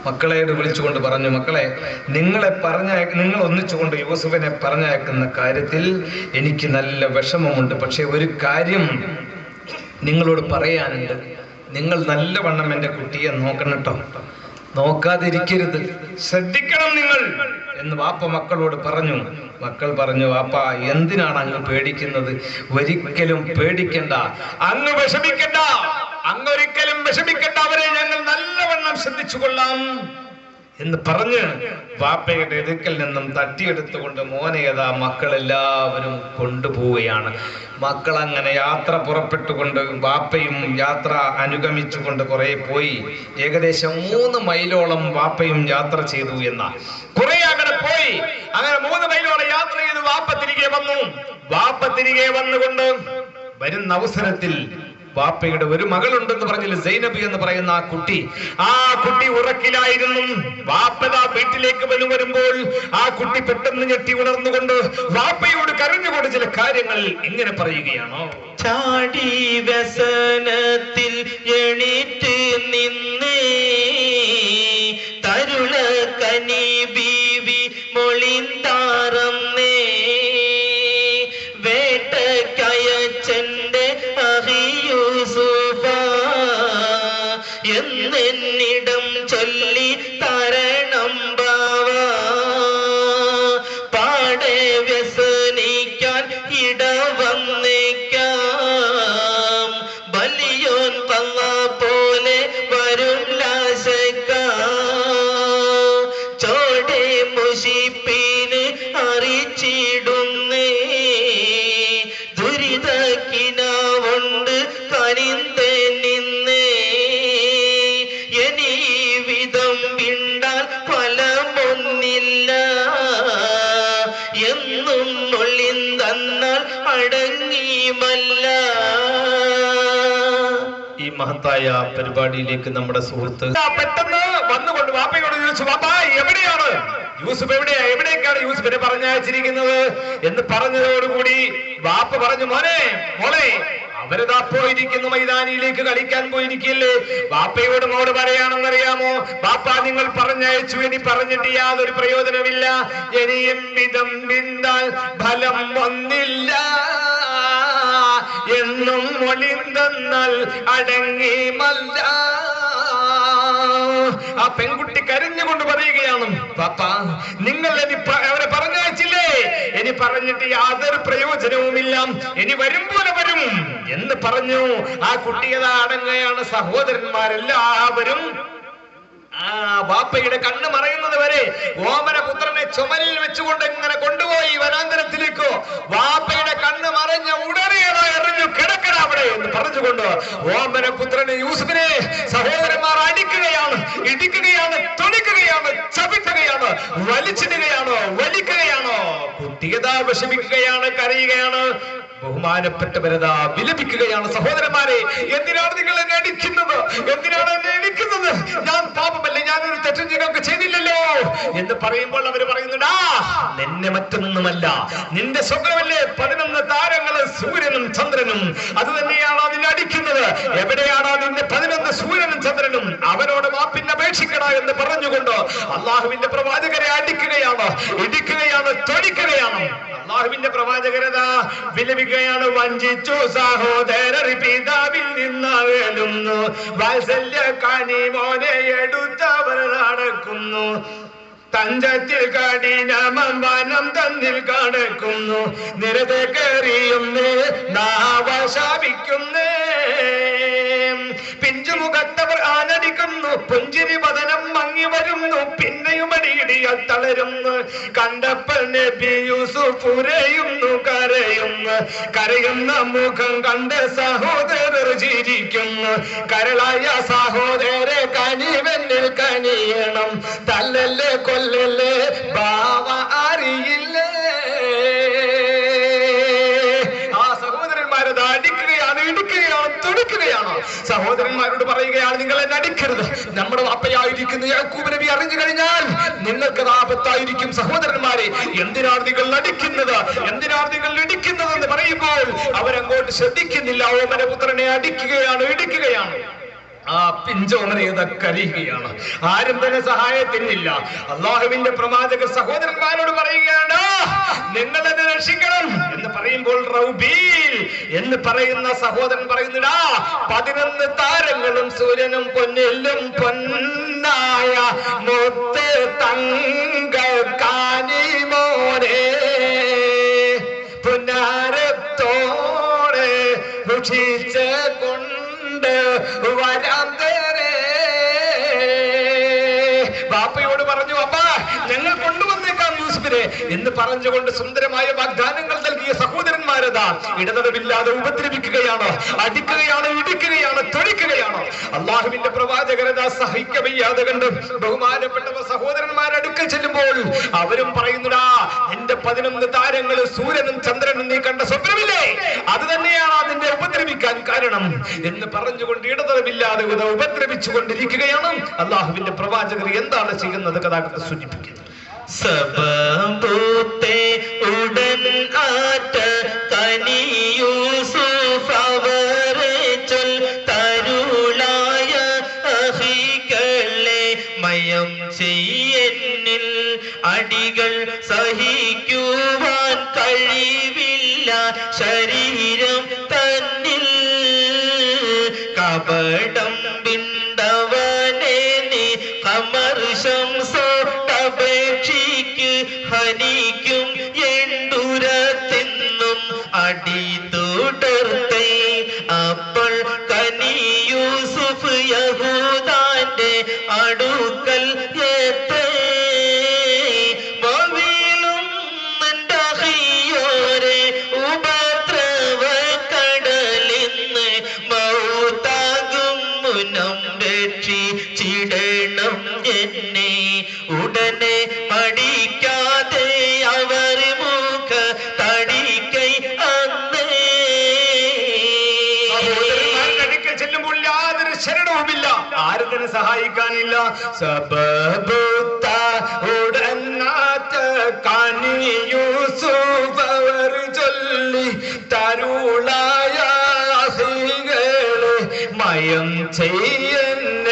മക്കളെയോട് വിളിച്ചുകൊണ്ട് പറഞ്ഞു, മക്കളെ നിങ്ങൾ ഒന്നിച്ചുകൊണ്ട് യൂസുഫിനെ പറഞ്ഞയക്കുന്ന കാര്യത്തിൽ എനിക്ക് നല്ല വിഷമമുണ്ട്. പക്ഷെ ഒരു കാര്യം നിങ്ങളോട് പറയാനുണ്ട്. നിങ്ങൾ നല്ലവണ്ണം എൻ്റെ കുട്ടിയെ നോക്കണം കേട്ടോ, നോക്കാതിരിക്കരുത്, ശ്രദ്ധിക്കണം നിങ്ങൾ എന്ന് വാപ്പ മക്കളോട് പറഞ്ഞു. മക്കൾ പറഞ്ഞു, വാപ്പ എന്തിനാണ് അങ്ങ് പേടിക്കുന്നത്? ഒരിക്കലും പേടിക്കണ്ട, അങ്ങ് വിഷമിക്കണ്ട, അങ്ങൊരിക്കലും വിഷമിക്കണ്ട, അവരെ ഞങ്ങൾ നല്ലവണ്ണം ശ്രദ്ധിച്ചു കൊള്ളാം എന്ന് പറഞ്ഞ് വാപ്പയുടെ എതുക്കൽ നിന്നും തട്ടിയെടുത്തുകൊണ്ട് മോനെയതാ മക്കളെല്ലാവരും കൊണ്ടുപോവുകയാണ്. മക്കൾ അങ്ങനെ യാത്ര പുറപ്പെട്ടുകൊണ്ട് വാപ്പയും യാത്ര അനുഗമിച്ചുകൊണ്ട് കുറെ പോയി. ഏകദേശം 3 മൈലോളം വാപ്പയും യാത്ര ചെയ്തു എന്ന കുറെ അങ്ങനെ പോയി. അങ്ങനെ 3 മൈലോളം യാത്ര ചെയ്ത് വാപ്പ തിരികെ വന്നു. വാപ്പ തിരികെ വന്നുകൊണ്ട് വരുന്ന അവസരത്തിൽ വാപ്പയുടെ ഒരു മകളുണ്ടെന്ന് പറഞ്ഞില്ല, സൈനബി എന്ന് പറയുന്ന ആ കുട്ടി ഉറക്കിലായിരുന്നു. വാപ്പതാ വീട്ടിലേക്ക് വരുമ്പോൾ ആ കുട്ടി പെട്ടെന്ന് ഞെട്ടി ഉണർന്നുകൊണ്ട് വാപ്പയോട് കരഞ്ഞുകൊണ്ട് ചില കാര്യങ്ങൾ ഇങ്ങനെ പറയുകയാണോ: ചാടി വ്യസനത്തിൽ എണീറ്റ് നിന്നേ തരുള കനി ബീവി മൊളിന്താറന്നേ വേട്ടക്കയച്ചന്റെ അഹിയൂസുഫ എന്നെന്നിടം ചൊല്ലി തരണം ബാവ പാടെ വ്യസനിക്കാൻ ഇടവന്നേക്കാം ബലിയോൻ പള്ള പോലെ വരും ലാശക്ക ചോടെ മുഷിപ്പിന് അറിച്ചിടുന്നേ ദുരിതക്കിനാവുണ്ട് കനിന്തേ നിന്നേ ഇനി വിധം വിണ്ടാൽ ഫലമൊന്നില്ല എന്നും ഒളിന്തന്നാൽ അടങ്ങിമല്ല. ഈ മഹത്തായ പരിപാടിയിലേക്ക് നമ്മുടെ സുഹൃത്ത് പെട്ടെന്ന് വന്നുകൊണ്ട് വാപ്പയോട് ചോദിച്ചു: വാപ്പ എവിടെയാണ് യൂസുഫ്? എവിടേക്കാണ് യൂസുഫിനെ പറഞ്ഞയച്ചിരിക്കുന്നത് എന്ന് പറഞ്ഞതോടുകൂടി വാപ്പ പറഞ്ഞു: മോളെ അവരതാ പോയിരിക്കുന്നു, മൈതാനിയിലേക്ക് കളിക്കാൻ പോയിരിക്കില്ലേ. വാപ്പയോട് മോള് പറയാണെന്നറിയാമോ? വാപ്പ നിങ്ങൾ പറഞ്ഞയച്ചു, ഇനി പറഞ്ഞിട്ട് യാതൊരു പ്രയോജനമില്ല, ഇനിയും വിധം വിന്താൽ ഫലം ഒന്നില്ല, എന്നും ഒളിന്തെന്നാൽ അടങ്ങിമല്ല. ആ പെൺകുട്ടി കരഞ്ഞുകൊണ്ട് പറയുകയാണ്: പാപ്പ നിങ്ങൾ അവരെ പറഞ്ഞയച്ചില്ലേ, ഇനി പറഞ്ഞിട്ട് യാതൊരു പ്രയോജനവുമില്ല, ഇനി വരും പോലെ വരും എന്ന് പറഞ്ഞു. ആ കുട്ടിയതാ അടങ്ങുകയാണ്. സഹോദരന്മാരെല്ലാവരും വാപ്പയുടെ കണ്ണ് മറയുന്നത് വരെ ഓമനപുത്രനെ ചുമലിൽ വെച്ചുകൊണ്ട് ഇങ്ങനെ കൊണ്ടുപോയി വനാന്തരത്തിലേക്കോ. വാപ്പയുടെ കണ്ണ് മറഞ്ഞ ഉടനെ എറിഞ്ഞു കിടക്കണ അവിടെ എന്ന് പറഞ്ഞുകൊണ്ട് ഓമനപുത്രനെ യൂസുഫിനെ സഹോദരന്മാർ അടിക്കുകയാണ്, ഇടിക്കുകയാണ്, തൊടിക്കുകയാണ്, ചവിട്ടുകയാണ്, വലിക്കുകയാണോ. കുട്ടിയതാ വിഷമിക്കുകയാണ്, കരയുകയാണ്. ബഹുമാനപ്പെട്ടവരതാ വിലപിക്കുകയാണ്: സഹോദരന്മാരെ, എന്തിനാണ് നിങ്ങൾ എന്നെ അടിക്കുന്നത്? ഞാൻ പാപമല്ലേ, ഞാനൊരു തെറ്റും നിങ്ങൾക്ക് ചെയ്തില്ലല്ലോ എന്ന് പറയുമ്പോൾ അവർ പറയുന്നുണ്ട്: നിന്നെ മറ്റൊന്നുമല്ല, നിന്റെ സ്വപ്നമല്ലേ 11 താരങ്ങള് സൂര്യനും ചന്ദ്രനും, അത് തന്നെയാണോ നിന്നെ അടിക്കുന്നത്? എവിടെയാണോ നിന്റെ 11 സൂര്യനും ചന്ദ്രനും? അവരോട് മാപ്പിന് അപേക്ഷിക്കണ എന്ന് പറഞ്ഞുകൊണ്ട് അള്ളാഹുവിന്റെ പ്രവാചകരെ അടിക്കുകയാണ്, ഇടിക്കുകയാണ്, തൊടിക്കുകയാണ്. അള്ളാഹുവിന്റെ പ്രവാചകരതാ വിലപിക്കുകയാണ്: വഞ്ചിച്ചു സഹോദരർ പിതാവിൽ നിന്നകലുന്നു, വാത്സല്യ കനി മോനെ എടുത്തവർ നടക്കുന്നു, തഞ്ചത്തിൽ കഠിനമം വനം തന്നിൽ കടക്കുന്നു, നിരതെ കയറിയുന്നേ നാവശാപിക്കുന്നേ, പിഞ്ചുമുഖത്തവർ ആനടിക്കുന്നു, പുഞ്ചിരി വദനം മങ്ങി വരുന്നു, പിന്നെയും അടിയിടിയാൽ തളരുന്നു, കണ്ടപ്പോൾ നബി യൂസുഫ് ഉരയുന്നു, കരയുന്ന മുഖം കണ്ട് സഹോദരർ ചിരിക്കുന്നു, കരളായ സഹോദരരെ കനിവെന്നിൽ കനിയണം, തല്ലല്ലേ കൊല്ലല്ലേ ബാവ അറിയില്ലേ. ആ സഹോദരന്മാരത് അടിക്കുകയാണ്, ഇടിക്കുകയാണ്, തൊടിക്കുകയാണ്. സഹോദരന്മാരോട് പറയുകയാണ്: നിങ്ങൾ എന്നെ അടിക്കരുത്, നമ്മുടെ വാപ്പയായിരിക്കുന്ന യാക്കൂബ് നബി അറിഞ്ഞു കഴിഞ്ഞാൽ നിങ്ങൾക്ക് ആപത്തായിരിക്കും. സഹോദരന്മാരെ, എന്തിനാണ് നിങ്ങൾ അടിക്കുന്നത്, എന്തിനാണ് നിങ്ങൾ ഇടിക്കുന്നത് എന്ന് പറയുമ്പോൾ അവരങ്ങോട്ട് ശ്രദ്ധിക്കുന്നില്ല. ഓമനപുത്രനെ അടിക്കുകയാണ്, ഇടിക്കുകയാണ്. ആ പിഞ്ചോമനയത് കരയുകയാണ്. ആരും തന്നെ സഹായത്തിനില്ല. അള്ളാഹുവിന്റെ പ്രവാചകർ സഹോദരന്മാരോട് പറയുകയാണ്: നിങ്ങൾ എന്നെ രക്ഷിക്കണം എന്ന് പറയുമ്പോൾ റൗബീൽ എന്ന് പറയുന്ന സഹോദരൻ പറയുന്നില്ല: 11 താരങ്ങളും സൂര്യനും പൊന്നിലും പൊന്നായ മുത്ത് തങ്ക കാനിമോനെ പുന്നാരത്തോടെ ഭുഷിച്ച കൊണ്ട് വരാം തേരേ. ബാപ്പയോട് പറഞ്ഞു: അപ്പാ ഞങ്ങൾ കൊണ്ടുവന്നേക്കാം യൂസുഫിനെ എന്ന് പറഞ്ഞുകൊണ്ട് സുന്ദരമായ വാഗ്ദാനങ്ങൾ നൽകിയ സഹോദരന്മാരതാ ഇടതടവില്ലാതെ ഉപദ്രവിക്കുകയാണ്, അടിക്കുകയാണ്, ഇടിക്കുകയാണ്, തൊടിക്കുകയാണ്. അള്ളാഹുവിന്റെ പ്രവാചകരതാ സഹിക്കവയ്യാതെ കണ്ട് ബഹുമാനപ്പെട്ടവർ സഹോദരന്മാരടുക്കൽ ചെല്ലുമ്പോൾ അവരും പറയുന്നുടാ: നിന്റെ 11 താരങ്ങൾ സൂര്യനും ചന്ദ്രനും നീ കണ്ട സ്വപ്നമില്ലേ, അത് തന്നെയാണ് അതിന്റെ ഉപദ്രവം ഉപദ്രവിക്കാൻ കാരണം എന്ന് പറഞ്ഞുകൊണ്ട് ഇടതടവില്ലാതെ ഉപദ്രവിച്ചു കൊണ്ടിരിക്കുകയാണ്. അള്ളാഹുവിന്റെ പ്രവാചകർ എന്താണ് ചെയ്യുന്നത്? കഥാകൃത്ത് സൂചിപ്പിക്കുന്നു. സബബൂത്തെ ഉടൻ ആറ്റ കനി യൂസുഫ് അവരെ ചൊൽ തരുളായ അഹികളെ മയം ചെയ്യന്നിൽ അടികൾ സഹിക്കുവാൻ കഴിവില്ല ശരീരം തന്നിൽ കപടം ബിണ്ടവനെ നീ കമർഷം അപേക്ഷിക്ക് ഹനിക്കും എണ്ടുരത്തെന്നും അടി തുടർത്തെ അപ്പോൾ കനി യൂസുഫ് യഹൂദാന്റെ അടുക്കൽ എത്തേ വവിലും നണ്ടഹിയോരെ ഉപദ്രവ കടലിന്ന് മൗതാകും മുനം രക്ഷിച്ചിടണം എന്നെ ഉടനെ മടിക്കാതെ അവർ മുഖ തടിക്കൈ അന്നേ ചെല്ലുമ്പോൾ യാതൊരു ശരണവുമില്ല, ആരും തന്നെ സഹായിക്കാനില്ല. സബബുത്ത ഉടനാത്ത കനി യൂസുഫ് അവർ ചൊല്ലി തരുളായ അഹികളെ മയം ചെയ്യുന്ന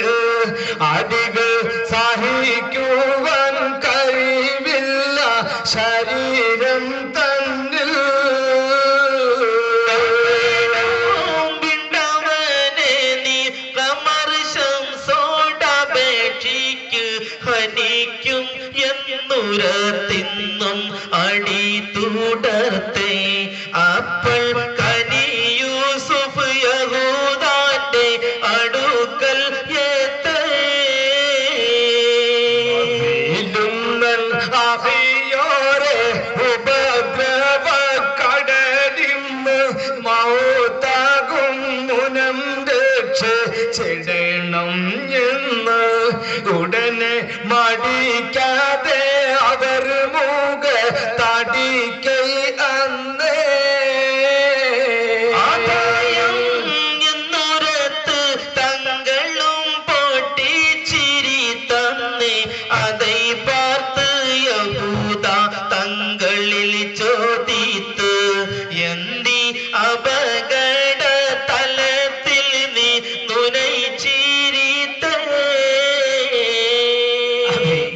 അടികൾ സഹിക്കുവാൻ കഴിവില്ല ശരീരം തന്നിൽ ബിണ്ടവനെ നീ കമർഷം സോടപേക്ഷിക്ക് ഹനിക്കും എന്നുരത്തിന്നും അടി തുടർത്തെ അപ്പോൾ കനി യൂസുഫ് യഹൂദാന്റെ അടുക്കൽ അഹിയോരെ ഉപദ്രവ കടലിന്ന് മൗതാകും മുനം രക്ഷിച്ചിടണം എന്ന് ഉടനെ മടിക്കാതെ അവർ മുഖ തടിക്കൈ അന്നേ എന്നുരത്ത് തങ്ങളും പൊട്ടിച്ചിരി തന്നേ அதை பார்த்து യഹൂദാ തങ്ങളിൽ ചോദിത്ത് എന്തി അപകട തലത്തിൽ നീ നുനൈച്ചിരിത്തേ.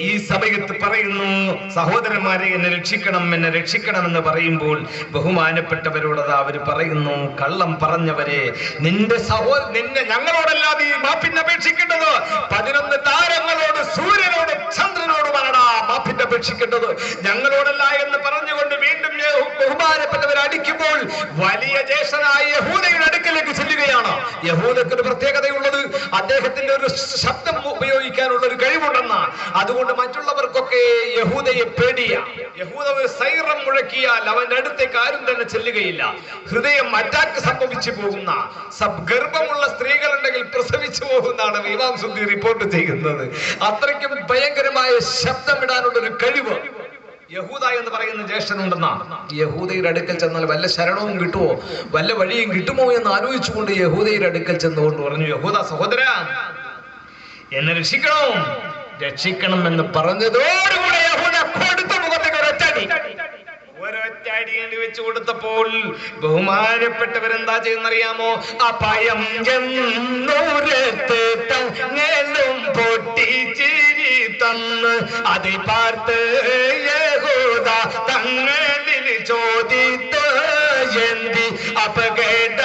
ഈ സമയത്ത് പറയുന്നു, സഹോദരന്മാരെ എന്നെ രക്ഷിക്കണം, എന്നെ രക്ഷിക്കണം എന്ന് പറയുമ്പോൾ ബഹുമാനപ്പെട്ടവരോടത് അവര് പറയുന്നു, കള്ളം പറഞ്ഞവരെ, നിന്നെ ഞങ്ങളോടല്ലാതെ ഈ മാപ്പിന് അപേക്ഷിക്കേണ്ടത് 11 താരങ്ങളോട്, സൂര്യനോട്, ചന്ദ്രനോടുമാണാ മാപ്പിന് അപേക്ഷിക്കേണ്ടത്, ഞങ്ങളോടല്ല എന്ന് പറഞ്ഞുകൊണ്ട് വീണ്ടും ബഹുമാനപ്പെട്ടവർ അടിക്കുമ്പോൾ വലിയ ജ്യേഷ്ഠനായ യഹൂദയുടെ അടുക്കലേക്ക് ചെല്ലുകയാണ്. യഹൂദക്ക് ഒരു പ്രത്യേകതയുള്ളത്, അദ്ദേഹത്തിന്റെ ഒരു ശബ്ദം ഉപയോഗിക്കാനുള്ള ഒരു കഴിവുണ്ടെന്നാ. അതുകൊണ്ട് മറ്റുള്ളവർക്കൊക്കെ യഹൂദയെ പേടിയാ. യഹൂദ ഒരു സൈറം മുഴക്കിയാൽ അവന്റെ അടുത്തേക്ക് ആരും തന്നെ ചെല്ലുകയില്ല. ഹൃദയം അറ്റാക്ക് സംഭവിച്ചു പോകുന്ന, ഗർഭമുള്ള സ്ത്രീകളുണ്ടെങ്കിൽ പ്രസവിച്ചു പോകുന്നതാണ് ഇമാം സുദ്ദി റിപ്പോർട്ട് ചെയ്യുന്നത്. അത്രയ്ക്കും ഭയങ്കരമായ ശബ്ദമിടാനുള്ള ഒരു കഴിവ് യഹൂദ എന്ന് പറയുന്ന ജ്യേഷ്ഠനുണ്ടെന്നാ. യഹൂദയുടെ അടുക്കൽ ചെന്നാൽ വല്ല ശരണവും കിട്ടുമോ, വല്ല വഴിയും കിട്ടുമോ എന്ന് ആലോചിച്ചുകൊണ്ട് യഹൂദയുടെ അടുക്കൽ ചെന്നുകൊണ്ട് പറഞ്ഞു, യഹൂദ സഹോദര, എന്നെ രക്ഷിക്കണം എന്ന് പറഞ്ഞതോടുകൂടെ യഹൂദ കൊടുത്ത മുഖത്തേക്ക് ഒരൊറ്റടി വെച്ചു കൊടുത്തപ്പോൾ ബഹുമാനപ്പെട്ടവരെന്താ ചെയ്യുന്നറിയാമോ? അഭയം എന്നൂരത്ത് തങ്ങലും പൊട്ടിച്ചിരി തന്ന് അത് പാർത്ത് യഹൂദ തങ്ങളിൽ ചോദിത്ത് എന്തി അപകട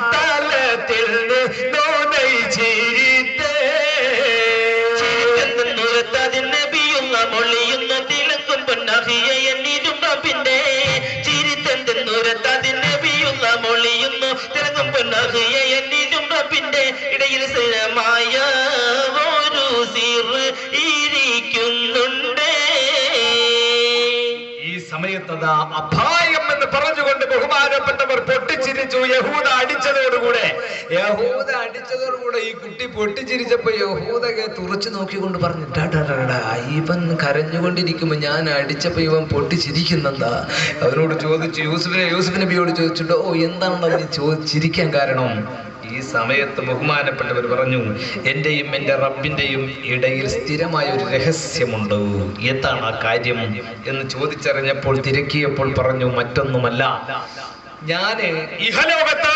സ്ഥലത്തിൽ ചിരിത്തേ മൊഴിയുന്ന തിലക്കും പൊന്നഹിയ എന്നിരും റബ്ബിന്റെ ചിരിത്തന്തെന്നുരത്തതിനബിയുള്ള മൊഴിയുന്നു തിലക്കും പൊന്നഹിയ എന്നിരും റബ്ബിന്റെ ഇടയിൽ സ്ഥിരമായ ഒരു സിർ ഇരിക്കുന്നുണ്ട്. സമയത്തതാ അപായം എന്ന് പറഞ്ഞുകൊണ്ട് ബഹുമാനപ്പെട്ടവർ പൊട്ടിച്ചിരിച്ചു. യഹൂദ അടിച്ചതോടുകൂടെ ഈ കുട്ടി പൊട്ടിച്ചിരിച്ചപ്പോ യഹൂദയെ തുറച്ചു നോക്കിക്കൊണ്ട് പറഞ്ഞു, ഇവൻ കരഞ്ഞുകൊണ്ടിരിക്കുമ്പോ ഞാൻ അടിച്ചപ്പോ ഇവൻ പൊട്ടിച്ചിരിക്കുന്നെന്താ? അവനോട് ചോദിച്ചു, യൂസുഫ് നബിയോട് ചോദിച്ചിട്ടോ, എന്താണെന്ന് അവന് ചിരിക്കാൻ കാരണം? ഈ സമയത്ത് ബഹുമാനപ്പെട്ടവർ പറഞ്ഞു, എന്റെയും എന്റെ റബ്ബിന്റെയും ഇടയിൽ സ്ഥിരമായ ഒരു രഹസ്യമുണ്ട്. എന്താണ് ആ കാര്യം എന്ന് ചോദിച്ചറിഞ്ഞപ്പോൾ തിരക്കിയപ്പോൾ പറഞ്ഞു, മറ്റൊന്നുമല്ല, ഞാന് ഇഹലോകത്ത്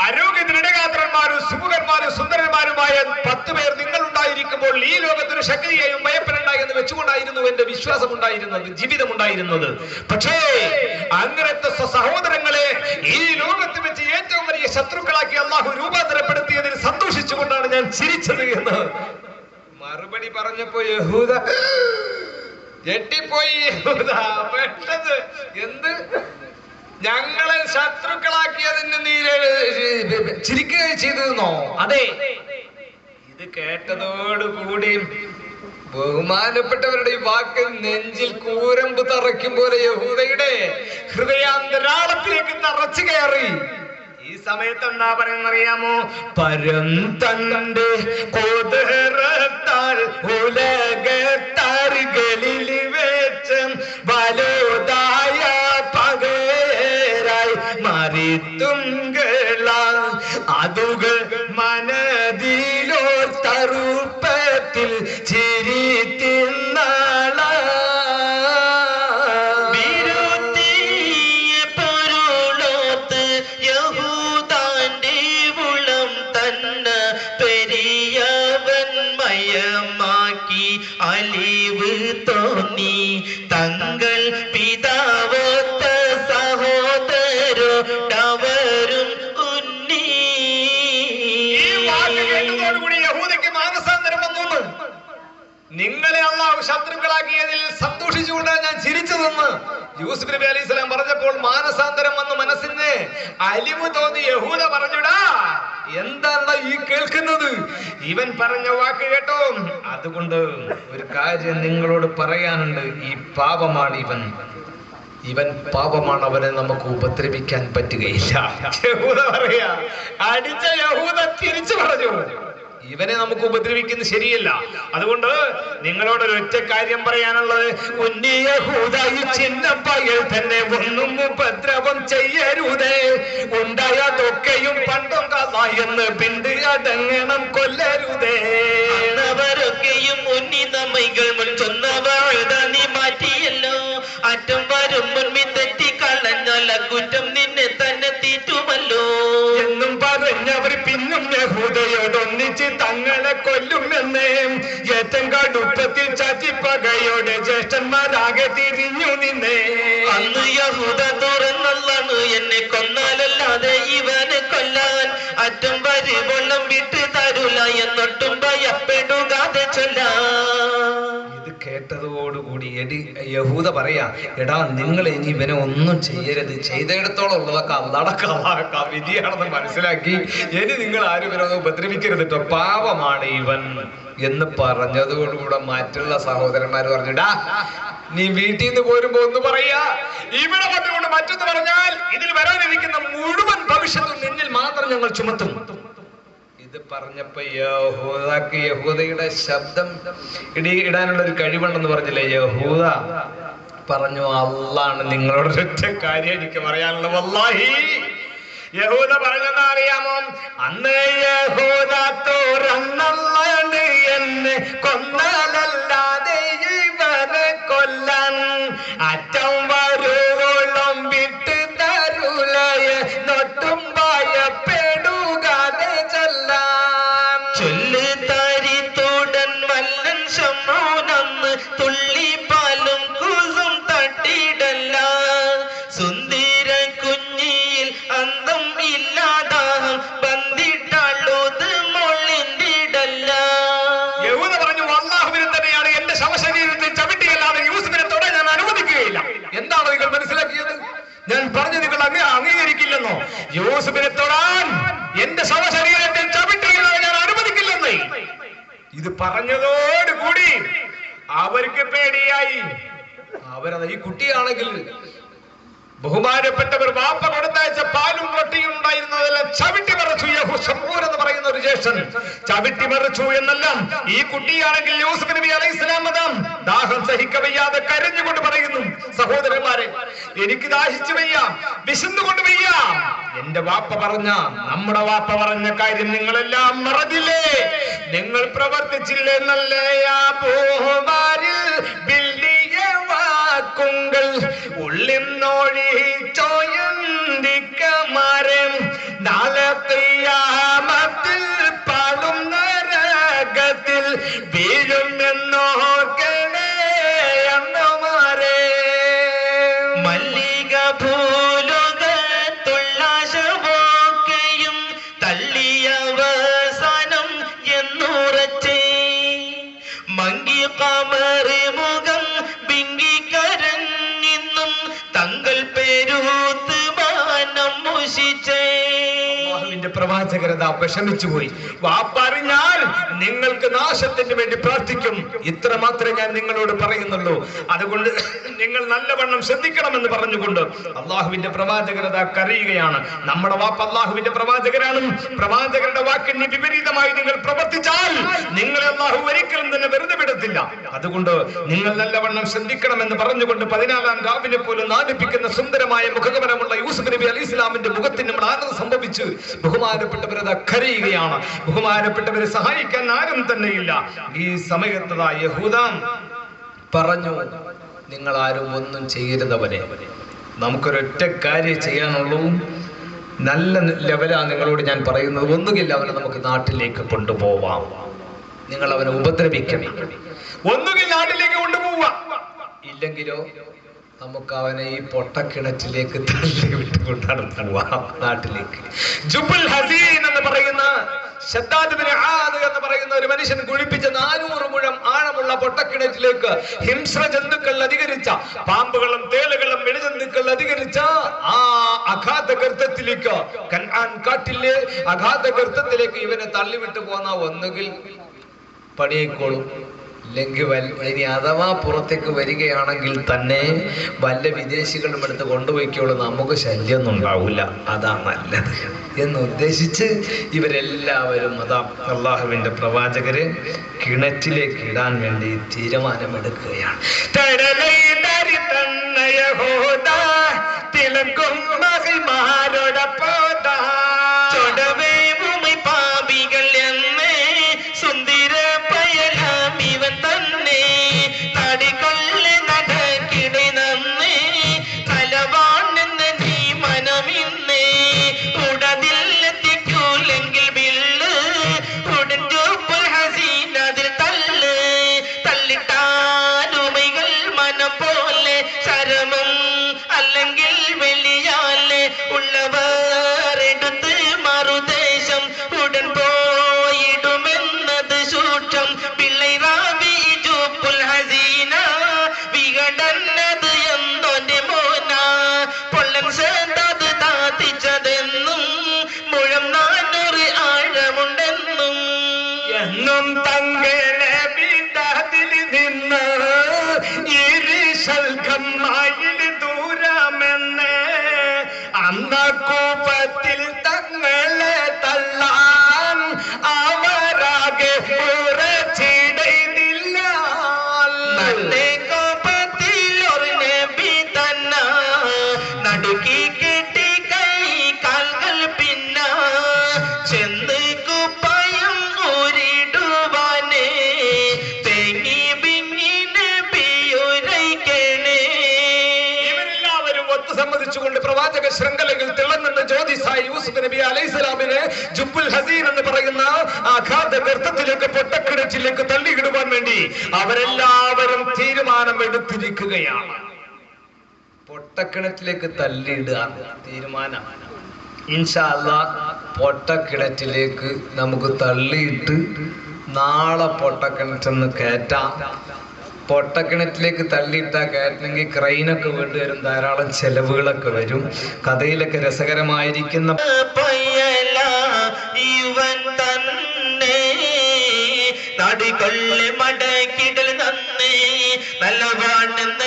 ആരോഗ്യദൃഢഗാത്രന്മാരും സുമുഖന്മാരും സുന്ദരന്മാരുമായ 10 പേർ നിങ്ങൾ ഉണ്ടായിരിക്കുമ്പോൾ ഈ ലോകത്തിന് ശക്തിയെയും ഭയപ്പെടേണ്ടായി എന്ന് വെച്ചുകൊണ്ടായിരുന്നു എന്റെ വിശ്വാസം ഉണ്ടായിരുന്നത്, ജീവിതം ഉണ്ടായിരുന്നത്. പക്ഷേ അങ്ങനത്തെ സഹോദരങ്ങളെ ഈ ലോകത്ത് വെച്ച് ഏറ്റവും വലിയ ശത്രുക്കളാക്കി അള്ളാഹു രൂപാന്തരപ്പെടുത്തിയതിൽ സന്തോഷിച്ചുകൊണ്ടാണ് ഞാൻ ചിരിച്ചത് എന്ന് മറുപടി പറഞ്ഞപ്പോ യഹൂദ ഞെട്ടിപ്പോയി. യഹൂദ പെട്ടത്, എന്ത് ഞങ്ങളെ ശത്രുക്കളാക്കിയതിന് നീ ചിരിക്കുകയും ചെയ്തിരുന്നോ? അതെ. ഇത് കേട്ടതോടുകൂടി ബഹുമാനപ്പെട്ടവരുടെ ഈ വാക്ക് നെഞ്ചിൽ കൂരമ്പ് തറയ്ക്കും പോലെ യഹൂദയുടെ ഹൃദയാന്തരാളത്തിലേക്ക് തറച്ചു കയറി. ഈ സമയത്ത് എന്താ പറയുന്നറിയാമോ? പരം തന്റെ കോതറത്താൽ ഉലകത്താറുകളിൽ വെച്ച് വലുതായ പകരായി മറിത്തുങ്കള അതുകൾ മനതിലോ തറുപ്പത്തിൽ ചിരിത്തിന്നാള അലിവ് തോന്നി തങ്ങൾ പിതാവത്ത സഹോദരോടവരും ഉന്നി. യഹൂദയ്ക്ക് മാനസാന്തരം വന്നു. നിങ്ങളെ അല്ലാഹു ശത്രുക്കളാക്കിയതിൽ സന്തോഷിച്ചുകൊണ്ടാണ് ഞാൻ ചിരിച്ചതെന്ന് യൂസുഫ് നബി അലൈഹി സ്വലാം പറഞ്ഞപ്പോൾ മാനസാന്തരം വന്ന് മനസ്സിന് അലിവ് തോന്നി. യഹൂദ പറഞ്ഞുടാ, എന്താണ് ഈ കേൾക്കുന്നത്? ഇവൻ പറഞ്ഞ വാക്ക് കേട്ടോ? അതുകൊണ്ട് ഒരു കാര്യം നിങ്ങളോട് പറയാനുണ്ട്. ഈ പാപമാണ് ഇവൻ പാപമാണ്, അവനെ നമുക്ക് ഉപദ്രവിക്കാൻ പറ്റുകയില്ല. യഹൂദ പറയാ, അടിച്ച യഹൂദ തിരിച്ചു പറഞ്ഞു, ഇവനെ നമുക്ക് ഉപദ്രവിക്കുന്നത് ശരിയല്ല. അതുകൊണ്ട് നിങ്ങളോട് ഒറ്റ കാര്യം പറയാനുള്ളത്, ഉന്നിയഹൂദായി ചിന്നപ്പയൽ തന്നെ ഒന്നും ഉപദ്രവം ചെയ്യരുതേ. ഉണ്ടായതൊക്കെയും പണ്ടും കഥ എന്ന് പിണ്ട് അടങ്ങണം, കൊല്ലരുതേ. അവരൊക്കെയും ഉന്നിതമൈകൾ മുൻ ചൊന്നവഴുതാനി മാറ്റിയല്ലോ. അറ്റം വരും മുൻപി തെറ്റി കളഞ്ഞല്ല കുറ്റം നിന്നെ തന്നെ തീറ്റുമല്ലോ എന്നും പറഞ്ഞവർ പിന്നും യഹൂദയോടൊന്നിച്ച് തങ്ങളെ കൊല്ലുമെന്നേ. ഏറ്റവും കടുപ്പത്തിൽ ചതിപ്പകയോടെ ജ്യേഷ്ഠന്മാരാകെ തിരിഞ്ഞു നിന്നേ. അന്ന് യഹൂദ തുറന്നുള്ളു, എന്നെ കൊന്നാലല്ലാതെ ഇവനെ കൊല്ലാൻ അറ്റം വരി വെള്ളം വിട്ട് തരൂല എന്നൊട്ടും ഭയപ്പെടുകാതെ ചൊല്ലാം. ഇത് കേട്ടതോടുകൂടി യഹൂദ പറയാ, എടാ നിങ്ങൾ ഇനി ഇവനെ ഒന്നും ചെയ്യരുത്, ചെയ്തെടുത്തോളം ഉള്ളതൊക്കെ അള്ളാടക്ക വിധിയാണെന്ന് മനസ്സിലാക്കി ഇനി നിങ്ങൾ ആരും ഇവനെ ഉപദ്രവിക്കരുത് കേട്ടോ, പാപമാണ് ഇവൻ എന്ന് പറഞ്ഞതോടുകൂടെ മറ്റുള്ള സഹോദരന്മാർ പറഞ്ഞിടാ, നീ വീട്ടിൽ നിന്ന് പോരുമ്പോ ഒന്ന് പറയാ, ഇവിടെ വന്നുകൊണ്ട് മറ്റൊന്ന് പറഞ്ഞാൽ ഇതിൽ വരാനിരിക്കുന്ന മുഴുവൻ ഭവിഷ്യത്തും നിന്നിൽ മാത്രം ഞങ്ങൾ ചുമത്തും. ഇത് പറഞ്ഞപ്പോ യഹൂദയുടെ ശബ്ദം ഇടാനുള്ള ഒരു കഴിവുണ്ടെന്ന് പറഞ്ഞില്ലേ? യഹൂദ പറഞ്ഞു, അള്ളാണ് നിങ്ങളോട് ഒറ്റ കാര്യം എനിക്ക് പറയാനുള്ളത്. വല്ലാഹി യഹൂദ പറഞ്ഞെന്നാ അറിയാമോ? അന്ന് യഹൂദ തുറന്നല്ലാണ് എന്നെ കൊന്നാലല്ലാതെ ഇവനെ കൊല്ലാൻ അറ്റം വരുവോളം വിട്ട് തരൂലയ നൊട്ടും ഭയപ്പെടുകാതെ ചെല്ലാൻ. ചൊല്ല് താരിത്തോടൻ വല്ലൻ ശമൂനന്ന് തുള്ളി പാലും കൂസും തട്ടിടല്ല. സുന്ദര കുഞ്ഞിയിൽ അന്തം ഇല്ലാതാഹം ബന്ധിട്ടാളുത് മൊള്ളിന്തിടല്ല. യഹൂദ പറഞ്ഞു, അല്ലാഹുവിനെ തന്നെയാണ് എന്റെ ശവശരീരത്തിൽ ചവിട്ടിയല്ലാതെ യൂസുഫിനെ തൊടാൻ ഞാൻ അനുവദിക്കുകയില്ല. എന്താണ് നിങ്ങൾ മനസ്സിലാക്കിയത്? ഞാൻ പറഞ്ഞു നിങ്ങൾ അംഗീകരിക്കില്ലെന്നോ? യൂസുഫിനെ തൊടാൻ എന്റെ ശവശരീരത്തിൽ ചവിട്ടിയല്ലാതെ ഞാൻ അനുവദിക്കില്ലെന്ന്. ഇത് പറഞ്ഞതോടുകൂടി അവർക്ക് പേടിയായി. അവരത് ഈ കുട്ടിയാണെങ്കിൽ ബഹുമാനപ്പെട്ടവർ വാപ്പ കൊടുത്തയച്ച പാലും റൊട്ടിയും ഉണ്ടായിരുന്നതെല്ലാം ചവിട്ടി മറിച്ചു. യഹൂശംപൂർ എന്ന് പറയുന്ന ഒരു ജ്യേഷ്ഠൻ ചവിട്ടി മറിച്ചു എന്നെല്ലാം. ഈ കുട്ടിയാണെങ്കിൽ യൂസുഫ് നബി അലൈഹിസ്സലാം ദാഹം സഹിക്കവയ്യാതെ കരഞ്ഞുകൊണ്ട് പറയുന്നു, സഹോദരന്മാരെ എനിക്ക് ദാഹിച്ചു വയ്യാം, വിശന്നുകൊണ്ട് വയ്യാം. എന്റെ വാപ്പ പറഞ്ഞ, നമ്മുടെ വാപ്പ പറഞ്ഞ കാര്യം നിങ്ങളെല്ലാം മറന്നില്ലേ? നിങ്ങൾ പ്രവർത്തിച്ചില്ലേ? നല്ല വാക്കുകൾ ഉള്ളിന്നോഴിച്ചോയന്തിക്കമാരം നാളെ ഖിയാമത്തിൽ പാടും നരകത്തിൽ വീഴുമെന്നോർക്കണേ അണ്ണമാരെ. മല്ലിക ഭൂലോകത്തുള്ളാശവൊക്കെയും തള്ളിയവസാനം എന്നുറച്ചേ മങ്കി കമറി മുഖം ബിങ്കിക്കരഞ്ഞിന്നും തങ്ങൾ പേരൂത്ത് മാനം മുഷിച്ചേ. പ്രവാചകരത വിഷമിച്ചു പോയി. വാപ്പറിഞ്ഞാൽ നിങ്ങൾക്ക് നാശത്തിന് വേണ്ടി പ്രാർത്ഥിക്കും. ഇത്ര മാത്രമേ ഞാൻ നിങ്ങളോട് പറയുന്നുള്ളൂ. അതുകൊണ്ട് നിങ്ങൾ നല്ലവണ്ണം ശ്രദ്ധിക്കണമെന്ന് പറഞ്ഞുകൊണ്ട് അള്ളാഹുവിന്റെ പ്രവാചകരത കരയുകയാണ്. നമ്മുടെ വാപ്പ അള്ളാഹുവിന്റെ പ്രവാചകരാണ്. പ്രവാചകരുടെ വാക്കിന് വിപരീതമായി നിങ്ങൾ പ്രവർത്തിച്ചാൽ നിങ്ങളെ അള്ളാഹു ഒരിക്കലും തന്നെ വെറുതെ വിടത്തില്ല. അതുകൊണ്ട് നിങ്ങൾ നല്ലവണ്ണം ശ്രദ്ധിക്കണമെന്ന് പറഞ്ഞുകൊണ്ട് 14-ാം രാവിലെ പോലും നാടിപ്പിക്കുന്ന സുന്ദരമായ മുഖകമനമുള്ള യൂസുഫ് നബി അലൈഹി ഇസ്ലാമിന്റെ മുഖത്തിന് നമ്മൾ ആനന്ദം സംഭവിച്ചു. ബഹുമാനപ്പെട്ടവരത് കരയുകയാണ്. ബഹുമാനപ്പെട്ടവരെ സഹായിക്കാൻ ആരും തന്നെയില്ല. ഈ സമയത്തതാ യഹൂദ പറഞ്ഞു, നിങ്ങൾ ആരും ഒന്നും ചെയ്യരുതവനെ. നമുക്കൊരൊറ്റ കാര്യം ചെയ്യാനുള്ളൂ. നല്ല ലെവലാണ് നിങ്ങളോട് ഞാൻ പറയുന്നത്. ഒന്നുകിൽ അവനെ നമുക്ക് നാട്ടിലേക്ക് കൊണ്ടുപോവാം, നിങ്ങൾ അവനെ ഉപദ്രവിക്കണം. ഒന്നുകിൽ നാട്ടിലേക്ക് കൊണ്ടുപോവാം, ഇല്ലെങ്കിലോ നമുക്ക് അവനെ ഈ പൊട്ടക്കിണറ്റിലേക്ക് തള്ളി വിട്ടുകൊണ്ടാണ് പോവാം നാട്ടിലേക്ക്. ജുബുൽ ഹസീൻ എന്ന് പറയുന്ന ശദ്ദാദ് ബിൻ ആദ് എന്ന് പറയുന്ന ഒരു മനുഷ്യൻ കുഴിപ്പിച്ച 400 മുഴം ആഴമുള്ള പൊട്ടക്കിണറ്റിലേക്ക് ഹിംസ്ര ജന്തുക്കൾ അധികരിച്ച, പാമ്പുകളും തേളുകളും ഇഴജന്തുക്കൾ അധികരിച്ച ആ അഗാധ ഗർത്തത്തിലേക്ക്, കൻആൻ കാട്ടിലെ അഗാധ ഗർത്തത്തിലേക്ക് ഇവനെ തള്ളിവിട്ട് പോന്ന ഒന്നുകിൽ പണിയേക്കോളും, ഇല്ലെങ്കിൽ ഇനി അഥവാ പുറത്തേക്ക് വരികയാണെങ്കിൽ തന്നെ വല്ല വിദേശികളും എടുത്ത് കൊണ്ടുപോയിക്കോളൂ, നമുക്ക് ശല്യമൊന്നും ഉണ്ടാവില്ല, അതാ നല്ലത് എന്ന് ഉദ്ദേശിച്ച് ഇവരെല്ലാവരും അതാ അള്ളാഹുവിന്റെ പ്രവാചകരെ കിണറ്റിലേക്ക് ഇടാൻ വേണ്ടി തീരുമാനമെടുക്കുകയാണ്. അന്നകൂപത്തിൽ തങ്ങളെ തള്ളാൻ അവരാകെ ഉറച്ചിടുന്നില്ല. നന്റെ കോപത്തിൽ ഒരു നബി തന്ന നടുക്കി കെട്ടി കൈ കാൽകൾ പിന്ന ചെന്ന് കുപ്പായം ഊരിടുവാനേ തേങ്ങി ബിങ്ങി നബിയുരൈക്കണേ. ഇവരെല്ലാവരും ഒത്തുസമ്മതിച്ചുകൊണ്ട് പ്രവാചക ശൃംഖലകൾ തിളങ്ങുന്ന ജ്യോതിസായി യൂസുഫ് നബി അലൈഹിസ്സലാമിനെ ജുബുൽ ഹസീൻ എന്ന് പറയുന്ന അഗാധ ഗർത്തത്തിലേക്ക് പൊട്ടക്കിണറ്റിലേക്ക് തള്ളിയിടുവാൻ വേണ്ടി അവരെല്ലാവരും തീരുമാനം എടുത്തിരിക്കുകയാണ്. പൊട്ടക്കിണറ്റിലേക്ക് തള്ളിയിടുക തീരുമാനം. ഇൻഷാ അല്ലാഹ് പൊട്ടക്കിണറ്റിലേക്ക് നമുക്ക് തള്ളിയിട്ട് നാളെ പൊട്ടക്കിണറ്റെന്ന് കയറ്റാം. പൊട്ടക്കിണറ്റിലേക്ക് തള്ളിയിട്ടാ കയറ്റണമെങ്കിൽ ക്രെയിനൊക്കെ വേണ്ടി വരും, ധാരാളം ചെലവുകളൊക്കെ വരും. കഥയിലൊക്കെ രസകരമായിരിക്കുന്ന ഇവൻ തന്നെ നടികൊള്ളി മടക്കിടൽ നന്നേ നല്ല വാണെന്ന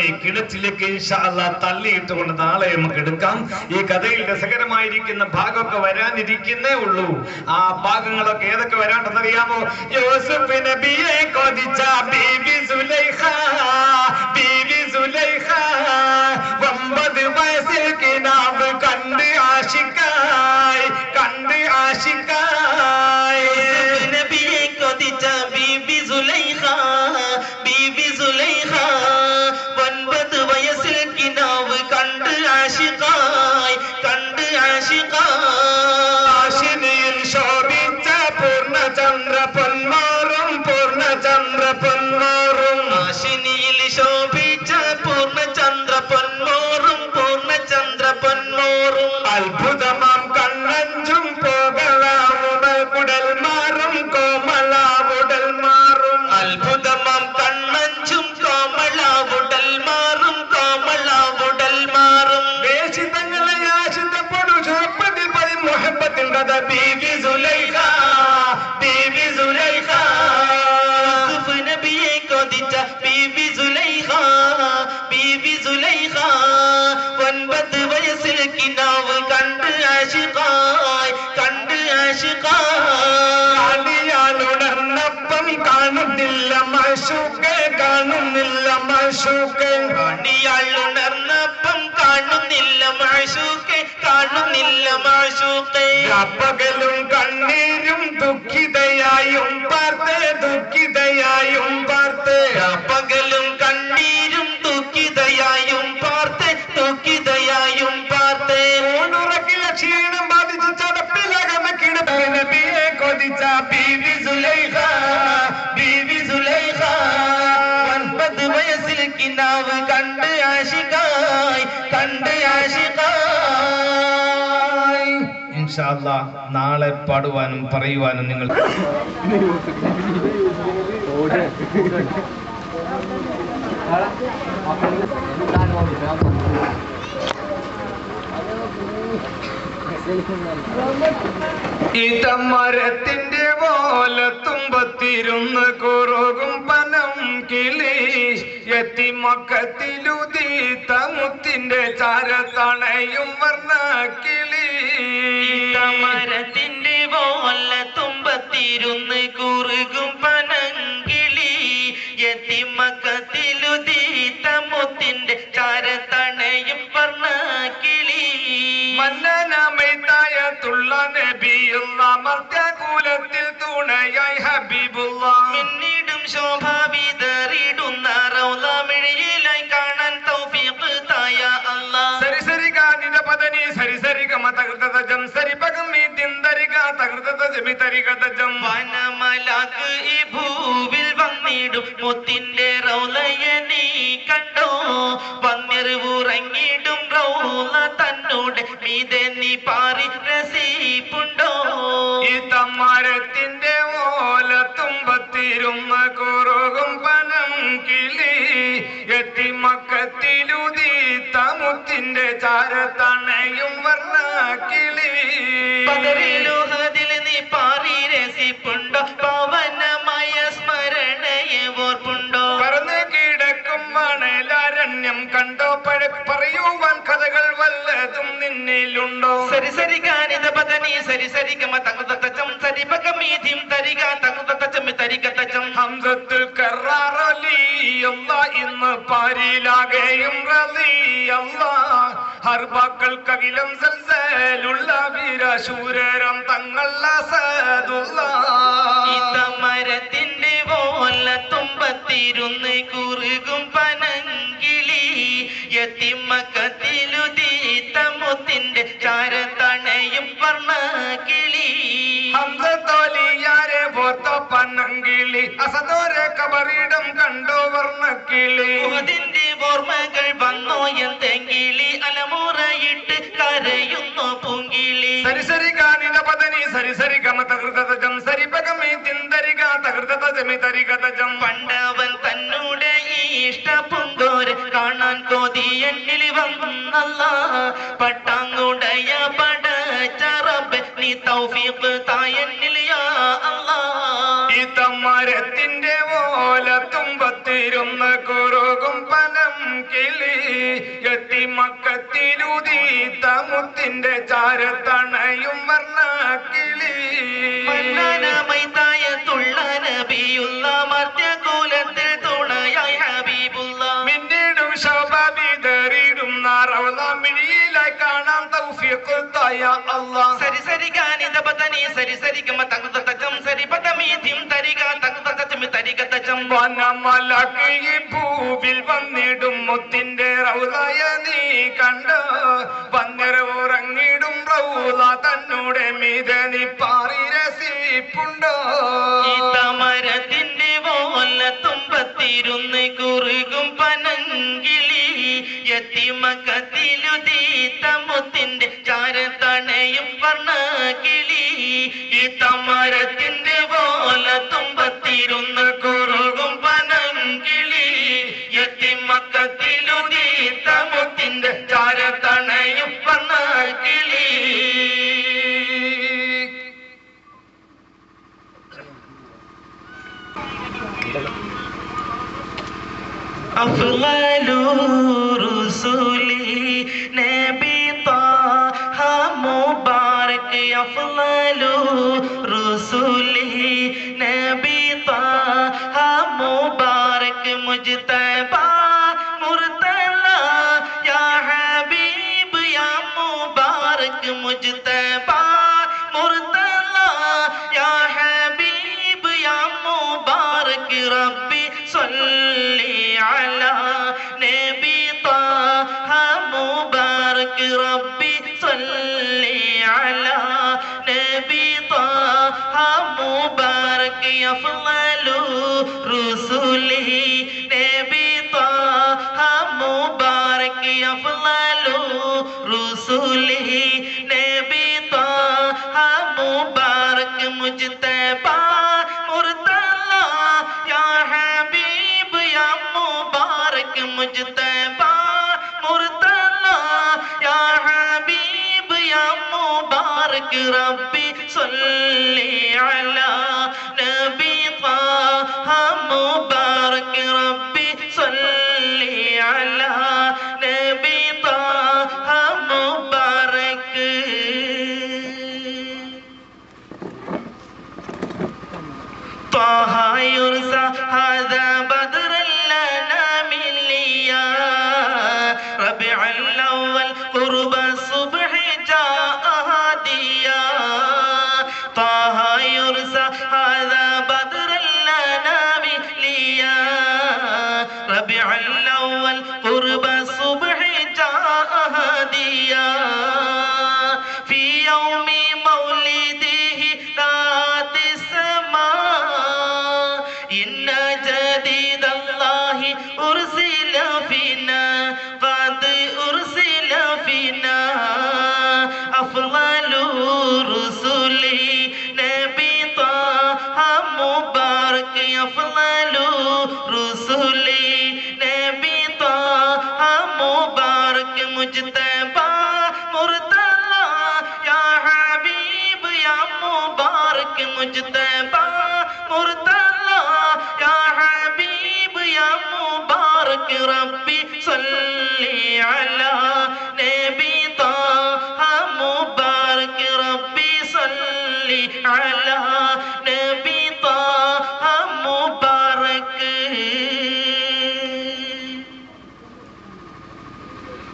അവനെ കിണറ്റിലേക്ക് ഇൻഷാ അല്ലാഹ് തള്ളിയിട്ടുകൊണ്ട് നാളെ നമുക്ക് എടുക്കാം. ഈ കഥയിൽ രസകരമായിരിക്കുന്ന ഭാഗമൊക്കെ വരാനിരിക്കുന്നേ ഉള്ളൂ. ആ ഭാഗങ്ങളൊക്കെ ഏതൊക്കെ വരാണ്ടെന്നറിയാമോ? യൂസുഫ് നബിയെ കൊതിച്ച ബീവി സുലൈഖ, ബീവി സുലൈഖ 9 വയസ്സിൽ കിനാവ് കണ്ട് ആശിക്കായി, കണ്ട് ആശിക്കായി. നബിയെ കൊതിച്ച ബീബി സുലൈഖ, ബീബി സുലൈഖ 9 വയസ്സിൽ കിനാവ് കണ്ട് ആശിക്കായി, കണ്ട് ആശിക്കായി. ആശിനിയിൽ ശോഭിച്ച പൂർണ്ണചന്ദ്ര പൊന്മാറും, പൂർണ്ണചന്ദ്ര പൊന്മാറും. ആശിനിയിൽ ശോഭിച്ച പൂർണ്ണചന്ദ്ര പൊന്മോറും, പൂർണ്ണചന്ദ്ര പൊന്മോറും. അത്ഭുതമാം കണ്ണഞ്ചും പോകളാവുടൽ കുടൽ മാറും, കോമളാവുടൽ മാറും. അത്ഭുതമാം കണ്ണഞ്ചും കോമളാവുടൽ മാറും, കോമളാവുടൽ മാറും. വേഷിതങ്ങളെ ആശിതപ്പെടു ഷോപ്പതിൽ പതി മുഹബത്തിൽ കഥ ബീവി സുലൈഖ, ബീവി സുലൈഖ. യൂസുഫ് നബിയെ കൊതിച്ച ബീബി സുലൈഖ, ബീബി സുലൈഖ 9 വയസ്സിൽ കിനാവ് കണ്ട് ആശിക്കായി, കണ്ട് ആശിക്കായി. കാണിയാളുണർന്നപ്പം കാണുന്നില്ല മശൂക്കെ, കാണുന്നില്ല മശൂക്കെ. കാണിയാൾ ഉണർന്നപ്പം കാണുന്നില്ല മാഷൂക്കെ, കാണുന്നില്ല മാഷൂക്കെ. പകലും കണ്ണീരും ദുഃഖിതയായും പാർത്ത്, ദുഃഖിതയായും പാർത്ത്. പകലും കണ്ണീരും ദുഃഖിതയായും പാർത്ത്, ദുഃഖിതയായും പാർത്ത്. ൂണുറക്കില ക്ഷീണം ബാധിച്ച് ചടപ്പിലകന്ന് കിടപ്പ് നബിയെ കൊതിച്ച ബീവി സുലൈഖ, ബീവി സുലൈഖ 9 വയസ്സിൽ കിനാവ് കണ്ട് ആശിക്കായി, കണ്ട് ആശിക്കായി. ഇൻഷാ അല്ലാഹ് നാളെ പാടുവാനും പറയുവാനും നിങ്ങൾ ഇതമരത്തിന്റെ ഓലത്തുമ്പത്തിരുന്ന് കുറുകും പനം കിളി യത്തിമക്കത്തിലുദീത്ത മുത്തിന്റെ ചാരത്തണയും വർണ്ണ കിളി. മരത്തിന്റെ ഓല തുമ്പത്തിരുന്ന് കുറുകും പനങ്കിളി യത്തിമക്കത്തിലുദീത്ത മുത്തിന്റെ ചാരത്തണയും വർണ്ണ കിളി. മന്നനമൈതായത്തുള്ള നബിയുള്ള മർത്യകൂലത്തിൽ തുണയായി ഹബീബുള്ള. പിന്നീടും ശോഭാവിതറിടുന്ന റൗളമിഴിയിലായി കാണാൻ തൗഫീഖ് തായ അല്ലാഹ്. സരി സരി ഗാനിത പദനി സരി സരി ഗമ തകൃത ജം സരി പഗമി തിന്തരിക തകൃത ജമി തരിക ജം. വനമലാക്ക് ഈ ഭൂവിൽ വന്നിടും മുത്തിന്റെ റൗളയെ നീ കണ്ടോ? വന്നിറിവുറങ്ങിടും റൗള തന്നോട് മീതെ നീ പാറി രസിപ്പുണ്ടോ? ഇതമരത്തിന്റെ ഓലത്തുമ്പത്തിരുന്ന കുറുകും പനം കിളി യത്തിമക്കത്തിലുദീത്ത മുത്തിന്റെ ചാരത്തണയും വർണ്ണ കിളി. പദറിലുഹദിൽ നീ പാറി രസിപ്പുണ്ടോ? പവനമായ സ്മരണയെ ഓർപ്പുണ്ടോ? പറന്ന് കിടക്കും മണലാരണ്യം കണ്ടോ? പറയുവാൻ കഥകൾ വല്ലതും നിന്നിലുണ്ടോ? സരി സരി ഗാനിത പദനി സരി സരി ഗമ തകതതജം സരി പഗമീതിം തരിക തകതതജം തരികതജം. ഹംസത്തുൽ കറാർ അലിയല്ലാഹ് ഇന്ന് പാരിലാകെയും റളിയല്ലാഹ്. ഹർബാക്കൾക്കകിലം സൽസലുള്ള വീരശൂരരം തങ്ങൾ അസദുല്ലാഹ്. മരത്തിന്റെ ഓല തുമ്പത്തിരുന്ന് കുറുകും പനങ്കിളി യത്തിമക്കത്തിലുദീത്ത മുത്തിന്റെ ചാരത്തണയും വർണ്ണ കിളി. ഹംസത്തോലിയാരെ പോർത്ത പന്നങ്കിളി അസദോരെ കബറിടം കണ്ടോ വർണ്ണക്കിളി. ഉഹദിന്റെ ഓർമ്മകൾ വന്നോ എന്തെങ്കിളി അലമുറയിട്ട് കരയുന്നു പൂങ്കിളി. സരി സരി ഗാനിത പദനി സരി സരി ഗമ തകൃത ജം സരി പഗമി തിന്തരിക തകൃത ജമി തരിക ജം. പണ്ടവൻ തന്നോട് ഇഷ്ടപ്പുണ്ടോര് കാണാൻ കൊതിയെന്നിൽ വന്നല്ല. പട്ടാങ്ങുടയ പടച്ചറബ് നീ തൗഫീഖ് തായെന്നിൽ യാ അല്ലാഹ്. ഇതമരത്തിന്റെ ഓല തുമ്പത്തിരുന്ന് കുറുകും പനം കിളി എത്തി മക്കത്തിലുദീത്ത മുത്തിന്റെ ചാരത്തണയും വർണ്ണ കിളി മൈതായത്തുള്ള നബിയുള്ള മർത്യകൂലത്തിൽ തുണയായി ഹബീബുള്ള മിന്നിടും ശോഭ വിതറിടും റൗളമിഴിയിലായി കാണാം തൗഫീഖുത്തായ അല്ലാഹ് സരി സരി ഗാനിത ബദനി സരി സരി ഗമ തങ്കുത തജം സരി ബദമീതിം തരിക തങ്കുത തജം തരിക തജം വനമലക്ക് ഈ ഭൂവിൽ വന്നിടും മുത്തിന്റെ റൗളയ നീ കണ്ട് വന്നിറങ്ങിടും റൗള തന്നോടെ മീതെ നീ പാറി രസിപ്പുണ്ടോ ഈ തമരത്തിന്റെ വോല തുമ്പത്തിരുന്ന് കുറുകും പനങ്കിളി യത്തിമക്കത്തിലുദീത്ത മുത്തിന്റെ ചാരത്തണയും വർണ്ണ കിളി ഈ തമരത്തിന്റെ വോല തുമ്പത്തിരുന്ന് കുറുകും പനങ്കിളി യത്തിമക്കത്തിലുദീത്ത മുത്തിന്റെ ചാരത്തണയും വർണ്ണ കിളി أفضل رسل نبي طه مبارك أفضل رسل نبي طه مبارك مجتبى مرتلى يا حبيب يا مبارك مجتبى مرتلى يا حبيب يا مبارك ربي صلي على نبي طه مبارك ربي صلي على نبي طه مبارك أفضل رسله نبي طه مبارك أفضل رسله نبي طه مبارك مجتبى مرتلى يا حبيب يا مبارك مجتبى مرتلى يا حبيب يا مبارك ربي صلي على نبي طه مبارك ربي صلي على نبي طه مبارك طه يرسى هذا بدر لنا من ليا ربيع الأول قرب الصبح جاء هاديا طه يرسى هذا بدر لنا من ليا ربيع الأول قرب الصبح جاء هاديا في يوم مولده ذات السماء إن جديد الله أرسل فينا قد أرسل فينا أفضل رسله نبي طه مبارك أفضل رسله نبي طه مبارك مجتبى مرتلى يا حبيب يا مبارك مجتبى مرتلى يا حبيب يا مبارك ربي صلي على نبي طه مبارك ربي صلي على نبي طه مبارك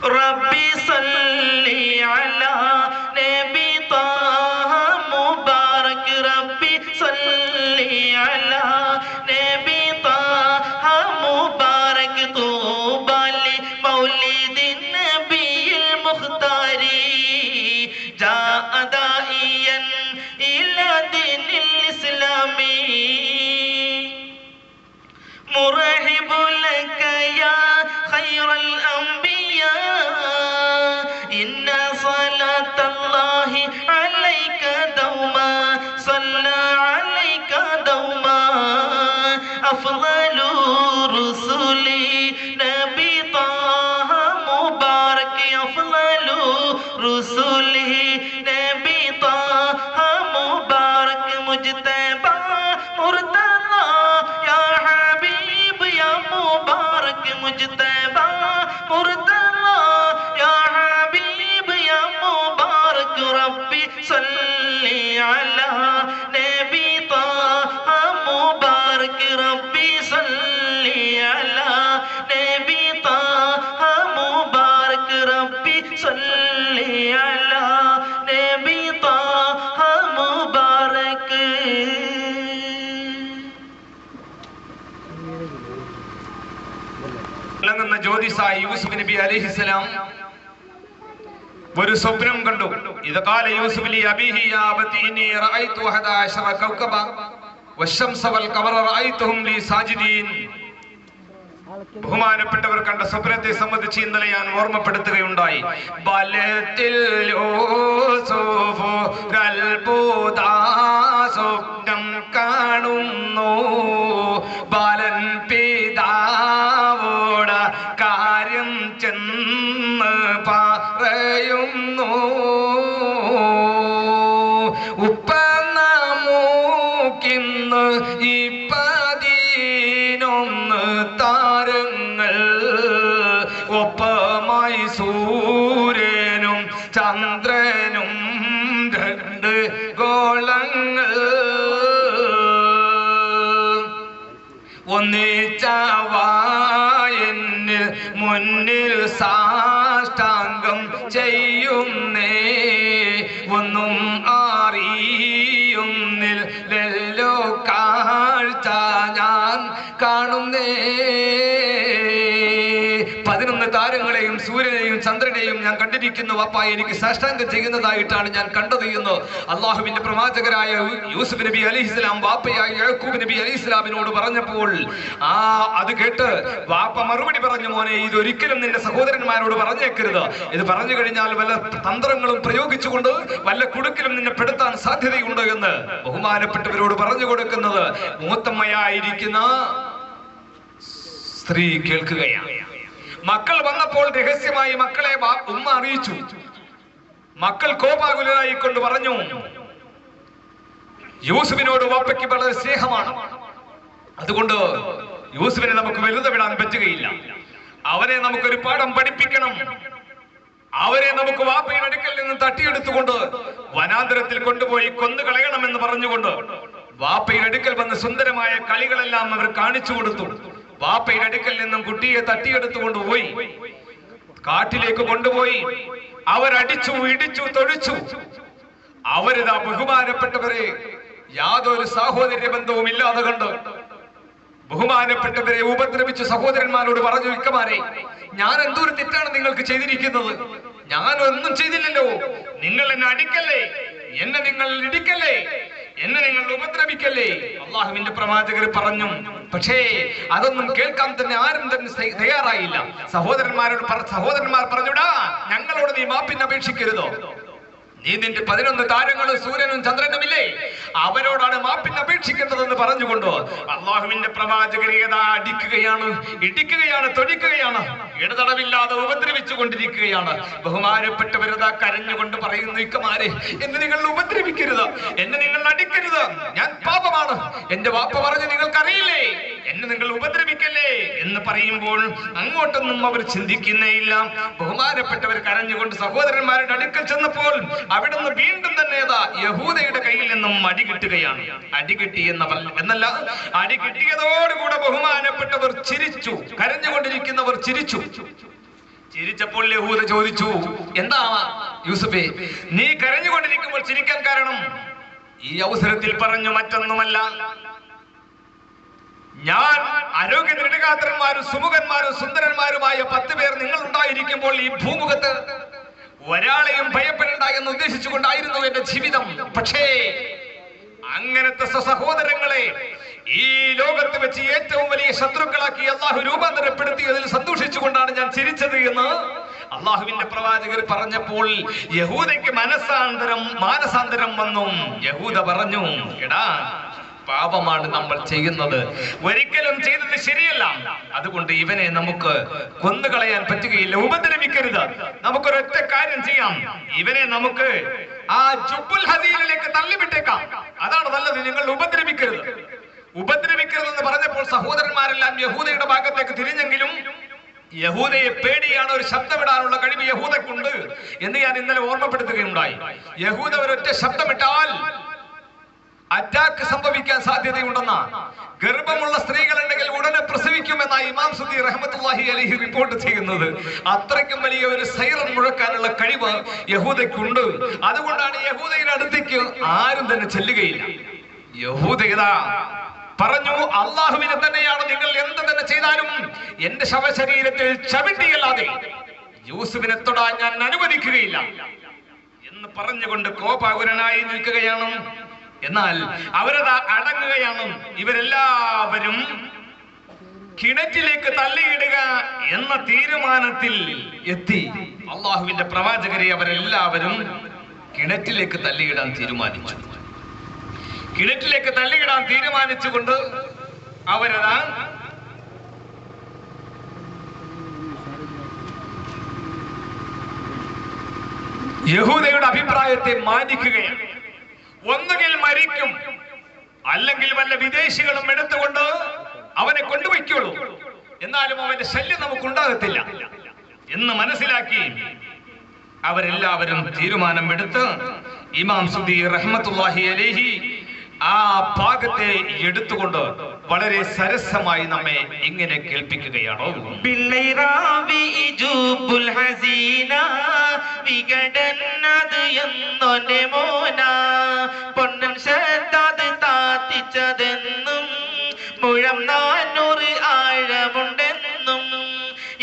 ربي صلي على نبي طه مبارك ربي صلي على نبي طه مبارك طوبى لمولد النبي المختار جاء داعيا إلى دين الإسلام مرحب لك يا خير الأنبياء إن صلاة الله عليك دوما صلى عليك دوما أفضل رسلي نبي طه مبارك أفضل رسله نبي طه مبارك مجتبى مرتلى يا حبيب يا مبارك مجتبى തിളങ്ങുന്ന ജ്യോതിസായി യൂസുഫ് നബി അലൈഹിസ്സലാം ഒരു സ്വപ്നം കണ്ടു. ഇത് ഖാല യൂസുഫ് ലി അബീഹി യാ അബതി ഇന്നി റഅയ്തു 11 കൗകബ വശംസ വൽ ഖമറ റഅയ്തുഹും ലി സാജിദീൻ. ബഹുമാനപ്പെട്ടവർ കണ്ട സ്വപ്നത്തെ സംബന്ധിച്ച് ഇന്നലെ ഞാൻ ഓർമ്മപ്പെടുത്തുകയുണ്ടായി. ബലത്തിൽ യൂസുഫ് കൽബുദാ സ്വപ്നം കാണുന്നു, ബാലൻ പിതാവോട് കാര്യം ചെന്ന് പറയുന്നു. ഉപ്പ നമുക്കിന്ന് ഇപ്പതിനൊന്ന് താരങ്ങൾ, ഒപ്പമായി സൂര്യനും ചന്ദ്രനും 2 ഗോളങ്ങൾ, ഒന്നിച്ചവായെന്നിൽ മുന്നിൽ സാഷ്ടാംഗം ചെയ്യുന്നേ, ഒന്നും അറിയുന്നില്ലല്ലോ കാഴ്ച ഞാൻ കാണുന്നേ. 11 താരങ്ങളെയും സൂര്യനെയും ചന്ദ്രനെയും ഞാൻ കണ്ടിരിക്കുന്നു വാപ്പ, എനിക്ക് സാഷ്ടാംഗം ചെയ്യുന്നതായിട്ടാണ് ഞാൻ കണ്ടത് എന്ന് അള്ളാഹുവിന്റെ പ്രവാചകരായ യൂസുഫ് നബി അലൈഹിസ്സലാം വാപ്പയായ യാക്കൂബ് നബി അലൈഹിസ്സലാമിനോട് പറഞ്ഞപ്പോൾ അത് കേട്ട് വാപ്പ മറുപടി പറഞ്ഞു, മോനെ ഇതൊരിക്കലും നിന്റെ സഹോദരന്മാരോട് പറഞ്ഞേക്കരുത്. ഇത് പറഞ്ഞു കഴിഞ്ഞാൽ വല്ല തന്ത്രങ്ങളും പ്രയോഗിച്ചുകൊണ്ട് വല്ല കുടുക്കിലും നിന്നെ പെടുത്താൻ സാധ്യതയുണ്ട് എന്ന് ബഹുമാനപ്പെട്ടവരോട് പറഞ്ഞു കൊടുക്കുന്നത് മൂത്തമ്മയായിരിക്കുന്ന സ്ത്രീ കേൾക്കുകയാണ്. മക്കൾ വന്നപ്പോൾ രഹസ്യമായി മക്കളെ ഉമ്മ അറിയിച്ചു. മക്കൾ കോപാകുലരായിക്കൊണ്ട് പറഞ്ഞു, യൂസുഫിനോട് വാപ്പയ്ക്ക് വളരെ സ്നേഹമാണ്, അതുകൊണ്ട് യൂസുഫിനെ നമുക്ക് വെറുതെ വിടാൻ പറ്റുകയില്ല. അവരെ നമുക്കൊരു പാഠം പഠിപ്പിക്കണം. അവരെ നമുക്ക് വാപ്പയുടെ അടുക്കൽ നിന്ന് തട്ടിയെടുത്തുകൊണ്ട് വനാന്തരത്തിൽ കൊണ്ടുപോയി കൊന്നുകളയണമെന്ന് പറഞ്ഞുകൊണ്ട് വാപ്പയുടെ അടുക്കൽ വന്ന് സുന്ദരമായ കളികളെല്ലാം അവർ കാണിച്ചു കൊടുത്തു. വാപ്പയുടെ അടുക്കൽ നിന്നും കുട്ടിയെ തട്ടിയെടുത്തുകൊണ്ട് പോയി കാട്ടിലേക്ക് കൊണ്ടുപോയി അവരടിച്ചു, ഇടിച്ചു, തൊഴിച്ചു. അവരിതാ ബഹുമാനപ്പെട്ടവരെ യാതൊരു സാഹോദര്യ ബന്ധവും ഇല്ലാതെ കണ്ട് ബഹുമാനപ്പെട്ടവരെ ഉപദ്രവിച്ചു. സഹോദരന്മാരോട് പറഞ്ഞു, ഇക്കമാരെ ഞാൻ എന്തൊരു തെറ്റാണ് നിങ്ങൾക്ക് ചെയ്തിരിക്കുന്നത്? ഞാൻ ഒന്നും ചെയ്തില്ലല്ലോ. നിങ്ങൾ എന്നെ അടിക്കല്ലേ, എന്നെ നിങ്ങൾ ഇടിക്കല്ലേ, എന്നെ നിങ്ങൾ ഉപദ്രവിക്കല്ലേ. അള്ളാഹുവിന്റെ പ്രവാചകർ പറഞ്ഞു. പക്ഷേ അതൊന്നും കേൾക്കാൻ തന്നെ ആരും തന്നെ തയ്യാറായില്ല. സഹോദരന്മാർ പറഞ്ഞുടാ, ഞങ്ങളോട് നീ മാപ്പിന് അപേക്ഷിക്കരുതോ? നീ നിന്റെ 11 താരങ്ങളും സൂര്യനും ചന്ദ്രനുമില്ലേ, അവരോടാണ് മാപ്പിന് അപേക്ഷിക്കേണ്ടതെന്ന് പറഞ്ഞുകൊണ്ട് അള്ളാഹുവിന്റെ പ്രവാചകരേതാ അടിക്കുകയാണ്, ഇടിക്കുകയാണ്, തൊഴിക്കുകയാണ്, ഇടതടവില്ലാതെ ഉപദ്രവിച്ചു കൊണ്ടിരിക്കുകയാണ്. ബഹുമാനപ്പെട്ടവരതാ കരഞ്ഞുകൊണ്ട് പറയുന്നു, ഇക്കമാരെ എന്നെ നിങ്ങൾ ഉപദ്രവിക്കരുത്, എന്നെ നിങ്ങൾ അടിക്കരുത്, ഞാൻ പാപമാണ്. എന്റെ വാപ്പ പറഞ്ഞു നിങ്ങൾക്കറിയില്ലേ, എന്നെ നിങ്ങൾ ഉപദ്രവിക്കല്ലേ എന്ന് പറയുമ്പോൾ അങ്ങോട്ടൊന്നും അവർ ചിന്തിക്കുന്നേയില്ല. ബഹുമാനപ്പെട്ടവർ കരഞ്ഞുകൊണ്ട് സഹോദരന്മാരുടെ അടുക്കൽ ചെന്നപ്പോൾ അവിടുന്ന് വീണ്ടും തന്നെ യഹൂദയുടെ കയ്യിൽ നിന്നും അടി കിട്ടുകയാണ്. അടി കിട്ടി എന്നല്ല, അടി കിട്ടിയതോടുകൂടെ ബഹുമാനപ്പെട്ടവർ ചിരിച്ചു. കരഞ്ഞുകൊണ്ടിരിക്കുന്നവർ ചിരിച്ചു. ചിരിച്ചപ്പോൾ യഹൂദ ചോദിച്ചു, എന്താ യൂസുഫേ നീ കരഞ്ഞുകൊണ്ടിരിക്കുമ്പോൾ ചിരിക്കാൻ കാരണം? ഈ അവസരത്തിൽ പറഞ്ഞു, മറ്റൊന്നുമല്ല, ഞാൻ ആരോഗ്യ ദൃഢഗാത്രന്മാരും സുമുഖന്മാരും സുന്ദരന്മാരുമായ 10 പേർ നിങ്ങൾ ഉണ്ടായിരിക്കുമ്പോൾ ഈ ഭൂമുഖത്ത് ഒരാളെയും ഭയപ്പെടേണ്ട എന്ന് ഉദ്ദേശിച്ചുകൊണ്ടായിരുന്നു എന്റെ ജീവിതം. പക്ഷേ അങ്ങനത്തെ സഹോദരങ്ങളെ ഈ ലോകത്ത് വെച്ച് ഏറ്റവും വലിയ ശത്രുക്കളാക്കി അള്ളാഹു രൂപാന്തരപ്പെടുത്തിയതിൽ സന്തോഷിച്ചുകൊണ്ടാണ് ഞാൻ ചിരിച്ചത് എന്ന് അള്ളാഹുവിന്റെ പ്രവാചകർ പറഞ്ഞപ്പോൾ യഹൂദയ്ക്ക് മാനസാന്തരം വന്നു. യഹൂദ പറഞ്ഞു, എടാ പാപമാണ് നമ്മൾ ചെയ്യുന്നത്, ഒരിക്കലും ചെയ്തത് ശരിയല്ല, അതുകൊണ്ട് ഇവനെ നമുക്ക് കൊന്നുകളയാൻ പറ്റുകയില്ല, ഉപദ്രവിക്കരുത്. നമുക്കൊരൊറ്റ കാര്യം ചെയ്യാം, ഇവനെ നമുക്ക് ആ ജുബ്ബുൽ ഹദീലിലേക്ക് തള്ളിവിട്ടേക്കാം, അതാണ് നല്ലത്, നിങ്ങൾ ഉപദ്രവിക്കരുതെന്ന് പറഞ്ഞപ്പോൾ സഹോദരന്മാരെല്ലാം യഹൂദയുടെ ഭാഗത്തേക്ക് തിരിഞ്ഞെങ്കിലും യഹൂദയെ പേടിയാണ്, ഒരു ശബ്ദമിടാനുള്ള കഴിവ് യഹൂദക്കുണ്ട് എന്ന് ഞാൻ ഇന്നലെ ഓർമ്മപ്പെടുത്തുകയുണ്ടായി. യഹൂദ ഒരൊറ്റ ശബ്ദമിട്ടാൽ അറ്റാക്ക് സംഭവിക്കാൻ സാധ്യതയുണ്ടെന്ന, ഗർഭമുള്ള സ്ത്രീകളുണ്ടെങ്കിൽ ഉടനെ പ്രസവിക്കുമെന്ന ഇമാം സുദി റഹ്മത്തുള്ളാഹി അലൈഹി റിപ്പോർട്ട് ചെയ്യുന്നത്. അത്രയ്ക്കും വലിയ ഒരു സൈറൻ മുഴക്കാനുള്ള കഴിവ് യഹൂദയ്ക്കുണ്ട്. അതുകൊണ്ടാണ് യഹൂദയുടെ അടുത്തേക്ക് ആരും തന്നെ ചെല്ലുകയില്ല. യഹൂദ പറഞ്ഞു, അള്ളാഹുവിനെ തന്നെയാണ് നിങ്ങൾ എന്ത് തന്നെ ചെയ്താലും എന്റെ ശവശരീരത്തിൽ ചവിട്ടിയല്ലാതെ യൂസുഫിനെ തൊടാൻ ഞാൻ അനുവദിക്കുകയില്ല എന്ന് പറഞ്ഞുകൊണ്ട് കോപാകുലനായി നിൽക്കുകയാണ്. എന്നാൽ അവരത് അടങ്ങുകയാണ്. ഇവരെല്ലാവരും കിണറ്റിലേക്ക് തള്ളിയിടുക എന്ന തീരുമാനത്തിൽ എത്തി. അള്ളാഹുവിന്റെ പ്രവാചകരെ അവരെല്ലാവരും കിണറ്റിലേക്ക് തള്ളിയിടാൻ തീരുമാനിച്ചു. കിണറ്റിലേക്ക് തള്ളിയിടാൻ തീരുമാനിച്ചുകൊണ്ട് അവരതാ യഹൂദയുടെ അഭിപ്രായത്തെ മാനിക്കുകയാണ്. ഒന്നുകിൽ മരിക്കും, അല്ലെങ്കിൽ വല്ല വിദേശികളും എടുത്തുകൊണ്ട് അവനെ കൊണ്ടുവയ്ക്കുള്ളൂ, എന്നാലും അവന്റെ ശല്യം നമുക്കുണ്ടാകത്തില്ല എന്ന് മനസ്സിലാക്കി അവരെല്ലാവരും തീരുമാനമെടുത്ത് ഇമാം സുദി റഹ്മത്തുള്ളാഹി അലൈഹി ആ ഭാഗത്തെ എടുത്തുകൊണ്ട് വളരെ സരസമായി നമ്മെ ഇങ്ങനെ കേൾപ്പിക്കുകയാണോ. പൊന്നൻ ശതാത് താത്തിച്ചതെന്നും മുഴം 400 ആഴമുണ്ടെന്നും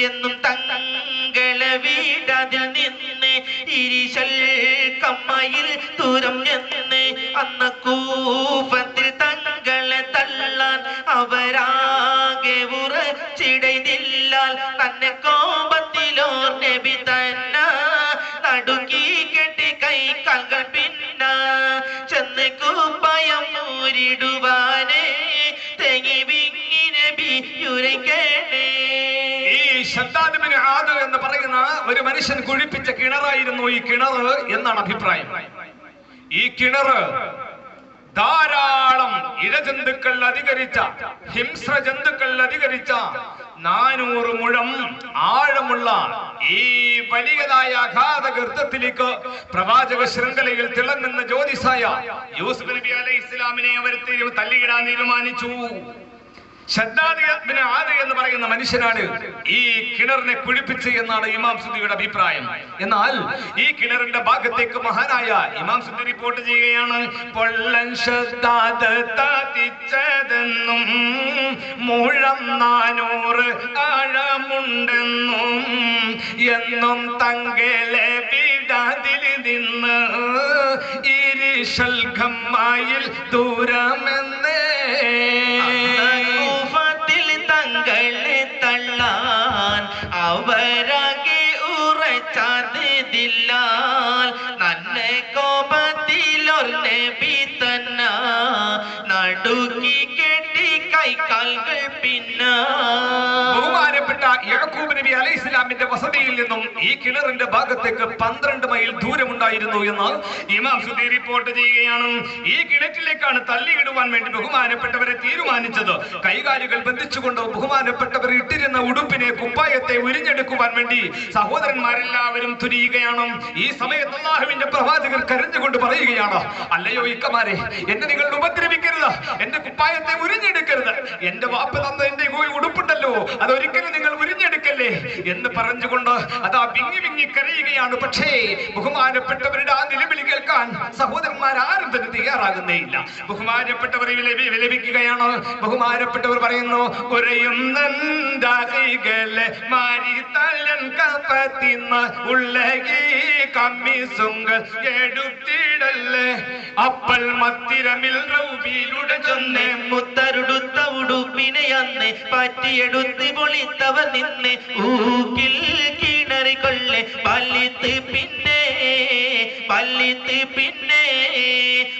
എന്നും തങ്ങളെ വീടതിൽ നിന്ന് ഇരിശൽ കമ്മയിൽ ദൂരം എന്ന് അന്ന് കൂഫത്തിൽ തങ്ങളെ തള്ളാൻ അവരാകെ ഉറച്ചിടയില്ലാൽ തന്നെ കോപത്തിലോർ നബി തന്നെ നടുക്കി കെട്ടി കൈ കാൽകൾ പിന്ന ചെന്ന് കുപ്പായം ഊരിടുവാനേ തെങ്ങി വിങ്ങി നബി യുരയ്ക്കണേ. ഈ ശദ്ദാദ് ബിൻ ആദ് എന്ന് പറയുന്ന ഒരു മനുഷ്യൻ കുഴിപ്പിച്ച കിണറായിരുന്നു ഈ കിണർ എന്നാണ് അഭിപ്രായം. ഈ കിണർ ധാരാളം ഇഴജന്തുക്കൾ അധികരിച്ച, ഹിംസ്ര ജന്തുക്കൾ അധികരിച്ച 400 മുഴം ആഴമുള്ള ഈ വലിയതായ അഗാധ ഗർത്തത്തിലേക്ക് പ്രവാചക ശൃംഖലയിൽ തിളങ്ങുന്ന ജ്യോതിസായ യൂസുഫ് നബി അലൈഹി ഇസ്ലാമിനെ അവർ തള്ളിയിടാൻ തീരുമാനിച്ചു. ശദ്ദാദ് ബിൻ ആദ് എന്ന് പറയുന്ന മനുഷ്യനാണ് ഈ കിണറിനെ കുഴിപ്പിച്ച് എന്നാണ് ഇമാം സുദിയുടെ അഭിപ്രായം. എന്നാൽ ഈ കിണറിന്റെ ഭാഗത്തേക്ക് മഹാനായ ഇമാം സുദി റിപ്പോർട്ട് ചെയ്യുകയാണ്, പൊള്ളൻ ശദ്ദാദ് താത്തിച്ചതെന്നും മുഴം 400 ആഴമുണ്ടെന്നും എന്നും തങ്ങളെ വീടാതിൽ നിന്ന് ഇരിശൽ ഖമ്മായിൽ ദൂരമെന്നേ തങ്ങളെ തള്ളാൻ അവരാകെ ഉറച്ചാതില്ലാൽ നന്നെ കോപത്തിലൊർ നബി തന്ന നടുക്കി കെട്ടി കൈകാൽകൾ പിന്ന. ബഹുമാനപ്പെട്ട യാക്കൂബ് നബി അലൈഹി ഇസ്ലാമിന്റെ വസതിയിൽ നിന്നും ഈ കിണറിന്റെ ഭാഗത്തേക്ക് 12 മൈൽ ദൂരമുണ്ടായിരുന്നു എന്ന് ഇമാം സുദി റിപ്പോർട്ട് ചെയ്യുകയാണ്. ഈ കിണറ്റിലേക്കാണ് തള്ളിയിടുവാൻ വേണ്ടി ബഹുമാനപ്പെട്ടവരെ തീരുമാനിച്ചത്. കൈകാലുകൾ ബന്ധിച്ചുകൊണ്ട് ബഹുമാനപ്പെട്ടവർ ഇട്ടിരുന്ന ഉടുപ്പിനെ, കുപ്പായത്തെ ഉരിഞ്ഞെടുക്കുവാൻ വേണ്ടി സഹോദരന്മാരെല്ലാവരും തുനിയുകയാണ്. ഈ സമയത്ത് അല്ലാഹുവിന്റെ പ്രവാചകർ കരഞ്ഞുകൊണ്ട് പറയുകയാണ്, അല്ലയോ ഇക്കമാരെ, എന്നെ നിങ്ങൾ ഉപദ്രവിക്കരുത്, എന്റെ കുപ്പായത്തെ ഉരിഞ്ഞെടുക്കരുത്, എന്റെ വാപ്പ തന്ന എന്റെ ഉടുപ്പുണ്ടല്ലോ അതൊരിക്കലും നിങ്ങൾ ഉരിഞ്ഞെടുക്കല്ലേ എന്ന് പറഞ്ഞുകൊണ്ട് അതാ വിങ്ങി വിങ്ങി കരയുകയാണ്. പക്ഷേ ബഹുമാനപ്പെട്ടവരുടെ ആ നിലവിളി കേൾക്കാൻ സഹോദരന്മാർ ആരും തന്നെ തയ്യാറാകുന്നേയില്ല. ബഹുമാനപ്പെട്ടവരെ വിലപിക്കുകയാണ്. ബഹുമാനപ്പെട്ടവർ പറയുന്നു, ഉറയും നന്ദാഹികളെ മാരി തല്ലൻ കപ്പത്തിന്ന് ഉള്ളകി കമ്മിസുങ്ങൾ എടുത്തിടല്ലേ അപ്പൽ മത്തിരമിൽ റൗബിയിലൂടെ ചെന്ന് മുത്തരുടുത്ത ഉടുപ്പിനെ അന്ന് പറ്റിയെടുത്ത് പൊളിത്തവർ നിന്ന് ഊക്കിൽ കിണറിക്കൊള്ളെ പല്ലിത്ത് പിന്നെ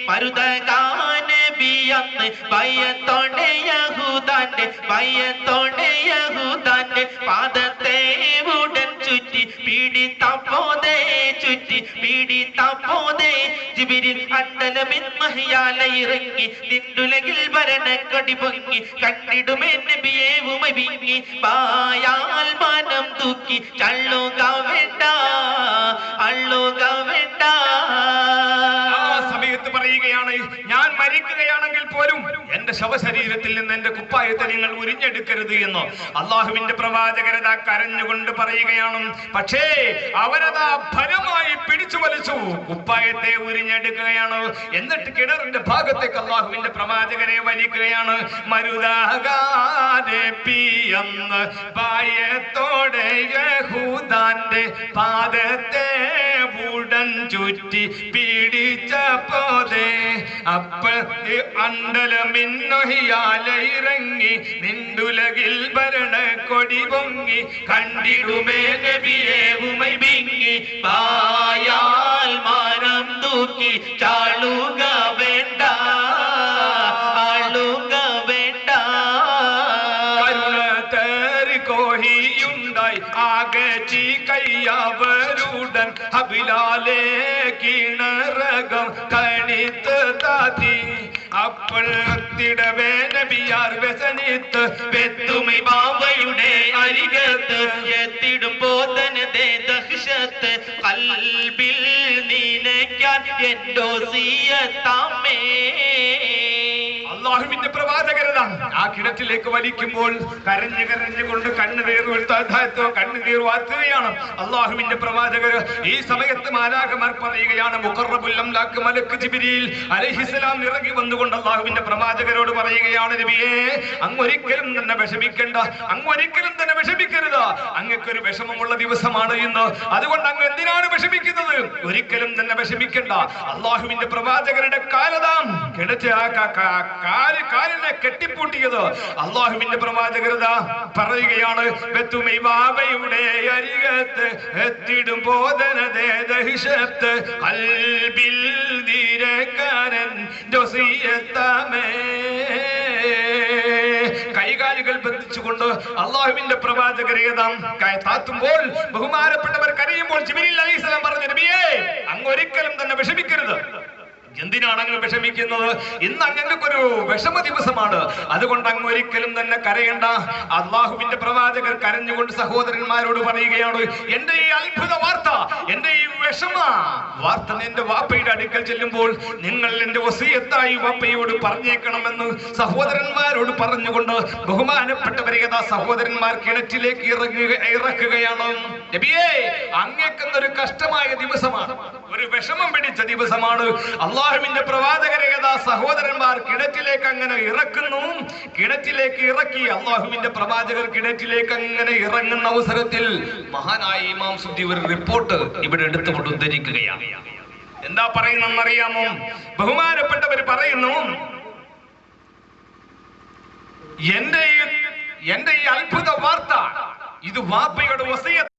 മരുതകാനബിയന്ന് ഭയത്തോടെ യഹൂദാന്റെ പാദത്തെ ഉടൻ ചുറ്റി പീഡിത്തപ്പോതേ ജിബ്രീൽ അണ്ടലമിൻ മഹ്യാല ഇറങ്ങി നിണ്ടുലകിൽ ഭരണക്കൊടി പൊങ്ങി കണ്ടിടുമേ നബിയെ ഉമവിങ്ങി പായാൽ മാനം തൂക്കി അള്ളുക വേണ്ട ആ സമയത്ത് പറയുകയാണ്, ഞാൻ മരിക്കുകയാണെങ്കിൽ പോലും എന്റെ ശവശരീരത്തിൽ നിന്ന് എന്റെ കുപ്പായത്തെ നിങ്ങൾ ഉരിഞ്ഞെടുക്കരുത് എന്ന് അള്ളാഹുവിന്റെ പ്രവാചകരതാ കരഞ്ഞുകൊണ്ട് പറയുകയാണ്. പക്ഷേ അവരതാ ഫലമായി പിടിച്ചു വലിച്ചു, കുപ്പായത്തെ ഉരിഞ്ഞെടുക്കുകയാണ്. എന്നിട്ട് കിണറിന്റെ ഭാഗത്തേക്ക് അള്ളാഹുവിന്റെ പ്രവാചകരെ വലിക്കുകയാണ്. മരുതാകാതെ പിയന്ന് പായത്തോടെ യഹൂദാന്റെ പാദത്തെ ഉടൻ ചുറ്റി പീഡിച്ച പോതെ അപ്പോൾ അണ്ടലമിന്നൊഹിയാലിറങ്ങി നിണ്ടുലകിൽ ഭരണ കൊടി പൊങ്ങി കണ്ടിടുമേ നബിയെ ഉമൈ വിങ്ങി പായാൽ മാനം തൂക്കി ചാളുക വേണ്ട, ആളുക വേണ്ട. കരുണത്തേറി കോഹിയുണ്ടായി ആകച്ചി കയ്യവരുടൻ അബിലാലെ കിണറകം കണിത്ത് താത്തി അപ്പോൾ തിടവേ നബിയാർ വ്യസനിത്ത് പെത്തുമി ബാബയുടെ അരികത്ത് എത്തിടുമ്പോ തന്നെ ദഹ്ശത്ത് കൽബിൽ നീനയ്ക്കാൻ എന്തോ സിയത്താമേ. അള്ളാഹുവിന്റെ പ്രവാചകരതാണ് ആ കിണറ്റിലേക്ക് വലിക്കുമ്പോൾ കരഞ്ഞു കരഞ്ഞുകൊണ്ട് കണ്ണുനീർ വാർത്തുകയാണ് അള്ളാഹുവിന്റെ പ്രവാചകർ. ഈ സമയത്ത് മാലാഖമാർ പറയുകയാണ്, മുഖറബുൽ അംലാക്ക് മലക്ക് ജിബ്രീൽ അലൈഹിസ്സലാം ഇറങ്ങി വന്നുകൊണ്ട് അള്ളാഹുവിന്റെ പ്രവാചകരോട് പറയുകയാണ്, നബിയേ അങ്ങൊരിക്കലും തന്നെ വിഷമിക്കണ്ട, അങ്ങൊരിക്കലും തന്നെ വിഷമിക്കരുത്, അങ്ങക്കൊരു വിഷമമുള്ള ദിവസമാണ് ഇന്ന്, അതുകൊണ്ട് അങ്ങ് എന്തിനാണ് വിഷമിക്കുന്നത്? ഒരിക്കലും തന്നെ വിഷമിക്കണ്ട. അള്ളാഹുവിന്റെ പ്രവാചകരുടെ കാലതാം കിണറ്റ് കാലിനെ കെട്ടിപ്പൂട്ടിയത് അള്ളാഹുവിന്റെ പ്രവാചകരത പറയുകയാണ്, ബത്തുമൈവാവയുടെ അരികത്ത് എത്തിടും ബോധനതേ ദഹിഷത്ത് കൽബിൽ നീരക്കാരൻ ജോസിയത്താമേ. കൈകാലുകൾ ബന്ധിച്ചുകൊണ്ട് അള്ളാഹുവിന്റെ പ്രവാചകരേതാം താത്തുമ്പോൾ ബഹുമാനപ്പെട്ടവർ കരയുമ്പോൾ ജിബ്രീൽ അലൈഹിസ്സലാം പറഞ്ഞു, നബിയേ അങ്ങൊരിക്കലും തന്നെ വിഷമിക്കരുത്. എന്തിനാണ് അങ്ങ് വിഷമിക്കുന്നത്? ഇന്ന് അങ്ങക്കൊരു വിഷമ ദിവസമാണ്, അതുകൊണ്ട് അങ്ങ് ഒരിക്കലും തന്നെ കരയണ്ട. അള്ളാഹുവിന്റെ പ്രവാചകർ കരഞ്ഞുകൊണ്ട് സഹോദരന്മാരോട് പറയുകയാണ്, എന്റെ ഈ അത്ഭുത വാർത്ത, എന്റെ ഈ വിഷമ വാർത്ത എന്റെ വാപ്പയുടെ അടുക്കൽ ചെല്ലുമ്പോൾ നിങ്ങൾ എന്റെ വസിയത്തായി വാപ്പയോട് പറഞ്ഞേക്കണമെന്ന് സഹോദരന്മാരോട് പറഞ്ഞുകൊണ്ട് ബഹുമാനപ്പെട്ടവരെ സഹോദരന്മാർ കിണറ്റിലേക്ക് ഇറക്കുകയാണ്. നബിയേ അങ്ങേക്കുന്നൊരു കഷ്ടമായ ദിവസമാണ്, ഒരു വിഷമം പിടിച്ച ദിവസമാണ്. അള്ളാഹുവിന്റെ പ്രവാചകരെ സഹോദരന്മാർ കിണറ്റിലേക്ക് അങ്ങനെ ഇറക്കുന്നു. കിണറ്റിലേക്ക് ഇറക്കി അള്ളാഹുവിന്റെ പ്രവാചകർ കിണറ്റിലേക്ക് അങ്ങനെ ഇറങ്ങുന്ന അവസരത്തിൽ മഹാനായ ഇമാം സുദ്ദി ഒരു റിപ്പോർട്ട് ഇവിടെ എടുത്തുകൊണ്ട് ഉദ്ധരിക്കുകയാണ്. എന്താ പറയുന്നറിയാമോ? ബഹുമാനപ്പെട്ടവർ പറയുന്നു, എന്റെ ഈ അത്ഭുത വാർത്ത ഇത് വാപ്പയുടെ വസിയത്ത്